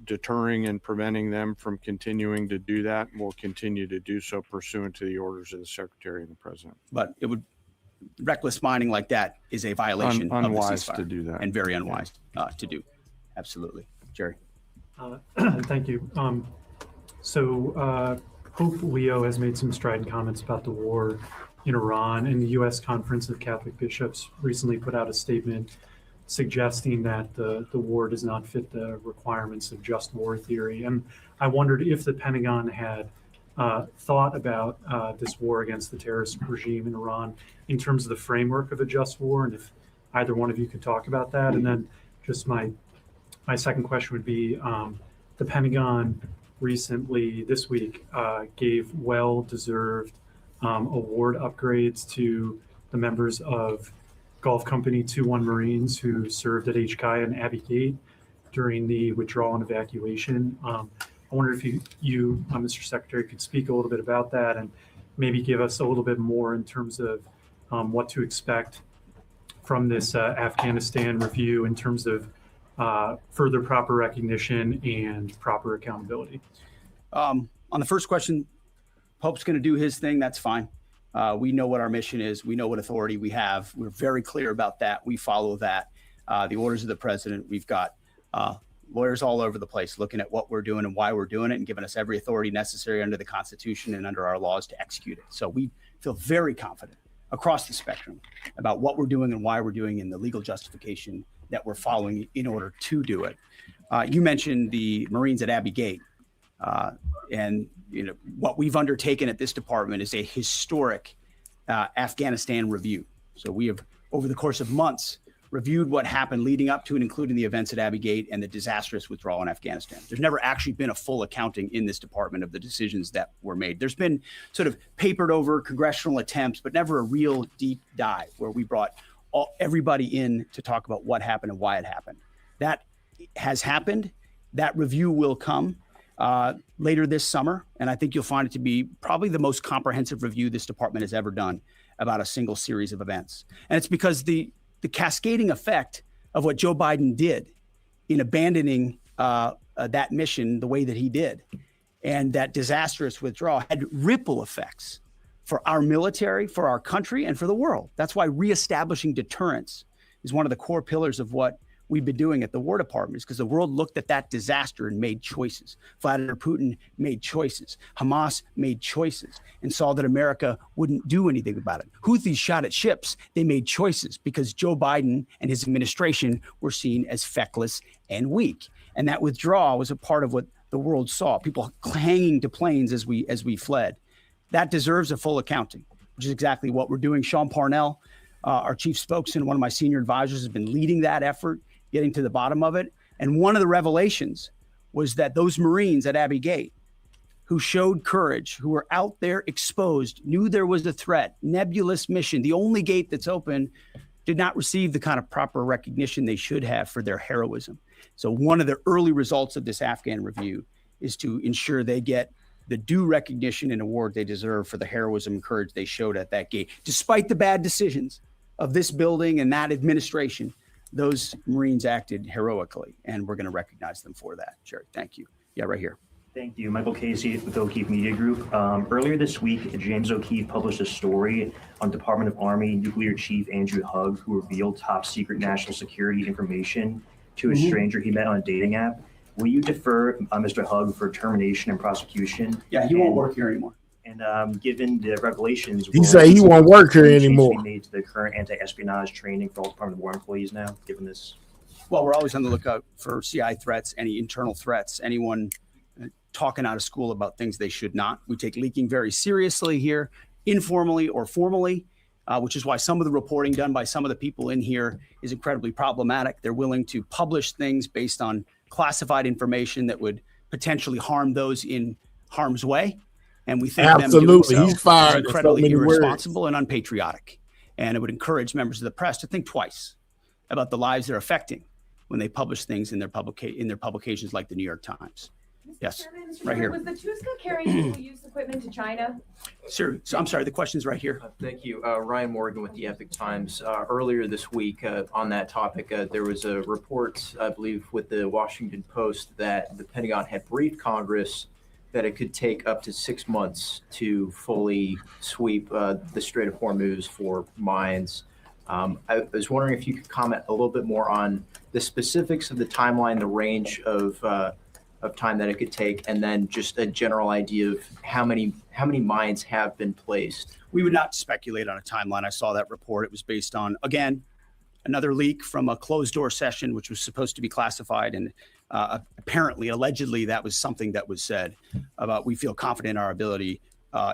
deterring and preventing them from continuing to do that, and we'll continue to do so pursuant to the orders of the Secretary and the President. But reckless mining like that is a violation of the ceasefire, to do that, and very unwise to do. Absolutely. Jerry. Thank you. Pope Leo has made some strident comments about the war in Iran, and the U.S. Conference of Catholic Bishops recently put out a statement suggesting that the war does not fit the requirements of just war theory. And I wondered if the Pentagon had thought about this war against the terrorist regime in Iran in terms of the framework of a just war, and if either one of you could talk about that. And then just my second question would be, the Pentagon recently, this week, gave well-deserved award upgrades to the members of Gulf Company 2-1 Marines who served at HKI and Abbey Gate during the withdrawal and evacuation. I wonder if you, Mr. Secretary, could speak a little bit about that and maybe give us a little bit more in terms of what to expect from this Afghanistan review in terms of further proper recognition and proper accountability. On the first question, Pope's going to do his thing. That's fine. We know what our mission is. We know what authority we have. We're very clear about that. We follow that. The orders of the president. We've got lawyers all over the place looking at what we're doing and why we're doing it, and giving us every authority necessary under the Constitution and under our laws to execute it. So we feel very confident across the spectrum about what we're doing and why we're doing, and the legal justification that we're following in order to do it. You mentioned the Marines at Abbey Gate, and what we've undertaken at this department is a historic Afghanistan review. So we have, over the course of months, reviewed what happened leading up to and including the events at Abbey Gate and the disastrous withdrawal in Afghanistan. There's never actually been a full accounting in this department of the decisions that were made. There's been sort of papered over congressional attempts, but never a real deep dive where we brought everybody in to talk about what happened and why it happened. That has happened. That review will come later this summer, and I think you'll find it to be probably the most comprehensive review this department has ever done about a single series of events. And it's because the cascading effect of what Joe Biden did in abandoning that mission the way that he did, and that disastrous withdrawal, had ripple effects for our military, for our country, and for the world. That's why reestablishing deterrence is one of the core pillars of what we've been doing at the War Department is because the world looked at that disaster and made choices. Vladimir Putin made choices. Hamas made choices and saw that America wouldn't do anything about it. Houthis shot at ships. They made choices because Joe Biden and his administration were seen as feckless and weak. And that withdrawal was a part of what the world saw, people hanging to planes as we fled. That deserves a full accounting, which is exactly what we're doing. Sean Parnell, our chief spokesman, one of my senior advisors, has been leading that effort, getting to the bottom of it. And one of the revelations was that those Marines at Abbey Gate who showed courage, who were out there exposed, knew there was a threat, nebulous mission, the only gate that's open, did not receive the kind of proper recognition they should have for their heroism. So one of the early results of this Afghan review is to ensure they get the due recognition and award they deserve for the heroism and courage they showed at that gate. Despite the bad decisions of this building and that administration, those Marines acted heroically, and we're going to recognize them for that. Jerry, thank you. Yeah, right here. Thank you. Michael Casey with O'Keefe Media Group. Earlier this week, James O'Keefe published a story on Department of Army Nuclear Chief Andrew Hugg, who revealed top secret national security information to a stranger he met on a dating app. Will you defer Mr. Hugg for termination and prosecution? Yeah, he won't work here anymore. And given the revelations, He said he won't work here anymore. Be made to the current anti-espionage training for all Department of War employees now, given this? Well, we're always on the lookout for CI threats, any internal threats, anyone talking out of school about things they should not. We take leaking very seriously here, informally or formally, which is why some of the reporting done by some of the people in here is incredibly problematic. They're willing to publish things based on classified information that would potentially harm those in harm's way. And we think absolutely them he's fired. is incredibly irresponsible and unpatriotic. And it would encourage members of the press to think twice about the lives they're affecting when they publish things in their publications like the New York Times. Yes, right here. Was the Tuska carrying dual-use equipment to China? Sir, so I'm sorry, the question's right here. Thank you. Ryan Morgan with the Epic Times. Earlier this week on that topic, there was a report, I believe, with the Washington Post that the Pentagon had briefed Congress that it could take up to 6 months to fully sweep the Strait of Hormuz for mines. I was wondering if you could comment a little bit more on the specifics of the timeline, the range of time that it could take, and then just a general idea of how many mines have been placed. We would not speculate on a timeline. I saw that report. It was based on, again, another leak from a closed door session, which was supposed to be classified. And apparently, allegedly, that was something that was said about we feel confident in our ability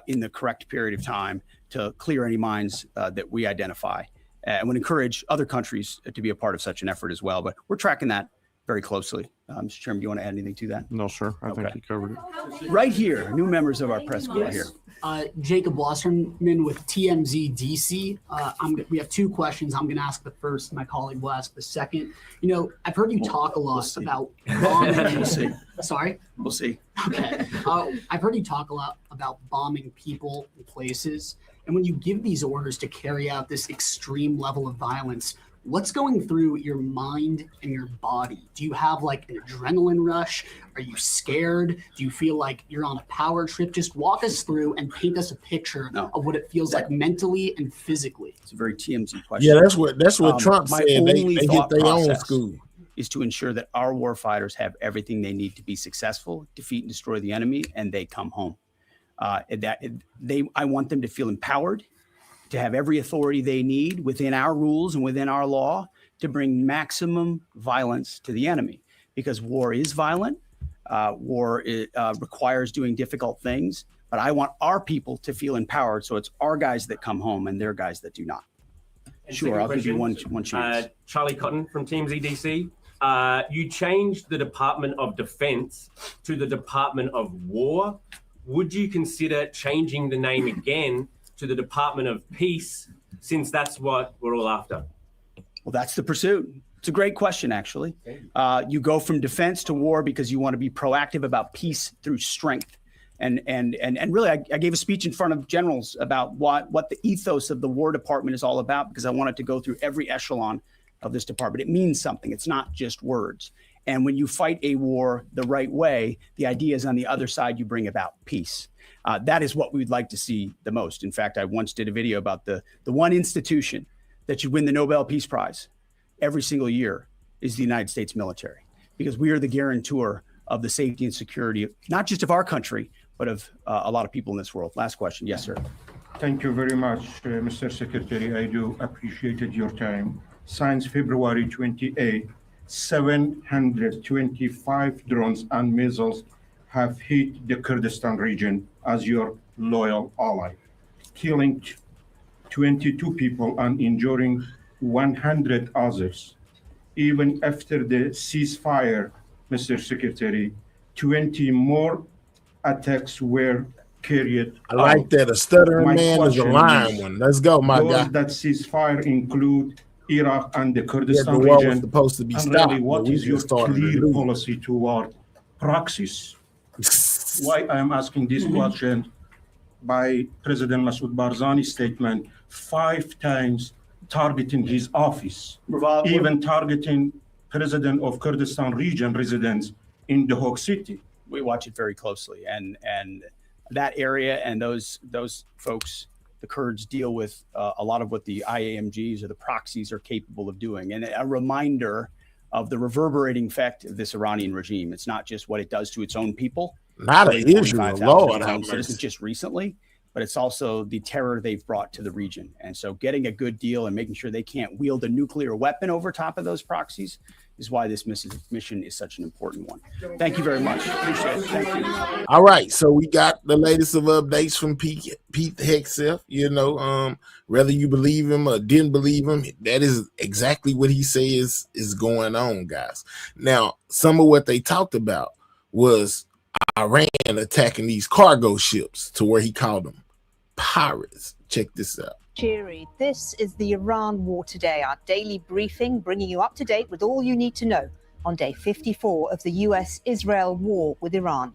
in the correct period of time to clear any mines that we identify. And would encourage other countries to be a part of such an effort as well. But we're tracking that very closely. Mr. Chairman, do you want to add anything to that? No, sir. I think you covered it. Right here, new members of our press corps here. Jacob Wasserman with TMZ DC. We have two questions. I'm going to ask the first. My colleague will ask the second. You know, I've heard you talk a lot about bombing. We'll see. Sorry? We'll see. Okay. I've heard you talk a lot about bombing people and places. And when you give these orders to carry out this extreme level of violence, what's going through your mind and your body? Do you have like an adrenaline rush? Are you scared? Do you feel like you're on a power trip? Just walk us through and paint us a picture of what it feels like mentally and physically. It's a very TMZ question. Yeah, that's what Trump said. They get their own school. Is to ensure that our warfighters have everything they need to be successful, defeat and destroy the enemy, and they come home. I want them to feel empowered, to have every authority they need within our rules and within our law to bring maximum violence to the enemy. Because war is violent, war requires doing difficult things, but I want our people to feel empowered, so it's our guys that come home and their guys that do not. And sure, I'll give you one chance. Charlie Cotton from TMZ DC. You changed the Department of Defense to the Department of War. Would you consider changing the name again to the Department of Peace, since that's what we're all after? Well, that's the pursuit. It's a great question, actually. You go from defense to war because you want to be proactive about peace through strength. And really, I gave a speech in front of generals about what the ethos of the War Department is all about, because I wanted to go through every echelon of this department. It means something. It's not just words. And when you fight a war the right way, the idea is on the other side, you bring about peace. That is what we would like to see the most. In fact, I once did a video about the one institution that should win the Nobel Peace Prize every single year is the United States military, because we are the guarantor of the safety and security, not just of our country, but of a lot of people in this world. Last question. Yes, sir. Thank you very much, Mr. Secretary. I do appreciate your time. Since February 28, 725 drones and missiles have hit the Kurdistan region as your loyal ally, killing 22 people and injuring 100 others. Even after the ceasefire, Mr. Secretary, 20 more attacks were carried I like out. that. A stuttering My man is a question lying is, one. Let's go, my those guy. that ceasefire include Iraq and the Kurdistan the war was region. supposed to be and stopped, really, what but we is your just started clear anew. policy toward proxies? Why I am asking this question, by President Masoud Barzani's statement, 5 times targeting his office, even targeting President of Kurdistan region residents in the Hague City. We watch it very closely, and that area and those folks, the Kurds, deal with a lot of what the IAMGs or the proxies are capable of doing. And a reminder of the reverberating effect of this Iranian regime. It's not just what it does to its own people. Not killing an Israel, 45,000 Lord of its have own citizens mercy. just recently, but it's also the terror they've brought to the region. And so getting a good deal and making sure they can't wield a nuclear weapon over top of those proxies is why this mission is such an important one. Thank you very much. Appreciate it. Thank you. All right, so we got the latest of updates from Pete Hegseth. You know, whether you believe him or didn't believe him, that is exactly what he says is going on, guys. Now, some of what they talked about was Iran attacking these cargo ships to where he called them pirates. Check this out. Cheery. This is the Iran War Today, our daily briefing, bringing you up to date with all you need to know on day 54 of the US-Israel war with Iran.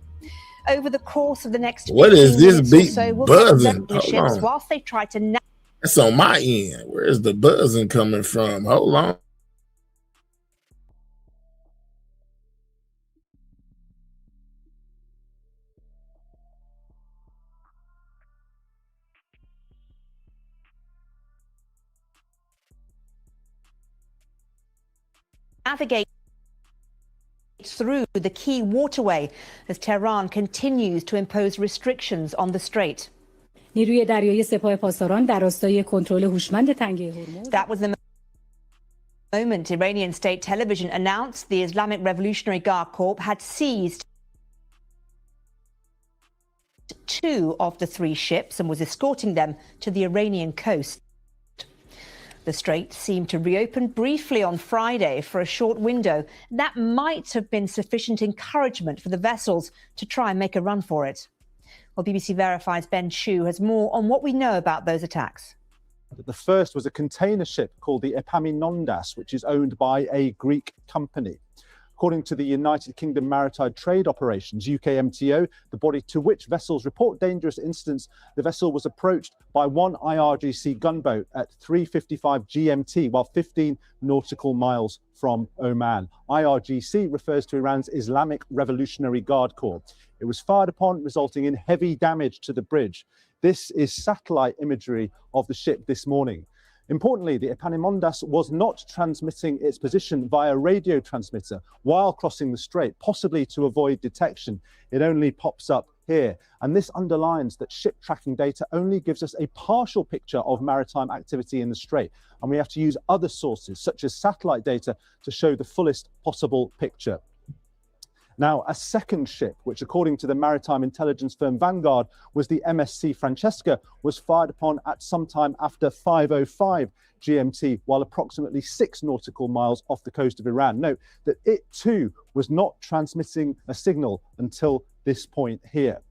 Over the course of the next What is this big so, we'll buzzing? the Hold ships on. whilst they try to That's on my end. Where's the buzzing coming from? Hold on. navigate through the key waterway as Tehran continues to impose restrictions on the Strait. نیروی دریایی سپاه پاسداران در راستای کنترل هوشمند تنگه هرمز. That was the moment Iranian state television announced the Islamic Revolutionary Guard Corps had seized 2 of the 3 ships and was escorting them to the Iranian coast. The Strait seemed to reopen briefly on Friday for a short window. That might have been sufficient encouragement for the vessels to try and make a run for it. Well, BBC Verify's Ben Chu has more on what we know about those attacks. The first was a container ship called the Epaminondas, which is owned by a Greek company. According to the United Kingdom Maritime Trade Operations, UKMTO, the body to which vessels report dangerous incidents, the vessel was approached by one IRGC gunboat at 3:55 GMT while 15 nautical miles from Oman. IRGC refers to Iran's Islamic Revolutionary Guard Corps. It was fired upon, resulting in heavy damage to the bridge. This is satellite imagery of the ship this morning. Importantly, the Epaminondas was not transmitting its position via radio transmitter while crossing the strait, possibly to avoid detection. It only pops up here. And this underlines that ship tracking data only gives us a partial picture of maritime activity in the strait. And we have to use other sources, such as satellite data, to show the fullest possible picture. Now, a second ship, which according to the maritime intelligence firm Vanguard was the MSC Francesca, was fired upon at some time after 5:05 GMT, while approximately 6 nautical miles off the coast of Iran. Note that it too was not transmitting a signal until this point here.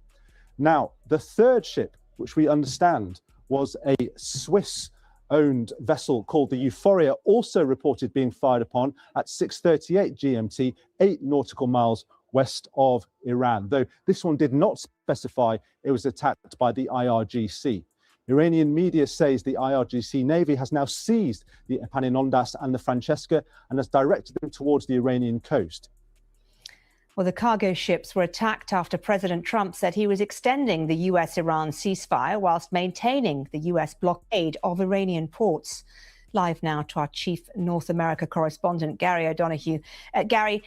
Now, the third ship, which we understand was a Swiss-owned vessel called the Euphoria, also reported being fired upon at 6:38 GMT, 8 nautical miles west of Iran, though this one did not specify it was attacked by the IRGC. Iranian media says the IRGC Navy has now seized the Epaminondas and the Francesca and has directed them towards the Iranian coast. Well, the cargo ships were attacked after President Trump said he was extending the US-Iran ceasefire whilst maintaining the US blockade of Iranian ports. Live now to our chief North America correspondent, Gary O'Donoghue. Gary,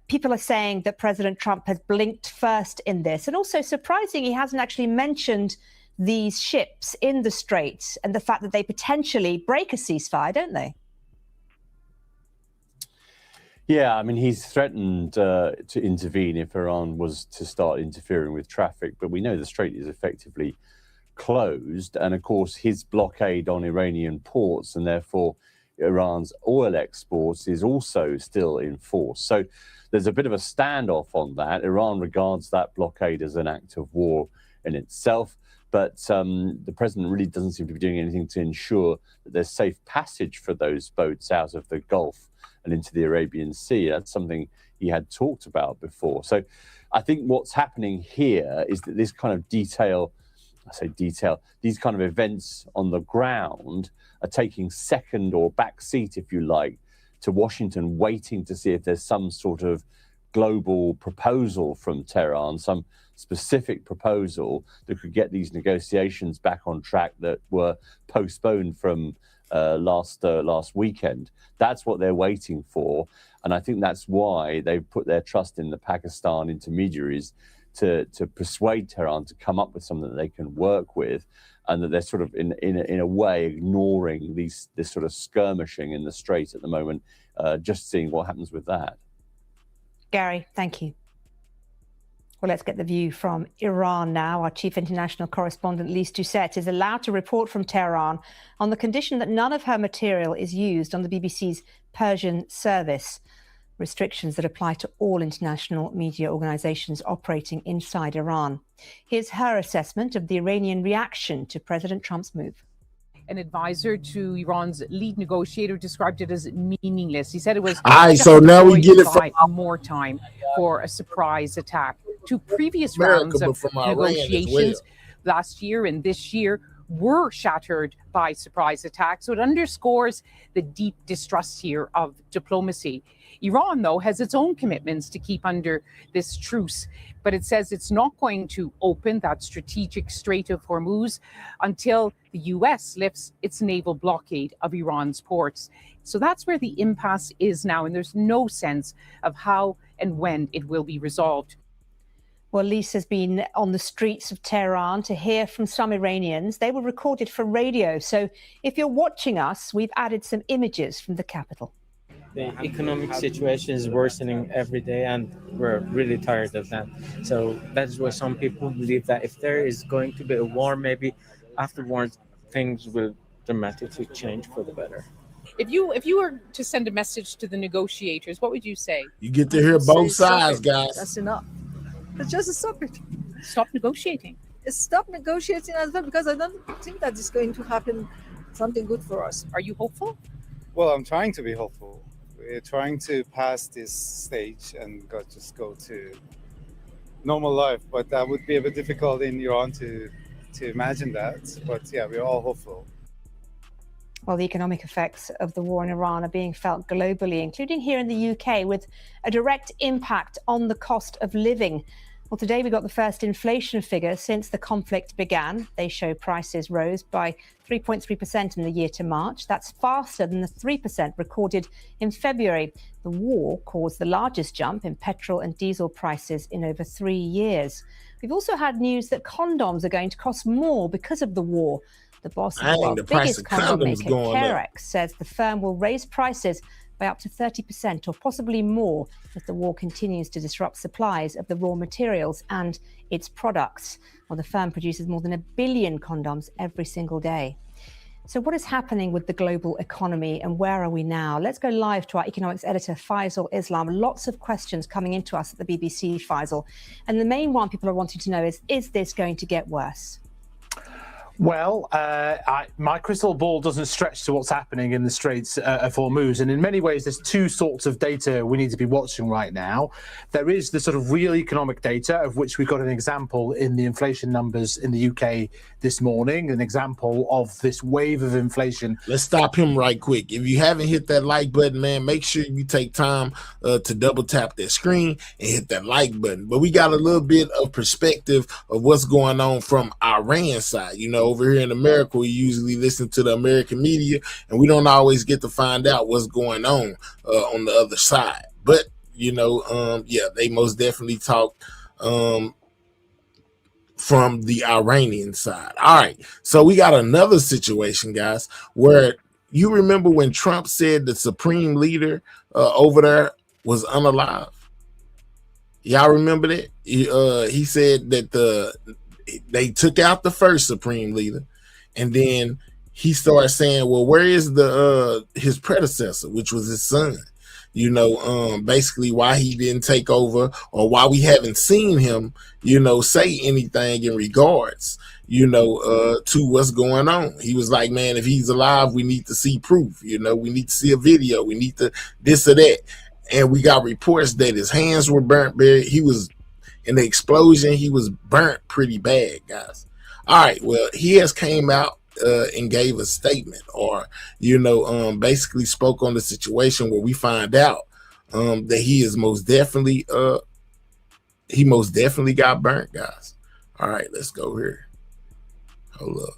people are saying that President Trump has blinked first in this, and also surprising he hasn't actually mentioned these ships in the Strait and the fact that they potentially break a ceasefire, don't they? Yeah, I mean, he's threatened to intervene if Iran was to start interfering with traffic, but we know the Strait is effectively closed. And of course, his blockade on Iranian ports and therefore Iran's oil exports is also still in force. So there's a bit of a standoff on that. Iran regards that blockade as an act of war in itself. But the president really doesn't seem to be doing anything to ensure that there's safe passage for those boats out of the Gulf and into the Arabian Sea. That's something he had talked about before. So I think what's happening here is that this kind of these kind of events on the ground are taking second or back seat, if you like, to Washington, waiting to see if there's some sort of global proposal from Tehran, some specific proposal that could get these negotiations back on track that were postponed from last weekend. That's what they're waiting for. And I think that's why they've put their trust in the Pakistan intermediaries to persuade Tehran to come up with something that they can work with, and that they're sort of in a way ignoring this sort of skirmishing in the Strait at the moment, just seeing what happens with that. Gary, thank you. Well, let's get the view from Iran now. Our chief international correspondent, Lise Doucette, is allowed to report from Tehran on the condition that none of her material is used on the BBC's Persian service, restrictions that apply to all international media organizations operating inside Iran. Here's her assessment of the Iranian reaction to President Trump's move. An advisor to Iran's lead negotiator described it as meaningless. He said it was so now we get it from more time for a surprise attack. Two previous rounds of negotiations last year and this year were shattered by surprise attacks. So it underscores the deep distrust here of diplomacy. Iran, though, has its own commitments to keep under this truce, but it says it's not going to open that strategic Strait of Hormuz until the U.S. lifts its naval blockade of Iran's ports. So that's where the impasse is now, and there's no sense of how and when it will be resolved. Well, Lisa's been on the streets of Tehran to hear from some Iranians. They were recorded for radio. So if you're watching us, we've added some images from the capital. The economic situation is worsening every day, and we're really tired of that. So that's why some people believe that if there is going to be a war, maybe afterwards things will dramatically change for the better. If you were to send a message to the negotiators, what would you say? You get to hear both sides, guys. That's enough. But just stop it. Stop negotiating. Stop negotiating as well, because I don't think that is going to happen something good for us. Are you hopeful? Well, I'm trying to be hopeful. We're trying to pass this stage and just go to normal life, but that would be a bit difficult in Iran to imagine that. But yeah, we're all hopeful. Well, the economic effects of the war in Iran are being felt globally, including here in the UK, with a direct impact on the cost of living. Well, today we got the first inflation figures since the conflict began. They show prices rose by 3.3% in the year to March. That's faster than the 3% recorded in February. The war caused the largest jump in petrol and diesel prices in over 3 years. We've also had news that condoms are going to cost more because of the war. The boss of the world's biggest condom maker, Carex, says the firm will raise prices by up to 30% or possibly more as the war continues to disrupt supplies of the raw materials and its products. Well, the firm produces more than 1 billion condoms every single day. So what is happening with the global economy and where are we now? Let's go live to our economics editor, Faisal Islam. Lots of questions coming into us at the BBC, Faisal. And the main one people are wanting to know is this going to get worse? Well, my crystal ball doesn't stretch to what's happening in the Straits of Hormuz. And in many ways, there's two sorts of data we need to be watching right now. There is the sort of real economic data, of which we've got an example in the inflation numbers in the UK this morning, an example of this wave of inflation. Let's stop him right quick. If you haven't hit that like button, man, make sure you take time to double tap that screen and hit that like button. But we got a little bit of perspective of what's going on from Iran's side. You know, over here in America, we usually listen to the American media, and we don't always get to find out what's going on the other side. But yeah, they most definitely talk from the Iranian side. All right, so we got another situation, guys, where you remember when Trump said the supreme leader over there was unalive? Y'all remember that? He said that they took out the first supreme leader, and then he started saying, well, where is his predecessor, which was his son? Basically why he didn't take over, or why we haven't seen him, say anything in regards, to what's going on. He was like, man, if he's alive, we need to see proof, we need to see a video, we need to this or that. And we got reports that his hands were burnt, he was in the explosion, he was burnt pretty bad, guys. All right, well, he has came out and gave a statement, or basically spoke on the situation, where we find out that he is most definitely got burnt, guys. All right, let's go here. Hold up.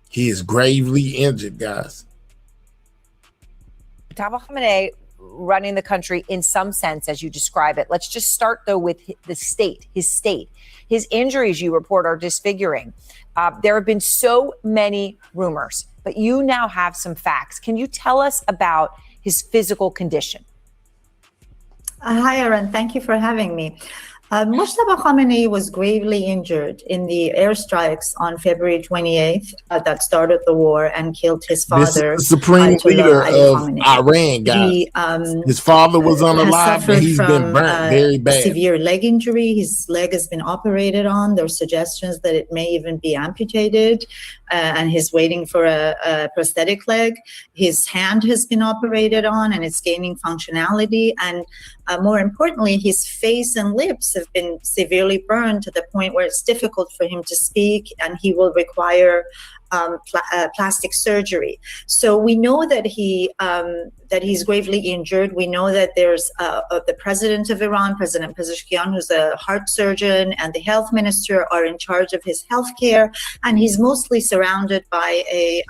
He is gravely injured, guys. Khamenei running the country in some sense, as you describe it. Let's just start, though, with his state. His injuries, you report, are disfiguring. There have been so many rumors, but you now have some facts. Can you tell us about his physical condition? Hi, Aaron. Thank you for having me. Mojtaba Khamenei was gravely injured in the airstrikes on February 28th that started the war and killed his father. This is the supreme leader of Iran, guys. His father was unalive, and he's been burnt very bad. Severe leg injury. His leg has been operated on. There are suggestions that it may even be amputated, and he's waiting for a prosthetic leg. His hand has been operated on, and it's gaining functionality. And more importantly, his face and lips have been severely burned to the point where it's difficult for him to speak, and he will require plastic surgery. So we know that he's gravely injured. We know that there's the president of Iran, President Pezeshkian, who's a heart surgeon, and the health minister are in charge of his health care, and he's mostly surrounded by a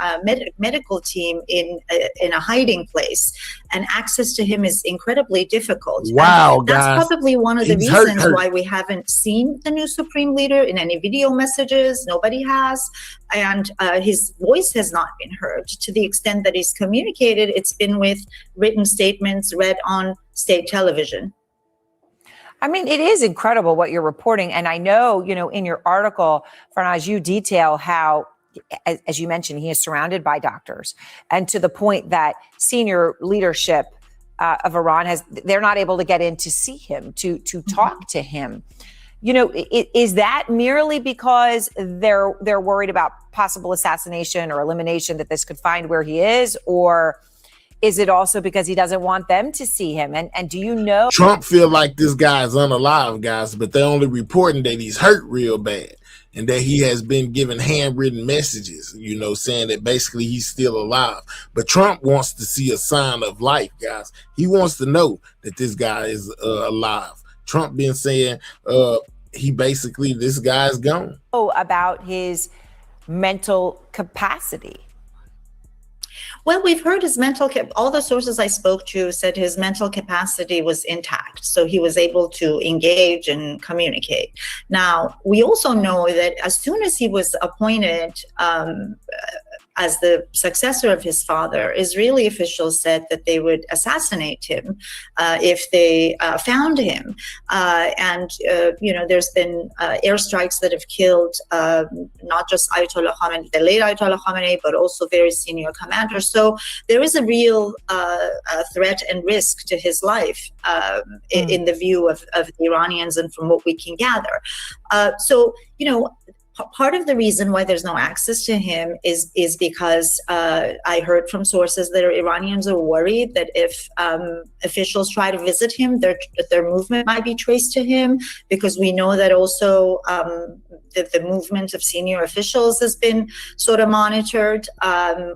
medical team in a hiding place, and access to him is incredibly difficult. Wow, and that's guys. probably one of the He's reasons hurt. why we haven't seen the new supreme leader in any video messages. Nobody has. And his voice has not been heard. To the extent that he's communicated, it's been with written statements read on state television. I mean, it is incredible what you're reporting. And I know, in your article, Farnaz, you detail how, as you mentioned, he is surrounded by doctors, and to the point that senior leadership of Iran they're not able to get in to see him, to talk to him. Is that merely because they're worried about possible assassination or elimination, that this could find where he is? Or is it also because he doesn't want them to see him? And do you know? Trump feel like this guy is unalive, guys, but they're only reporting that he's hurt real bad, and that he has been given handwritten messages, saying that basically he's still alive. But Trump wants to see a sign of life, guys. He wants to know that this guy is alive. Trump been saying this guy's gone. About his mental capacity. Well, we've heard his all the sources I spoke to said his mental capacity was intact. So he was able to engage and communicate. Now, we also know that as soon as he was appointed as the successor of his father, Israeli officials said that they would assassinate him if they found him. There's been airstrikes that have killed not just Ayatollah Khamenei, the late Ayatollah Khamenei, but also very senior commanders. So there is a real threat and risk to his life in the view of the Iranians and from what we can gather. Part of the reason why there's no access to him is because I heard from sources that Iranians are worried that if officials try to visit him, their movement might be traced to him, because we know that also the movement of senior officials has been sort of monitored.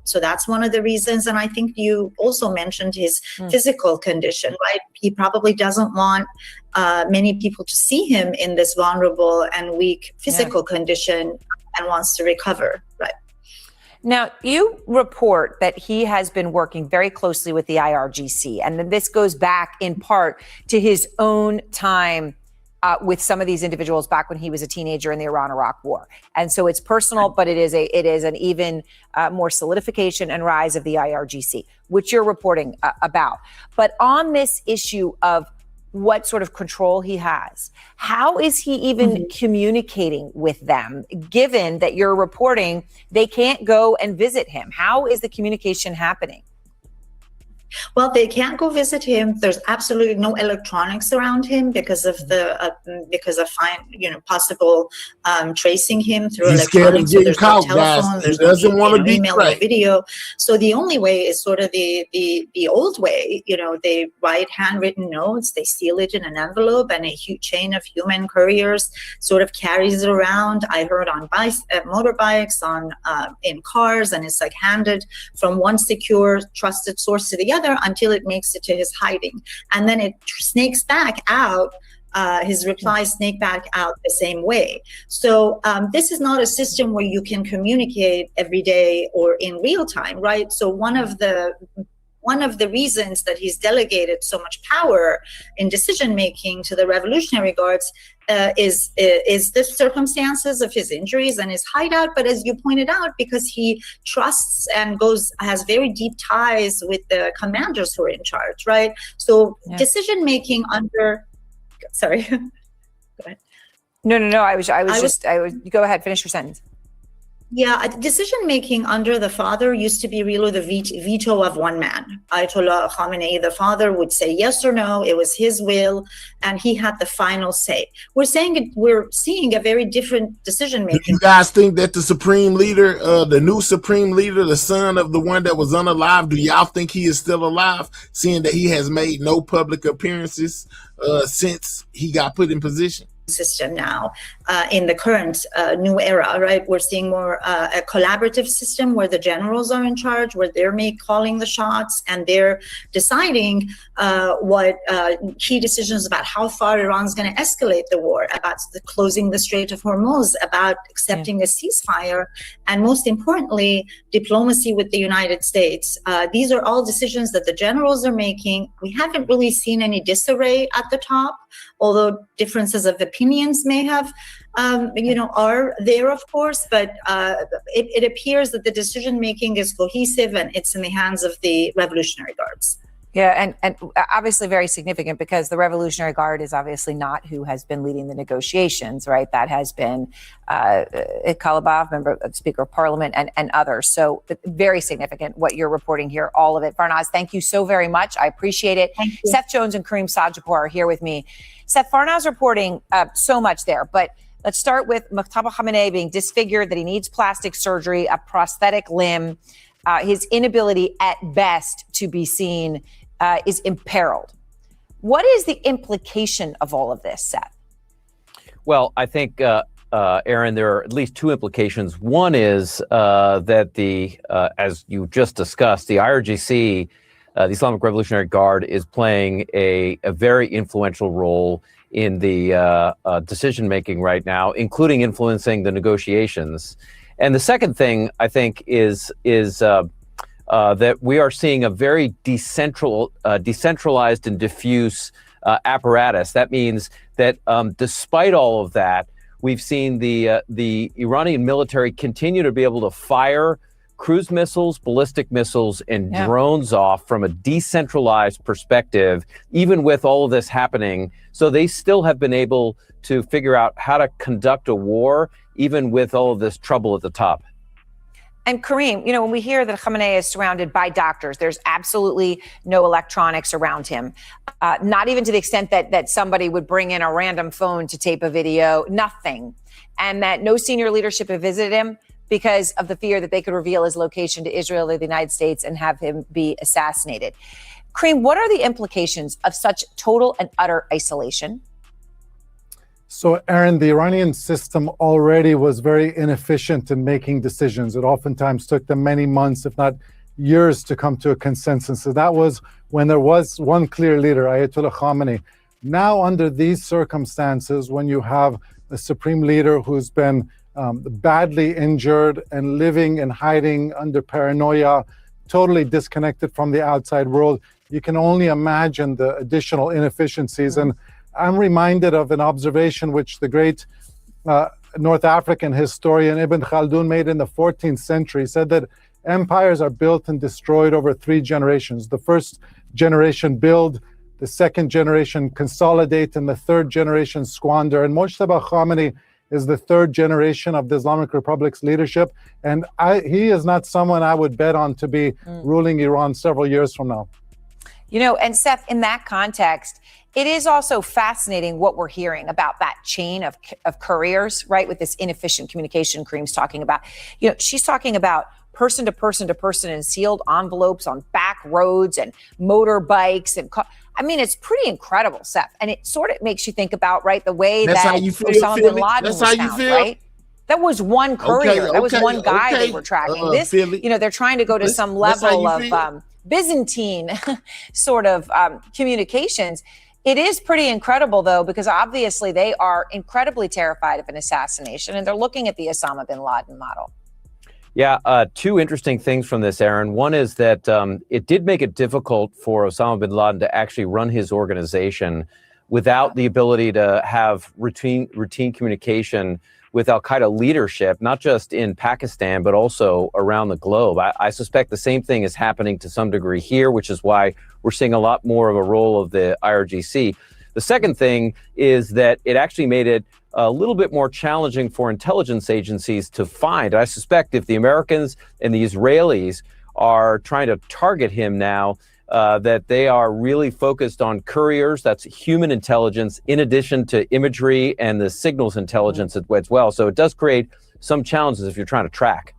So that's one of the reasons. And I think you also mentioned his physical condition, right? He probably doesn't want many people to see him in this vulnerable and weak physical condition and wants to recover. Right. Now, you report that he has been working very closely with the IRGC, and that this goes back in part to his own time with some of these individuals back when he was a teenager in the Iran-Iraq war. And so it's personal, but it is an even more solidification and rise of the IRGC, which you're reporting about. But on this issue of what sort of control he has, how is he even communicating with them, given that you're reporting they can't go and visit him? How is the communication happening? Well, they can't go visit him. There's absolutely no electronics around him because of possible tracing him through electronics. So there's no telephone, there's no email, no video. So the only way is sort of the old way. They write handwritten notes, they seal it in an envelope, and a huge chain of human couriers sort of carries it around. I heard on motorbikes, in cars, and it's like handed from one secure, trusted source to the other until it makes it to his hiding, and then it snakes back out. His replies snake back out the same way. So this is not a system where you can communicate every day or in real time, right? So one of the reasons that he's delegated so much power in decision making to the Revolutionary Guards is the circumstances of his injuries and his hideout. But as you pointed out, because he trusts and has very deep ties with the commanders who are in charge, right? So decision making under. Sorry. Go ahead. No. I was go ahead. Finish your sentence. Yeah, decision-making under the father used to be really the veto of one man. Ayatollah Khamenei, the father, would say yes or no. It was his will, and he had the final say. We're seeing a very different decision-making. Do you guys think that the supreme leader, the new supreme leader, the son of the one that was unalive, do y'all think he is still alive, seeing that he has made no public appearances since he got put in position? System now in the current new era, right? We're seeing more a collaborative system where the generals are in charge, where they're calling the shots, and they're deciding what key decisions about how far Iran's going to escalate the war, about closing the Strait of Hormuz, about accepting a ceasefire, and most importantly, diplomacy with the United States. These are all decisions that the generals are making. We haven't really seen any disarray at the top, although differences of opinions may have, are there, of course, but it appears that the decision-making is cohesive and it's in the hands of the Revolutionary Guards. Yeah, and obviously very significant because the Revolutionary Guard is obviously not who has been leading the negotiations, right? That has been Kalibov, member of Speaker of Parliament, and others. So very significant what you're reporting here, all of it. Farnaz, thank you so very much. I appreciate it. Seth Jones and Kareem Sajapur are here with me. Seth, Farnaz reporting so much there, but let's start with Muqtada Khamenei being disfigured, that he needs plastic surgery, a prosthetic limb, his inability at best to be seen is imperiled. What is the implication of all of this, Seth? Well, I think, Aaron, there are at least two implications. One is that as you just discussed, the IRGC, the Islamic Revolutionary Guard, is playing a very influential role in the decision-making right now, including influencing the negotiations. And the second thing, I think, is that we are seeing a very decentralized and diffuse apparatus. That means that despite all of that, we've seen the Iranian military continue to be able to fire cruise missiles, ballistic missiles, and drones off from a decentralized perspective, even with all of this happening. So they still have been able to figure out how to conduct a war, even with all of this trouble at the top. And Kareem, when we hear that Khamenei is surrounded by doctors, there's absolutely no electronics around him, not even to the extent that somebody would bring in a random phone to tape a video, nothing. And that no senior leadership have visited him because of the fear that they could reveal his location to Israel or the United States and have him be assassinated. Kareem, what are the implications of such total and utter isolation? So, Aaron, the Iranian system already was very inefficient in making decisions. It oftentimes took them many months, if not years, to come to a consensus. So that was when there was one clear leader, Ayatollah Khamenei. Now, under these circumstances, when you have a supreme leader who's been badly injured and living and hiding under paranoia, totally disconnected from the outside world, you can only imagine the additional inefficiencies. And I'm reminded of an observation which the great North African historian Ibn Khaldun made in the 14th century. He said that empires are built and destroyed over 3 generations. The first generation build, the second generation consolidate, and the third generation squander. And Mojtaba Khamenei is the 3rd generation of the Islamic Republic's leadership. And he is not someone I would bet on to be ruling Iran several years from now. You know, and Seth, in that context, it is also fascinating what we're hearing about that chain of couriers, right? With this inefficient communication Kareem's talking about. You know, she's talking about person to person to person in sealed envelopes on back roads and motorbikes and I mean, it's pretty incredible, Seth. And it sort of makes you think about, right, the way That's that how you feel, Osama bin Philly? Laden That's was how you found, feel? right? That was one courier. That was one guy they were tracking. This, Philly. you know, they're trying to go to some That's how level you of Byzantine sort of communications. It is pretty incredible, though, because obviously they are incredibly terrified of an assassination, and they're looking at the Osama bin Laden model. Yeah, 2 interesting things from this, Aaron. One is that it did make it difficult for Osama bin Laden to actually run his organization without the ability to have routine communication with al-Qaeda leadership, not just in Pakistan, but also around the globe. I suspect the same thing is happening to some degree here, which is why we're seeing a lot more of a role of the IRGC. The second thing is that it actually made it a little bit more challenging for intelligence agencies to find. I suspect if the Americans and the Israelis are trying to target him now, that they are really focused on couriers, that's human intelligence, in addition to imagery and the signals intelligence as well. So it does create some challenges if you're trying to track.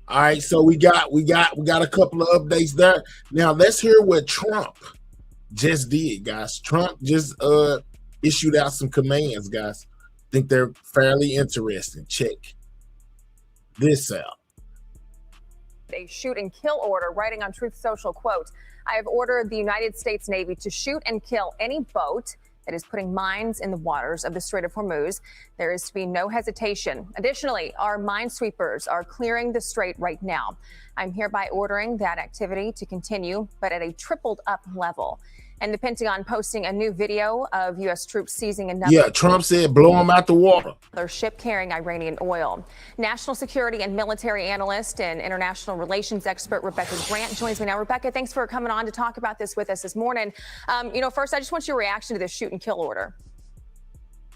All right, so we got a couple of updates there. Now let's hear what Trump just did, guys. Trump just issued out some commands, guys. I think they're fairly interesting. Check this out. A shoot and kill order, writing on Truth Social, quote, "I have ordered the United States Navy to shoot and kill any boat that is putting mines in the waters of the Strait of Hormuz. There is to be no hesitation. Additionally, our minesweepers are clearing the strait right now. I'm hereby ordering that activity to continue, but at a tripled up level." And the Pentagon posting a new video of U.S. troops seizing another. Yeah, Trump said blow them out the water. Their ship carrying Iranian oil. National security and military analyst and international relations expert Rebecca Grant joins me now. Rebecca, thanks for coming on to talk about this with us this morning. First, I just want your reaction to this shoot and kill order.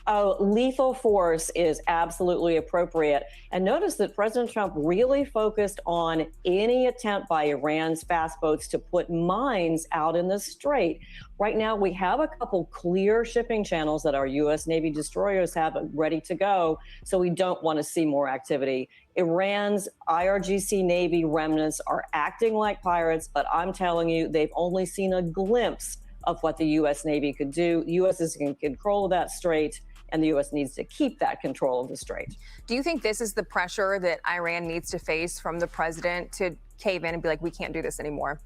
Oh, lethal force is absolutely appropriate. And notice that President Trump really focused on any attempt by Iran's fast boats to put mines out in the Strait. Right now, we have a couple clear shipping channels that our U.S. Navy destroyers have ready to go, so we don't want to see more activity. Iran's IRGC Navy remnants are acting like pirates, but I'm telling you, they've only seen a glimpse of what the U.S. Navy could do. The U.S. is in control of that strait, and the U.S. needs to keep that control of the strait. Do you think this is the pressure that Iran needs to face from the president to cave in and be like, we can't do this anymore?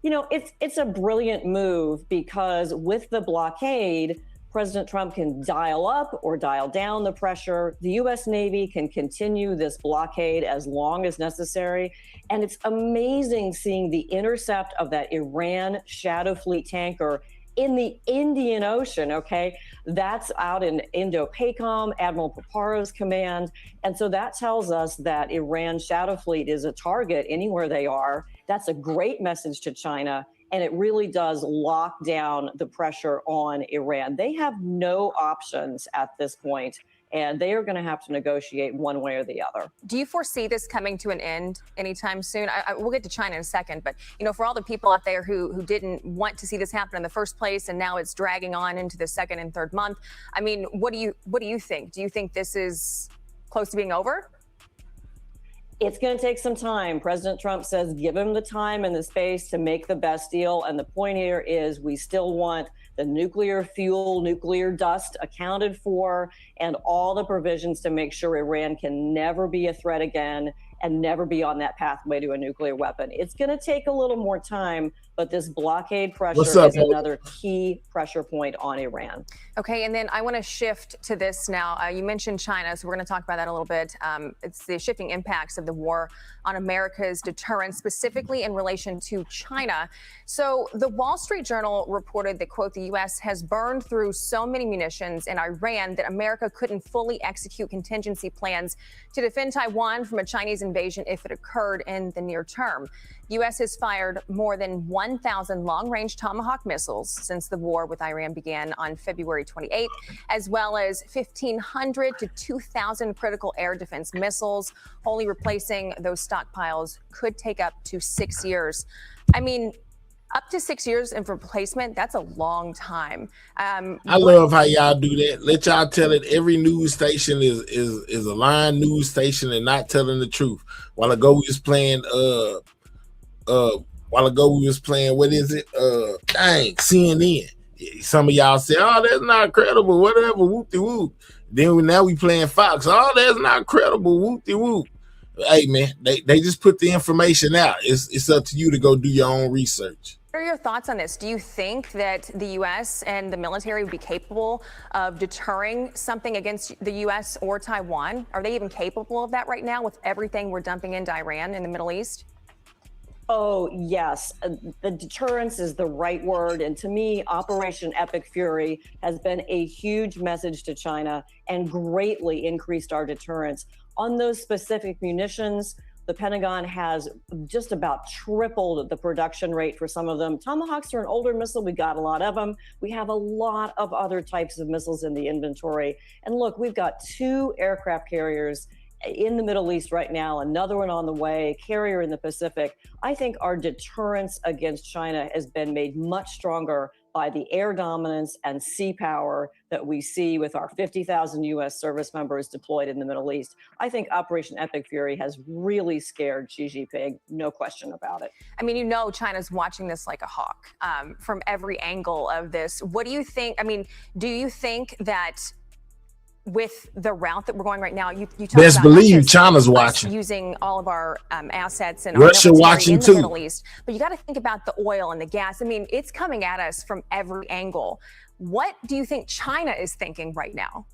You know, it's a brilliant move because with the blockade, President Trump can dial up or dial down the pressure. The U.S. Navy can continue this blockade as long as necessary. And it's amazing seeing the intercept of that Iran Shadow Fleet tanker in the Indian Ocean, okay? That's out in Indo-PACOM, Admiral Paparo's command. And so that tells us that Iran's Shadow Fleet is a target anywhere they are. That's a great message to China. And it really does lock down the pressure on Iran. They have no options at this point, and they are going to have to negotiate one way or the other. Do you foresee this coming to an end anytime soon? We'll get to China in a second, but for all the people out there who didn't want to see this happen in the first place, and now it's dragging on into the second and third month. I mean, what do you think? Do you think this is close to being over? It's going to take some time. President Trump says give him the time and the space to make the best deal. And the point here is we still want the nuclear fuel, nuclear dust accounted for, and all the provisions to make sure Iran can never be a threat again. and never be on that pathway to a nuclear weapon. It's going to take a little more time, but this blockade pressure is another key pressure point on Iran. Okay, and then I want to shift to this now. You mentioned China, so we're going to talk about that a little bit. It's the shifting impacts of the war on America's deterrence, specifically in relation to China. So the Wall Street Journal reported that, quote, the U.S. has burned through so many munitions in Iran that America couldn't fully execute contingency plans to defend Taiwan from a Chinese invasion if it occurred in the near term. The U.S. has fired more than 1,000 long-range Tomahawk missiles since the war with Iran began on February 28th, as well as 1,500 to 2,000 critical air defense missiles. Only replacing those stockpiles could take up to 6 years. I mean, up to 6 years in replacement, that's a long time. I love how y'all do that. Let y'all tell it. Every news station is a lying news station and not telling the truth. While ago we was playing what is it? CNN. Some of y'all say, oh, that's not credible, whatever, whoop-de-whoop. Then now we playing Fox. Oh, that's not credible, whoop-de-whoop. Hey, man, they just put the information out. It's up to you to go do your own research. What are your thoughts on this? Do you think that the U.S. and the military would be capable of deterring something against the U.S. or Taiwan? Are they even capable of that right now with everything we're dumping into Iran in the Middle East? Oh, yes. The deterrence is the right word. And to me, Operation Epic Fury has been a huge message to China and greatly increased our deterrence. On those specific munitions, the Pentagon has just about tripled the production rate for some of them. Tomahawks are an older missile. We got a lot of them. We have a lot of other types of missiles in the inventory. And look, we've got 2 aircraft carriers in the Middle East right now, another one on the way, carrier in the Pacific. I think our deterrence against China has been made much stronger by the air dominance and sea power that we see with our 50,000 U.S. service members deployed in the Middle East. I think Operation Epic Fury has really scared Xi Jinping, no question about it. I mean, you know, China's watching this like a hawk from every angle of this. What do you think? I mean, do you think that with the route that we're going right now, you talk best about believe China's watching, using all of our assets and Russia watching in the too. Middle East. But you got to think about the oil and the gas. I mean, it's coming at us from every angle. What do you think China is thinking right now?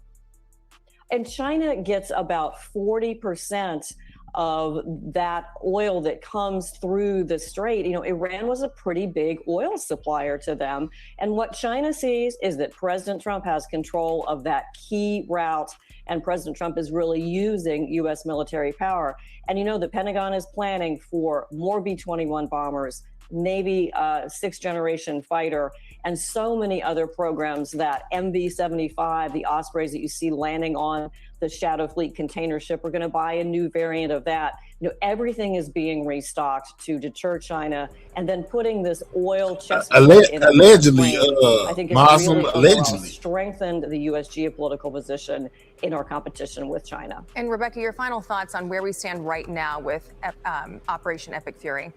And China gets about 40% of that oil that comes through the Strait. You know, Iran was a pretty big oil supplier to them. And what China sees is that President Trump has control of that key route, and President Trump is really using U.S. military power. And, you know, the Pentagon is planning for more B-21 bombers, Navy 6th generation fighter, and so many other programs, that MV-75, the Ospreys that you see landing on the Shadow Fleet container ship. We're going to buy a new variant of that. You know, everything is being restocked to deter China, and then putting this oil chest allegedly, I think is Muslim, really allegedly strengthened the U.S. geopolitical position in our competition with China. And Rebecca, your final thoughts on where we stand right now with Operation Epic Fury?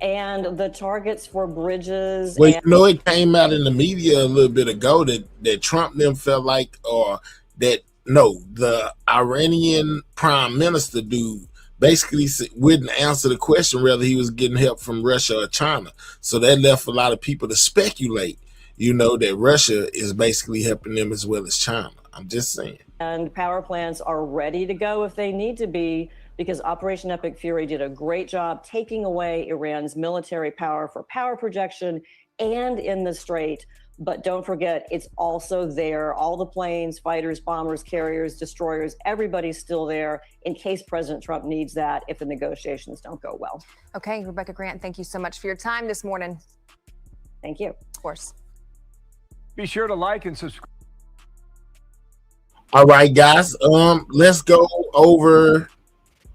And the targets for bridges. Well, you know, it came out in the media a little bit ago that Trump them felt like, or that the Iranian prime minister dude basically wouldn't answer the question whether he was getting help from Russia or China. So that left a lot of people to speculate, you know, that Russia is basically helping them as well as China. I'm just saying. And power plants are ready to go if they need to be, because Operation Epic Fury did a great job taking away Iran's military power for power projection and in the Strait. But don't forget, it's also there. All the planes, fighters, bombers, carriers, destroyers, everybody's still there in case President Trump needs that if the negotiations don't go well. Okay, Rebecca Grant, thank you so much for your time this morning. Thank you. Of course. Be sure to like and subscribe. All right, guys, let's go over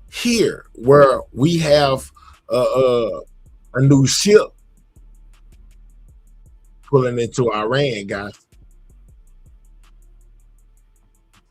here where we have a new ship pulling into Iran, guys.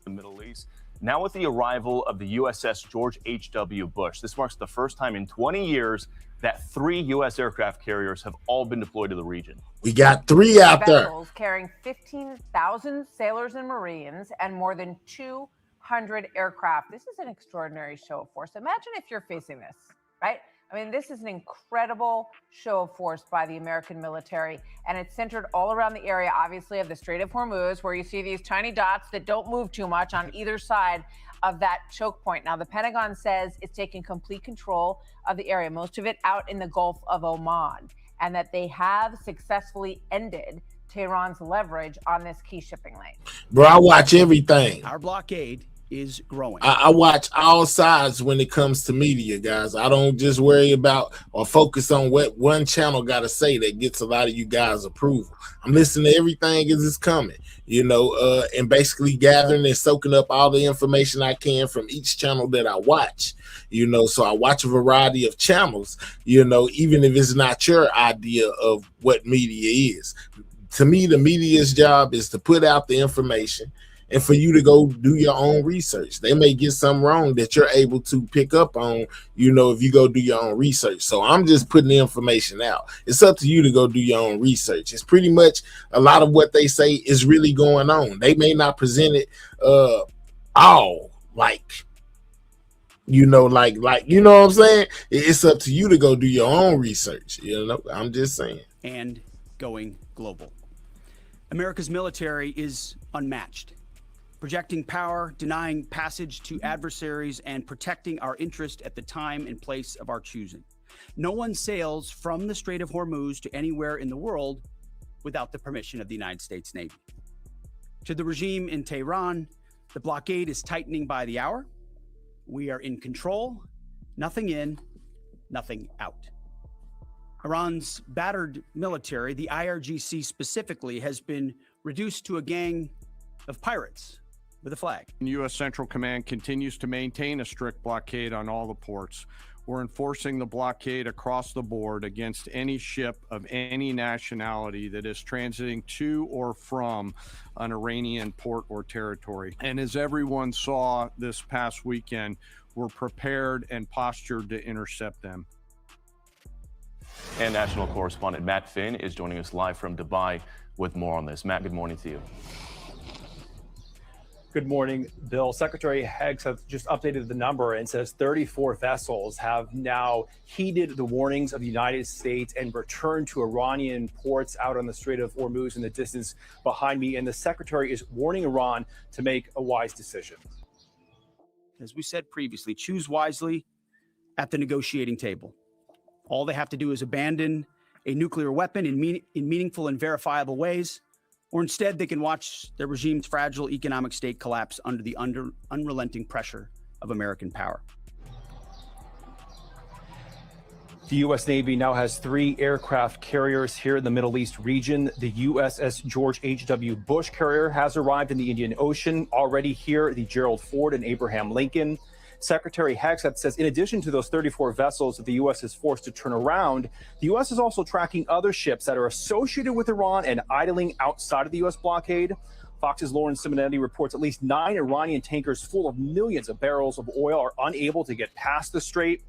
The Middle East. Now with the arrival of the USS George H.W. Bush, this marks the first time in 20 years that 3 U.S. aircraft carriers have all been deployed to the region. We got 3 out there. Vessels carrying 15,000 sailors and Marines and more than 200 400 aircraft. This is an extraordinary show of force. Imagine if you're facing this, right? I mean, this is an incredible show of force by the American military, and it's centered all around the area, obviously, of the Strait of Hormuz, where you see these tiny dots that don't move too much on either side of that choke point. Now, the Pentagon says it's taking complete control of the area, most of it out in the Gulf of Oman, and that they have successfully ended Tehran's leverage on this key shipping lane. Bro, I watch everything. Our blockade is growing. I watch all sides when it comes to media, guys. I don't just worry about or focus on what one channel got to say that gets a lot of you guys approval. I'm listening to everything as it's coming, you know, and basically gathering and soaking up all the information I can from each channel that I watch, you know. So I watch a variety of channels, you know, even if it's not your idea of what media is. To me, the media's job is to put out the information and for you to go do your own research. They may get something wrong that you're able to pick up on, you know, if you go do your own research. So I'm just putting the information out. It's up to you to go do your own research. It's pretty much a lot of what they say is really going on. They may not present it all like, you know, like, you know what I'm saying? It's up to you to go do your own research. You know, I'm just saying. And going global. America's military is unmatched, projecting power, denying passage to adversaries, and protecting our interest at the time and place of our choosing. No one sails from the Strait of Hormuz to anywhere in the world without the permission of the United States Navy. To the regime in Tehran, the blockade is tightening by the hour. We are in control, nothing in, nothing out. Iran's battered military, the IRGC specifically, has been reduced to a gang of pirates with a flag. U.S. Central Command continues to maintain a strict blockade on all the ports. We're enforcing the blockade across the board against any ship of any nationality that is transiting to or from an Iranian port or territory. And as everyone saw this past weekend, we're prepared and postured to intercept them. And national correspondent Matt Finn is joining us live from Dubai with more on this. Matt, good morning to you. Good morning, Bill. Secretary Heggs has just updated the number and says 34 vessels have now heeded the warnings of the United States and returned to Iranian ports out on the Strait of Hormuz in the distance behind me. And the secretary is warning Iran to make a wise decision. As we said previously, choose wisely at the negotiating table. All they have to do is abandon a nuclear weapon in meaningful and verifiable ways, or instead they can watch their regime's fragile economic state collapse under the unrelenting pressure of American power. The U.S. Navy now has 3 aircraft carriers here in the Middle East region. The USS George H.W. Bush carrier has arrived in the Indian Ocean. Already here, the Gerald Ford and Abraham Lincoln. Secretary Heggs says in addition to those 34 vessels that the U.S. is forced to turn around, the U.S. is also tracking other ships that are associated with Iran and idling outside of the U.S. blockade. Fox's Lauren Simonetti reports at least 9 Iranian tankers full of millions of barrels of oil are unable to get past the strait.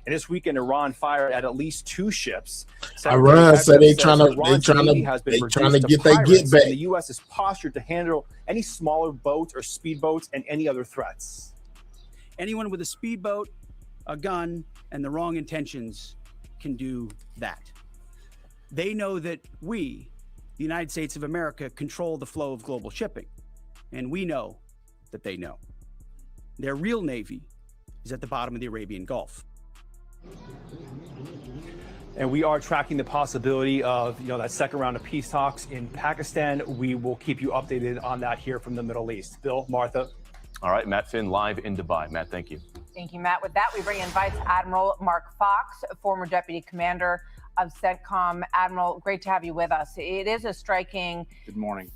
And this weekend, Iran fired at least 2 ships. Iran said they're trying to get their get back. The U.S. is postured to handle any smaller boats or speedboats and any other threats. Anyone with a speedboat, a gun, and the wrong intentions can do that. They know that we, the United States of America, control the flow of global shipping. And we know that they know. Their real navy is at the bottom of the Arabian Gulf. And we are tracking the possibility of, that second round of peace talks in Pakistan. We will keep you updated on that here from the Middle East. Bill, Martha. All right, Matt Finn live in Dubai. Matt, thank you. Thank you, Matt. With that, we bring in Vice Admiral Mark Fox, former Deputy Commander of CENTCOM. Admiral, great to have you with us. It is a striking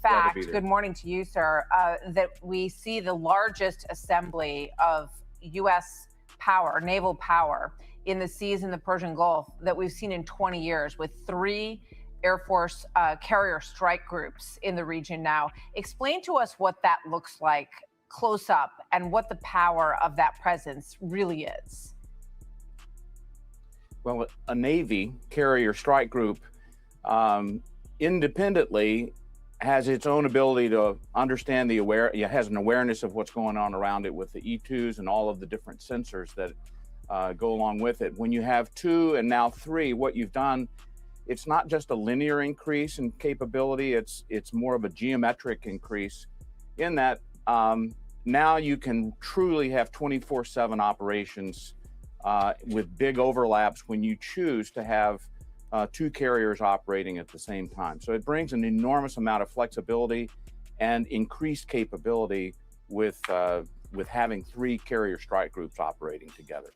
fact, good morning to you, sir, that we see the largest assembly of U.S. power, naval power, in the seas in the Persian Gulf that we've seen in 20 years, with 3 Air Force carrier strike groups in the region now. Explain to us what that looks like close up and what the power of that presence really is. Well, a Navy carrier strike group independently has its own ability to understand it has an awareness of what's going on around it with the E2s and all of the different sensors that go along with it. When you have 2 and now 3, what you've done, it's not just a linear increase in capability, it's more of a geometric increase in that now you can truly have 24/7 operations with big overlaps when you choose to have 2 carriers operating at the same time. So it brings an enormous amount of flexibility and increased capability with having 3 carrier strike groups operating together.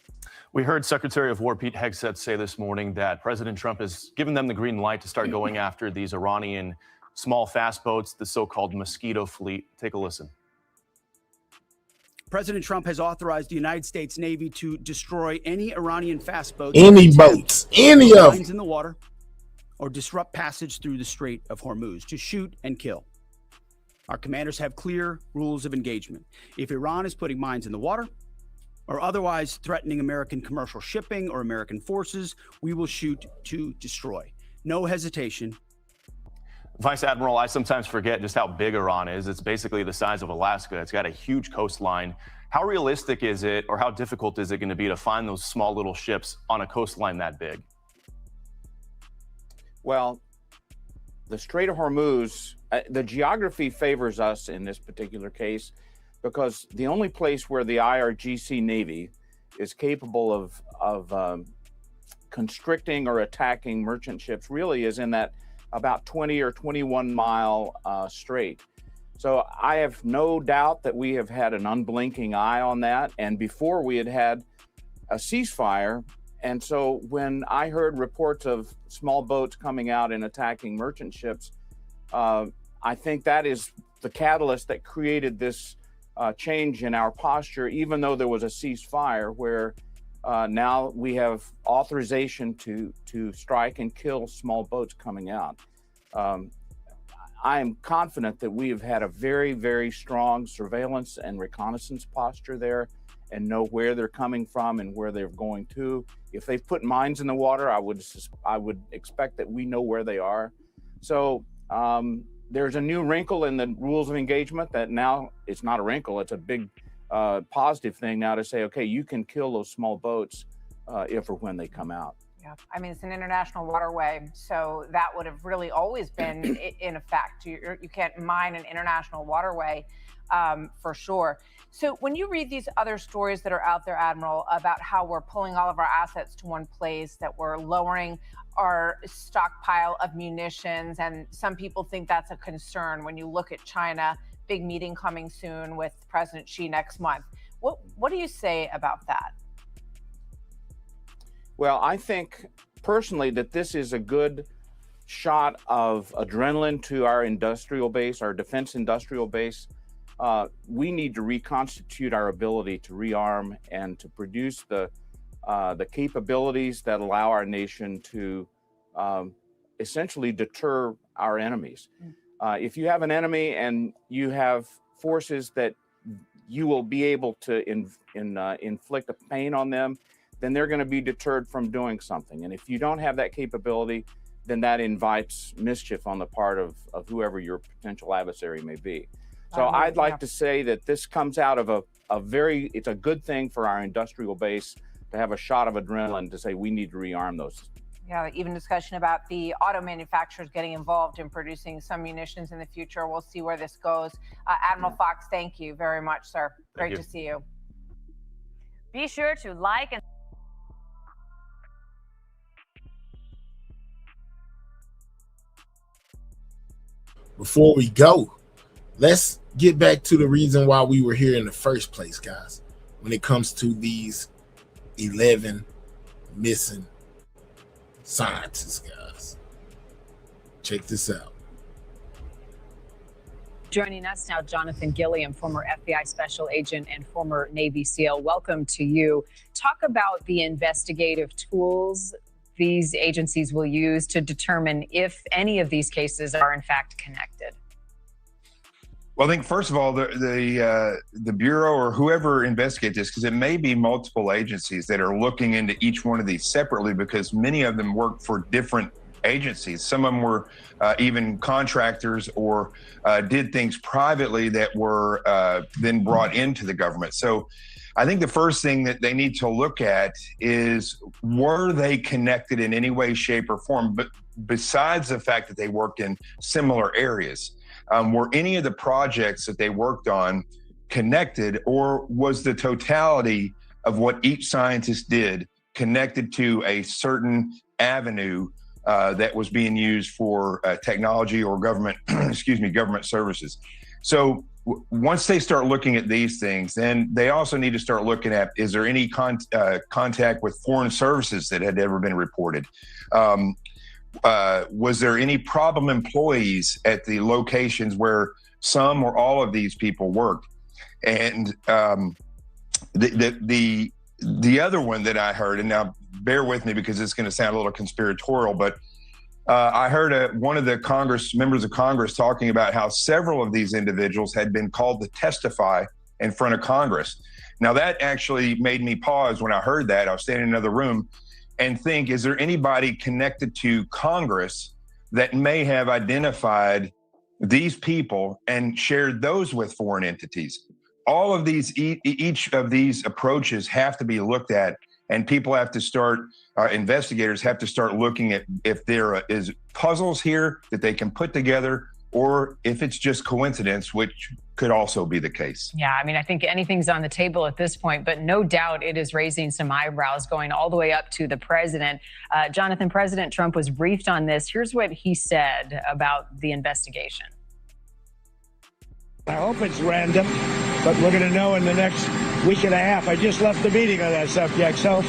We heard Secretary of War Pete Hegseth say this morning that President Trump has given them the green light to start going after these Iranian small fast boats, the so-called Mosquito fleet. Take a listen. President Trump has authorized the United States Navy to destroy any Iranian fast boats, any boats, any of them, in the water, or disrupt passage through the Strait of Hormuz, to shoot and kill. Our commanders have clear rules of engagement. If Iran is putting mines in the water or otherwise threatening American commercial shipping or American forces, we will shoot to destroy. No hesitation. Vice Admiral, I sometimes forget just how big Iran is. It's basically the size of Alaska. It's got a huge coastline. How realistic is it, or how difficult is it going to be to find those small little ships on a coastline that big? Well, the Strait of Hormuz, the geography favors us in this particular case because the only place where the IRGC Navy is capable of constricting or attacking merchant ships really is in that about 20 or 21 mile strait. So I have no doubt that we have had an unblinking eye on that. And before we had a ceasefire. And so when I heard reports of small boats coming out and attacking merchant ships, I think that is the catalyst that created this change in our posture, even though there was a ceasefire where now we have authorization to strike and kill small boats coming out. I am confident that we have had a very, very strong surveillance and reconnaissance posture there and know where they're coming from and where they're going to. If they've put mines in the water, I would expect that we know where they are. So there's a new wrinkle in the rules of engagement that now it's not a wrinkle, it's a big positive thing now to say, okay, you can kill those small boats if or when they come out. Yeah, I mean, it's an international waterway, so that would have really always been in effect. You can't mine an international waterway for sure. So when you read these other stories that are out there, Admiral, about how we're pulling all of our assets to one place, that we're lowering our stockpile of munitions, and some people think that's a concern when you look at China, big meeting coming soon with President Xi next month. What do you say about that? Well, I think personally that this is a good shot of adrenaline to our industrial base, our defense industrial base. We need to reconstitute our ability to rearm and to produce the capabilities that allow our nation to essentially deter our enemies. If you have an enemy and you have forces that you will be able to inflict a pain on them, then they're going to be deterred from doing something. And if you don't have that capability, then that invites mischief on the part of whoever your potential adversary may be. So I'd like to say that this comes out of it's a good thing for our industrial base to have a shot of adrenaline to say we need to rearm those. Yeah, even discussion about the auto manufacturers getting involved in producing some munitions in the future. We'll see where this goes. Admiral Fox, thank you very much, sir. Great to see you. Be sure to like and before we go, let's get back to the reason why we were here in the first place, guys. When it comes to these 11 missing scientists, guys. Check this out. Joining us now, Jonathan Gilliam, former FBI special agent and former Navy SEAL. Welcome to you. Talk about the investigative tools these agencies will use to determine if any of these cases are in fact connected. Well, I think first of all, the Bureau or whoever investigates this, because it may be multiple agencies that are looking into each one of these separately, because many of them work for different agencies. Some of them were even contractors or did things privately that were then brought into the government. So I think the first thing that they need to look at is, were they connected in any way, shape, or form? But besides the fact that they worked in similar areas, were any of the projects that they worked on connected, or was the totality of what each scientist did connected to a certain avenue that was being used for technology or government, government services? So once they start looking at these things, then they also need to start looking at, is there any contact with foreign services that had ever been reported? Was there any problem employees at the locations where some or all of these people worked? And the other one that I heard, and now bear with me because it's going to sound a little conspiratorial, but I heard one of the members of Congress talking about how several of these individuals had been called to testify in front of Congress. Now that actually made me pause when I heard that. I was standing in another room and think, is there anybody connected to Congress that may have identified these people and shared those with foreign entities? All of these, each of these approaches have to be looked at, and people have to start, investigators have to start looking at if there is puzzles here that they can put together, or if it's just coincidence, which could also be the case. Yeah, I mean, I think anything's on the table at this point, but no doubt it is raising some eyebrows going all the way up to the president. Jonathan, President Trump was briefed on this. Here's what he said about the investigation. I hope it's random, but we're going to know in the next week and a half. I just left the meeting on that subject, so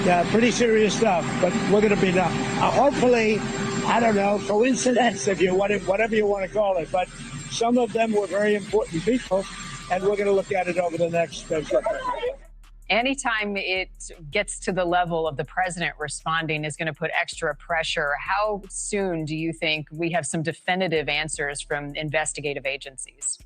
yeah, pretty serious stuff, but we're going to be done. Hopefully, I don't know, coincidence, if you want it, whatever you want to call it, but some of them were very important people, and we're going to look at it over the next Anytime it gets to the level of the president responding is going to put extra pressure. How soon do you think we have some definitive answers from investigative agencies?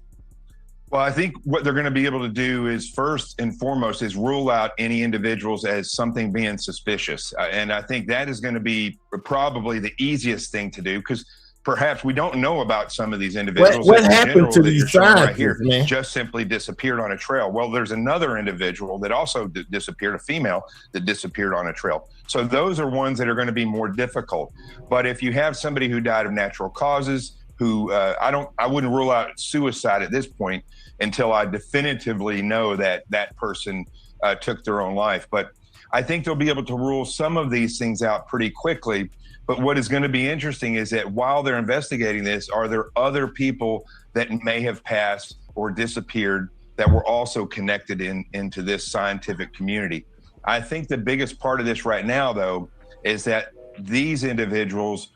Well, I think what they're going to be able to do is, first and foremost, is rule out any individuals as something being suspicious. And I think that is going to be probably the easiest thing to do, because perhaps we don't know about some of these individuals. What happened to these scientists, man? Just simply disappeared on a trail. Well, there's another individual that also disappeared, a female that disappeared on a trail. So those are ones that are going to be more difficult. But if you have somebody who died of natural causes, who I wouldn't rule out suicide at this point until I definitively know that that person took their own life. But I think they'll be able to rule some of these things out pretty quickly. But what is going to be interesting is that while they're investigating this, are there other people that may have passed or disappeared that were also connected into this scientific community? I think the biggest part of this right now, though, is that these individuals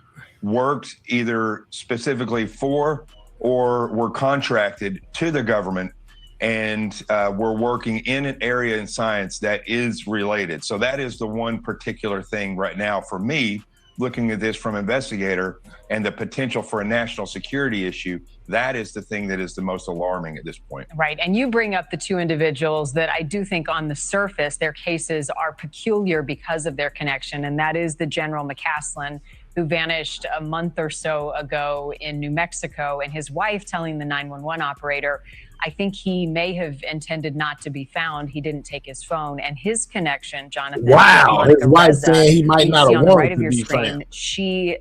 worked either specifically for or were contracted to the government and were working in an area in science that is related. So that is the one particular thing right now for me, looking at this from investigator and the potential for a national security issue. That is the thing that is the most alarming at this point. Right. And you bring up the two individuals that I do think on the surface, their cases are peculiar because of their connection. And that is the General McCaslin, who vanished a month or so ago in New Mexico, and his wife telling the 911 operator, I think he may have intended not to be found. He didn't take his phone. And his connection, Jonathan. Wow, his wife saying he might not have wanted to be found. She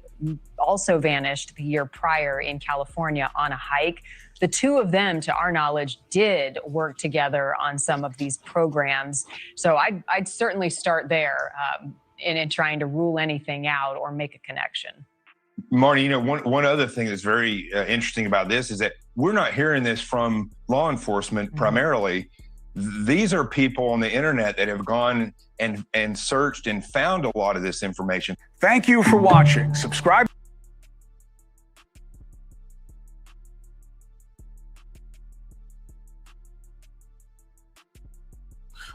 also vanished the year prior in California on a hike. The two of them, to our knowledge, did work together on some of these programs. So I'd certainly start there in trying to rule anything out or make a connection. Marty, you know, one other thing that's very interesting about this is that we're not hearing this from law enforcement primarily. These are people on the internet that have gone and searched and found a lot of this information. Thank you for watching. Subscribe.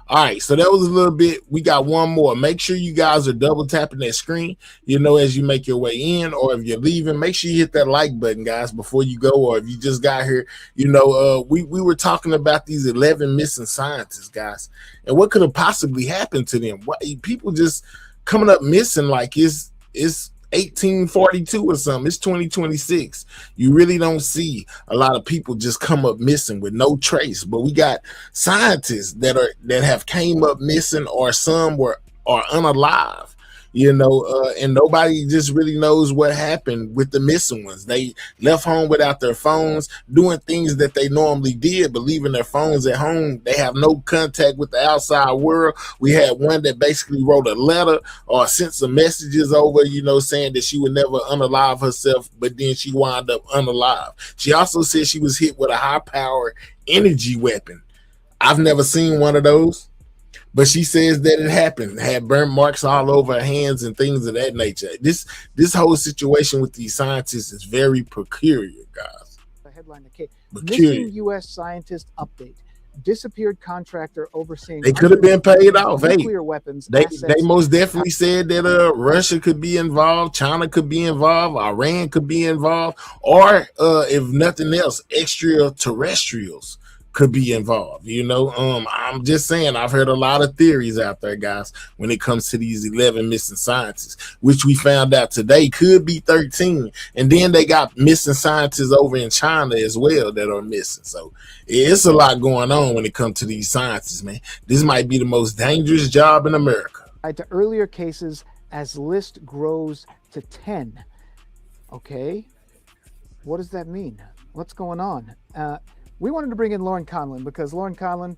All right, so that was a little bit. We got one more. Make sure you guys are double tapping that screen, you know, as you make your way in, or if you're leaving, make sure you hit that like button, guys, before you go, or if you just got here. You know, we were talking about these 11 missing scientists, guys, and what could have possibly happened to them. What, people just coming up missing like it's 1842 or something. It's 2026. You really don't see a lot of people just come up missing with no trace. But we got scientists that have came up missing, or some are unalive. And nobody just really knows what happened with the missing ones. They left home without their phones, doing things that they normally did, but leaving their phones at home. They have no contact with the outside world. We had one that basically wrote a letter or sent some messages over, saying that she would never unalive herself, but then she wound up unalive. She also said she was hit with a high-powered energy weapon. I've never seen one of those. But she says that it happened, had burn marks all over her hands and things of that nature. This whole situation with these scientists is very peculiar, guys. The headline: Missing U.S. scientist update. Disappeared contractor overseeing. They could have been paid off. Nuclear weapons. They most definitely said that Russia could be involved, China could be involved, Iran could be involved, or if nothing else, extraterrestrials could be involved. I'm just saying, I've heard a lot of theories out there, guys, when it comes to these 11 missing scientists, which we found out today could be 13. And then they got missing scientists over in China as well that are missing. So it's a lot going on when it comes to these scientists, man. This might be the most dangerous job in America. To earlier cases as list grows to 10. Okay. What does that mean? What's going on? We wanted to bring in Lauren Conlon because Lauren Conlon,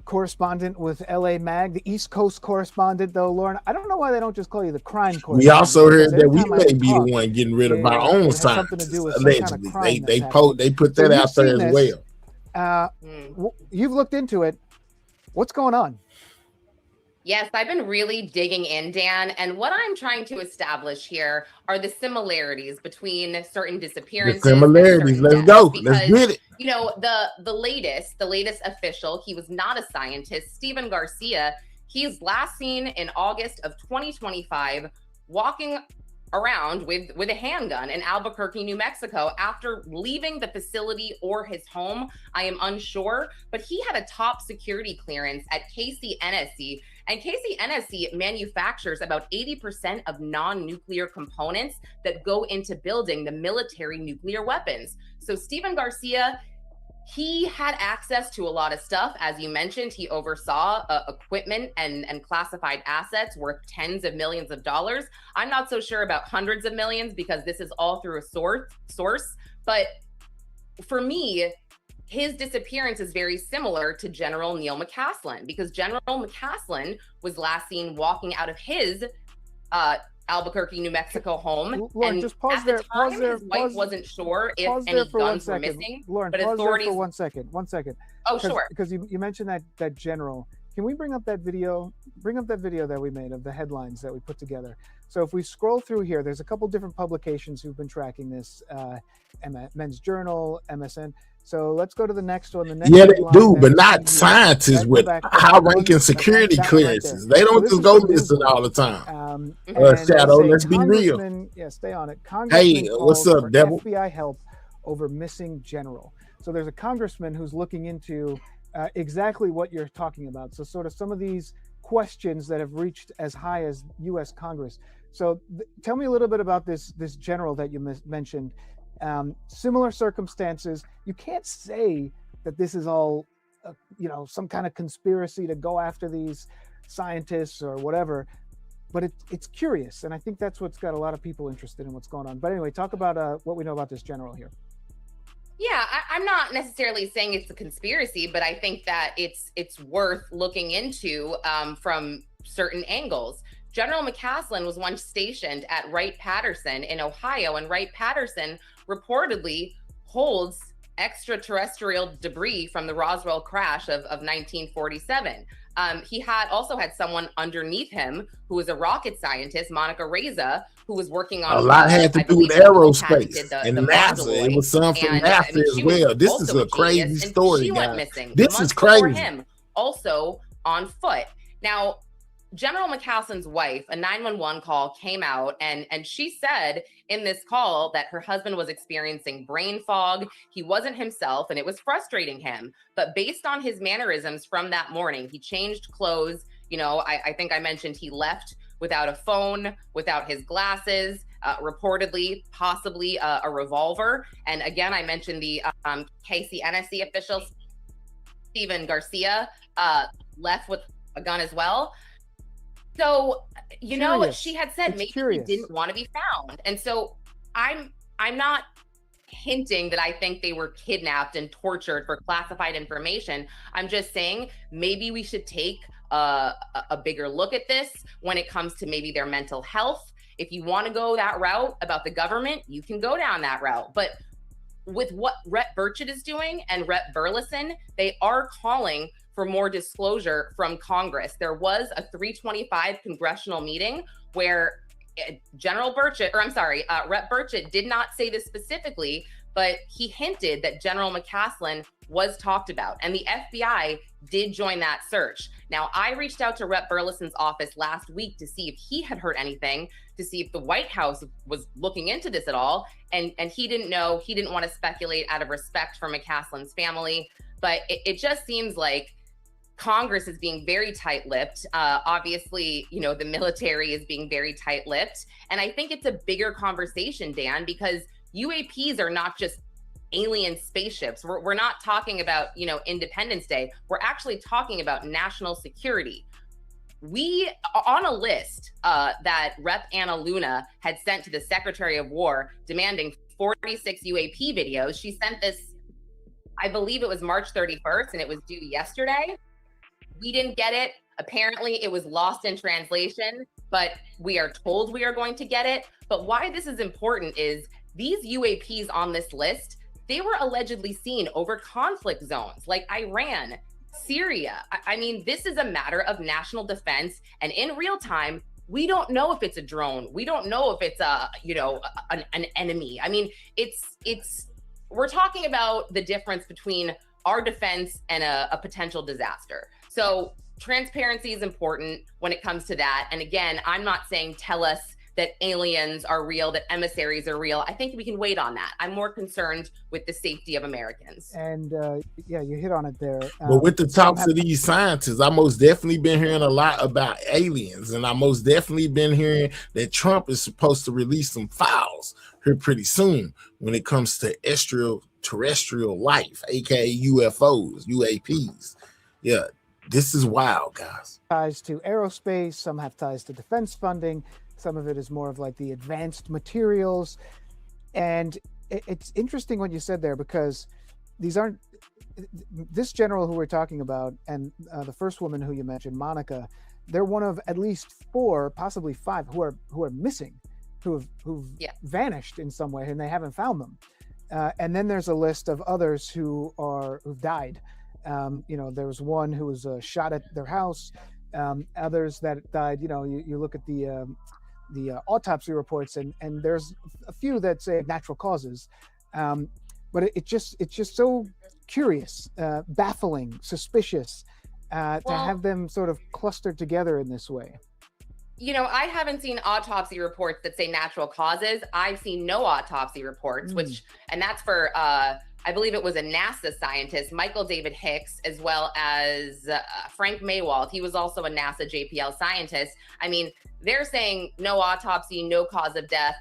correspondent with LA Mag, the East Coast correspondent, though. Lauren, I don't know why they don't just call you the crime correspondent. We also heard that we may be the one getting rid of our own scientists, allegedly. They put that out there as well. You've looked into it. What's going on? Yes, I've been really digging in, Dan. And what I'm trying to establish here are the similarities between certain disappearances. The similarities. Let's go. Let's get it. The latest official, he was not a scientist, Stephen Garcia. He's last seen in August of 2025 walking around with a handgun in Albuquerque, New Mexico after leaving the facility or his home. I am unsure, but he had a top security clearance at KCNSC. And KCNSC manufactures about 80% of non-nuclear components that go into building the military nuclear weapons. So Stephen Garcia, he had access to a lot of stuff. As you mentioned, he oversaw equipment and classified assets worth tens of millions of dollars. I'm not so sure about hundreds of millions because this is all through a source. But for me, his disappearance is very similar to General Neil McCaslin, because General McCaslin was last seen walking out of his Albuquerque, New Mexico home. Lauren, and just pause at there. the time, Pause there. his wife wasn't sure if any for guns 1 were second. missing. Lauren, but pause authorities. there for 1 second. 1 second. Oh, sure. Because you mentioned that general. Can we bring up that video? Bring up that video that we made of the headlines that we put together. So if we scroll through here, there's a couple different publications who've been tracking this. Men's Journal, MSN. So let's go to the next one. The next they do, but not scientists with high-ranking security clearances. They don't just go missing all the time. Shadow, let's be real. Yeah, stay on it. Hey, what's up, Devil? FBI help over missing general. So there's a congressman who's looking into exactly what you're talking about. So sort of some of these questions that have reached as high as U.S. Congress. So tell me a little bit about this general that you mentioned. Similar circumstances. You can't say that this is all, some kind of conspiracy to go after these scientists or whatever, but it's curious, and I think that's what's got a lot of people interested in what's going on. But anyway, talk about what we know about this general here. Yeah, I'm not necessarily saying it's a conspiracy, but I think that it's worth looking into from certain angles. General McCaslin was once stationed at Wright-Patterson in Ohio, and Wright-Patterson reportedly holds extraterrestrial debris from the Roswell crash of 1947. He also had someone underneath him who was a rocket scientist, Monica Reza, who was working on a lot had to do with aerospace and NASA. It was some from NASA as well. This is a crazy story, guys. This is crazy. Him also on foot. Now, General McCaslin's wife, a 911 call came out, and she said in this call that her husband was experiencing brain fog. He wasn't himself, and it was frustrating him. But based on his mannerisms from that morning, he changed clothes. I think I mentioned he left without a phone, without his glasses, reportedly, possibly a revolver. And again, I mentioned the KCNSC official, Stephen Garcia, left with a gun as well. So, you know, she had said maybe he didn't want to be found. And so I'm not hinting that I think they were kidnapped and tortured for classified information. I'm just saying maybe we should take a bigger look at this when it comes to maybe their mental health. If you want to go that route about the government, you can go down that route. But with what Rep Burchett is doing and Rep Burleson, they are calling for more disclosure from Congress. There was a 325 congressional meeting where Rep Burchett did not say this specifically, but he hinted that General McCaslin was talked about, and the FBI did join that search. Now, I reached out to Rep Burleson's office last week to see if he had heard anything, to see if the White House was looking into this at all, and he didn't know. He didn't want to speculate out of respect for McCaslin's family, but it just seems like Congress is being very tight-lipped. Obviously, you know, the military is being very tight-lipped. And I think it's a bigger conversation, Dan, because UAPs are not just alien spaceships. We're not talking about, you know, Independence Day. We're actually talking about national security. We, on a list that Rep Anna Luna had sent to the Secretary of War demanding 46 UAP videos, she sent this, I believe it was March 31st, and it was due yesterday. We didn't get it. Apparently, it was lost in translation, but we are told we are going to get it. But why this is important is these UAPs on this list, they were allegedly seen over conflict zones like Iran, Syria. I mean, this is a matter of national defense. And in real time, we don't know if it's a drone. We don't know if it's an enemy. I mean, we're talking about the difference between our defense and a potential disaster. So transparency is important when it comes to that. And again, I'm not saying tell us that aliens are real, that emissaries are real. I think we can wait on that. I'm more concerned with the safety of Americans. And yeah, you hit on it there. But with the talks of these scientists, I most definitely been hearing a lot about aliens, and I most definitely been hearing that Trump is supposed to release some files here pretty soon when it comes to extraterrestrial life, aka UFOs, UAPs. Yeah, this is wild, guys. Ties to aerospace, some have ties to defense funding. Some of it is more of like the advanced materials. And it's interesting what you said there, because this general who we're talking about and the first woman who you mentioned, Monica, they're one of at least 4, possibly 5 who are missing, who've vanished in some way, and they haven't found them. And then there's a list of others who've died. You know, there was one who was shot at their house. Others that died. You know, you look at the autopsy reports, and there's a few that say natural causes, but it's just so curious, baffling, suspicious to have them sort of clustered together in this way. You know, I haven't seen autopsy reports that say natural causes. I've seen no autopsy reports, and that's for I believe it was a NASA scientist, Michael David Hicks, as well as Frank Maywald. He was also a NASA JPL scientist. I mean, they're saying no autopsy, no cause of death.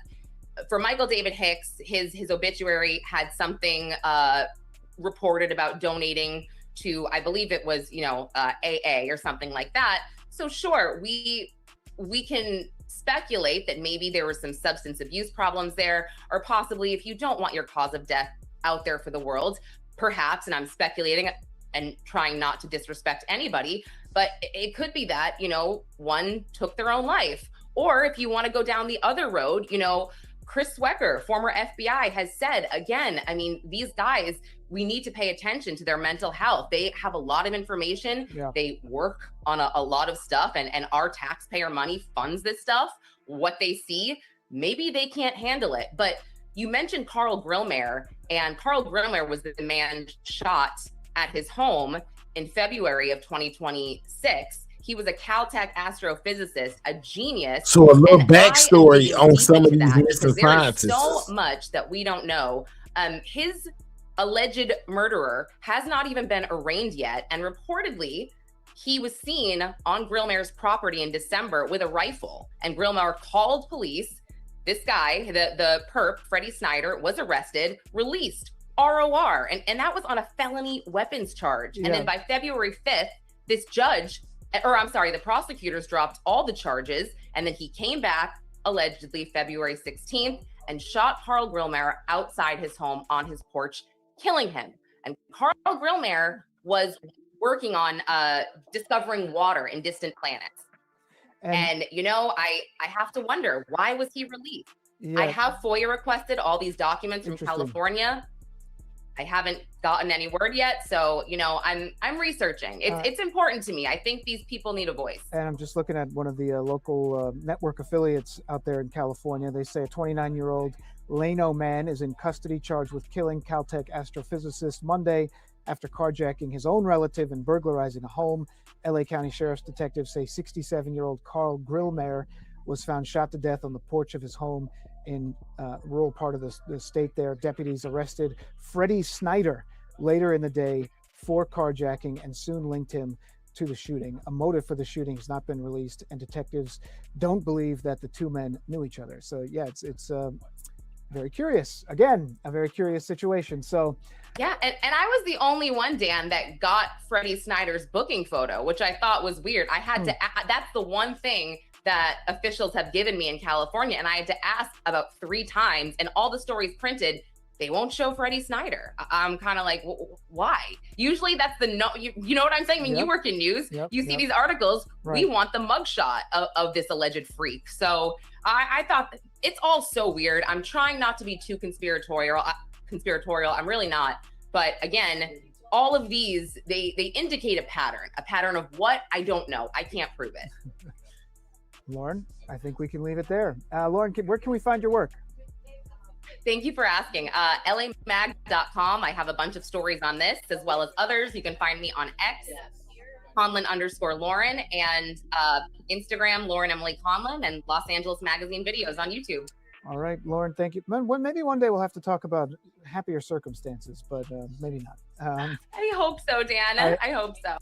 For Michael David Hicks, his obituary had something reported about donating to, I believe it was, AA or something like that. So sure, we can speculate that maybe there were some substance abuse problems there, or possibly if you don't want your cause of death out there for the world, perhaps, and I'm speculating and trying not to disrespect anybody, but it could be that, one took their own life. Or if you want to go down the other road, Chris Swecker, former FBI, has said, again, I mean, these guys, we need to pay attention to their mental health. They have a lot of information. Yeah. They work on a lot of stuff, and our taxpayer money funds this stuff. What they see, maybe they can't handle it. But you mentioned Carl Grillmair, and Carl Grillmair was the man shot at his home in February of 2026. He was a Caltech astrophysicist, a genius. So a little backstory on some of these missing scientists. There is so much that we don't know. His alleged murderer has not even been arraigned yet, and reportedly, he was seen on Grillmare's property in December with a rifle, and Grillmare called police. This guy, the perp, Freddie Snyder, was arrested, released, ROR, and that was on a felony weapons charge. And then by February 5th, the prosecutors dropped all the charges, and then he came back allegedly February 16th and shot Carl Grillmare outside his home on his porch, killing him. And Carl Grillmare was working on discovering water in distant planets. And you know, I have to wonder, why was he released? I have FOIA requested all these documents from California. I haven't gotten any word yet, so you know, I'm researching. It's important to me. I think these people need a voice. And I'm just looking at one of the local network affiliates out there in California. They say a 29-year-old Lano man is in custody, charged with killing Caltech astrophysicist Monday after carjacking his own relative and burglarizing a home. LA County Sheriff's detectives say 67-year-old Carl Grillmare was found shot to death on the porch of his home in rural part of the state there. Deputies arrested Freddie Snyder later in the day for carjacking and soon linked him to the shooting. A motive for the shooting has not been released, and detectives don't believe that the two men knew each other. So yeah, it's very curious. Again, a very curious situation. So yeah, and I was the only one, Dan, that got Freddie Snyder's booking photo, which I thought was weird. I had to, that's the one thing that officials have given me in California, and I had to ask about 3 times, and all the stories printed, they won't show Freddie Snyder. I'm kind of like, why? Usually that's you know what I'm saying? I mean, you work in news, you see these articles, we want the mugshot of this alleged freak. So I thought it's all so weird. I'm trying not to be too conspiratorial. I'm really not. But again, all of these, they indicate a pattern of what? I don't know. I can't prove it. Lauren, I think we can leave it there. Lauren, where can we find your work? Thank you for asking. lamag.com. I have a bunch of stories on this as well as others. You can find me on X, Conlin_Lauren, and Instagram, Lauren Emily Conlin, and Los Angeles Magazine videos on YouTube. All right, Lauren, thank you. Maybe one day we'll have to talk about happier circumstances, but maybe not. I hope so, Dan. I hope so.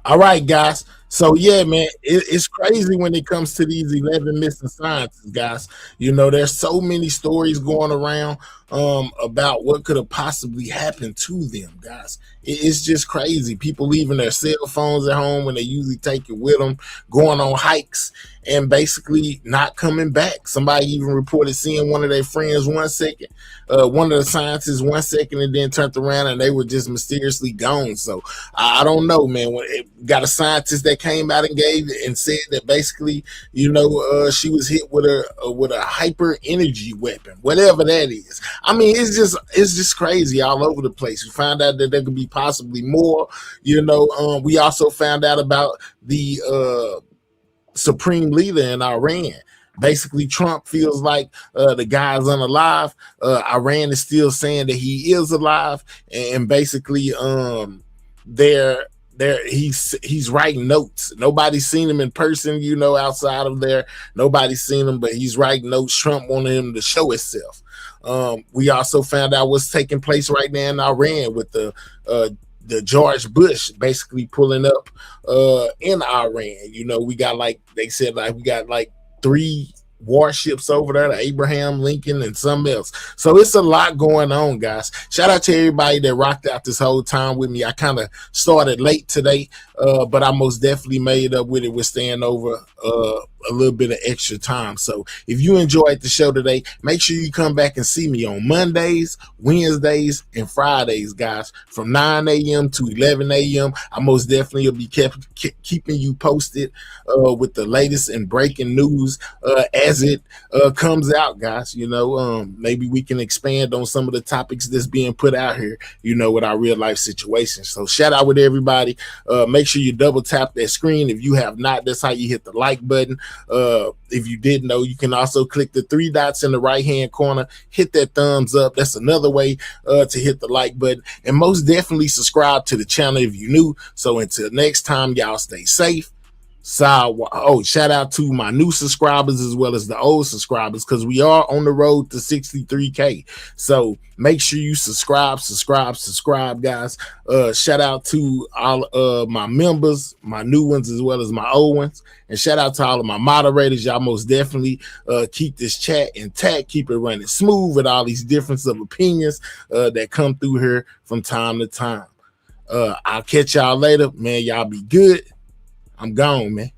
All right, guys. So yeah, man, it's crazy when it comes to these 11 missing scientists, guys. You know, there's so many stories going around about what could have possibly happened to them, guys. It's just crazy. People leaving their cell phones at home when they usually take it with them, going on hikes, and basically not coming back. Somebody even reported seeing one of their friends 1 second, one of the scientists 1 second, and then turned around and they were just mysteriously gone. So I don't know, man. When it got a scientist that came out and gave and said that basically, you know, she was hit with a hyper energy weapon, whatever that is. I mean, it's just crazy all over the place. We found out that there could be possibly more. You know, we also found out about the supreme leader in Iran. Basically, Trump feels like the guy's unalive. Iran is still saying that he is alive, and basically, he's writing notes. Nobody's seen him in person, you know, outside of there. Nobody's seen him, but he's writing notes. Trump wanted him to show himself. We also found out what's taking place right now in Iran with the George Bush basically pulling up in Iran. You know, we got they said we got 3 warships over there, the Abraham Lincoln and something else. So it's a lot going on, guys. Shout out to everybody that rocked out this whole time with me. I kind of started late today, but I most definitely made up with it with staying over a little bit of extra time. So if you enjoyed the show today, make sure you come back and see me on Mondays, Wednesdays, and Fridays, guys, from 9 a.m. to 11 a.m. I most definitely will be keeping you posted with the latest and breaking news as it comes out, guys. You know, maybe we can expand on some of the topics that's being put out here, you know, with our real life situations. So shout out with everybody. Make sure you double tap that screen. If you have not, that's how you hit the like button. If you didn't know, you can also click the 3 dots in the right hand corner, hit that thumbs up. That's another way to hit the like button, and most definitely subscribe to the channel if you're new. So until next time, y'all stay safe, So, shout out to my new subscribers as well as the old subscribers, because we are on the road to 63K. So make sure you subscribe, guys. Shout out to all my members, my new ones as well as my old ones. And shout out to all of my moderators. Y'all most definitely keep this chat intact, keep it running smooth with all these differences of opinions that come through here from time to time. I'll catch y'all later, man. Y'all be good. I'm gone, man.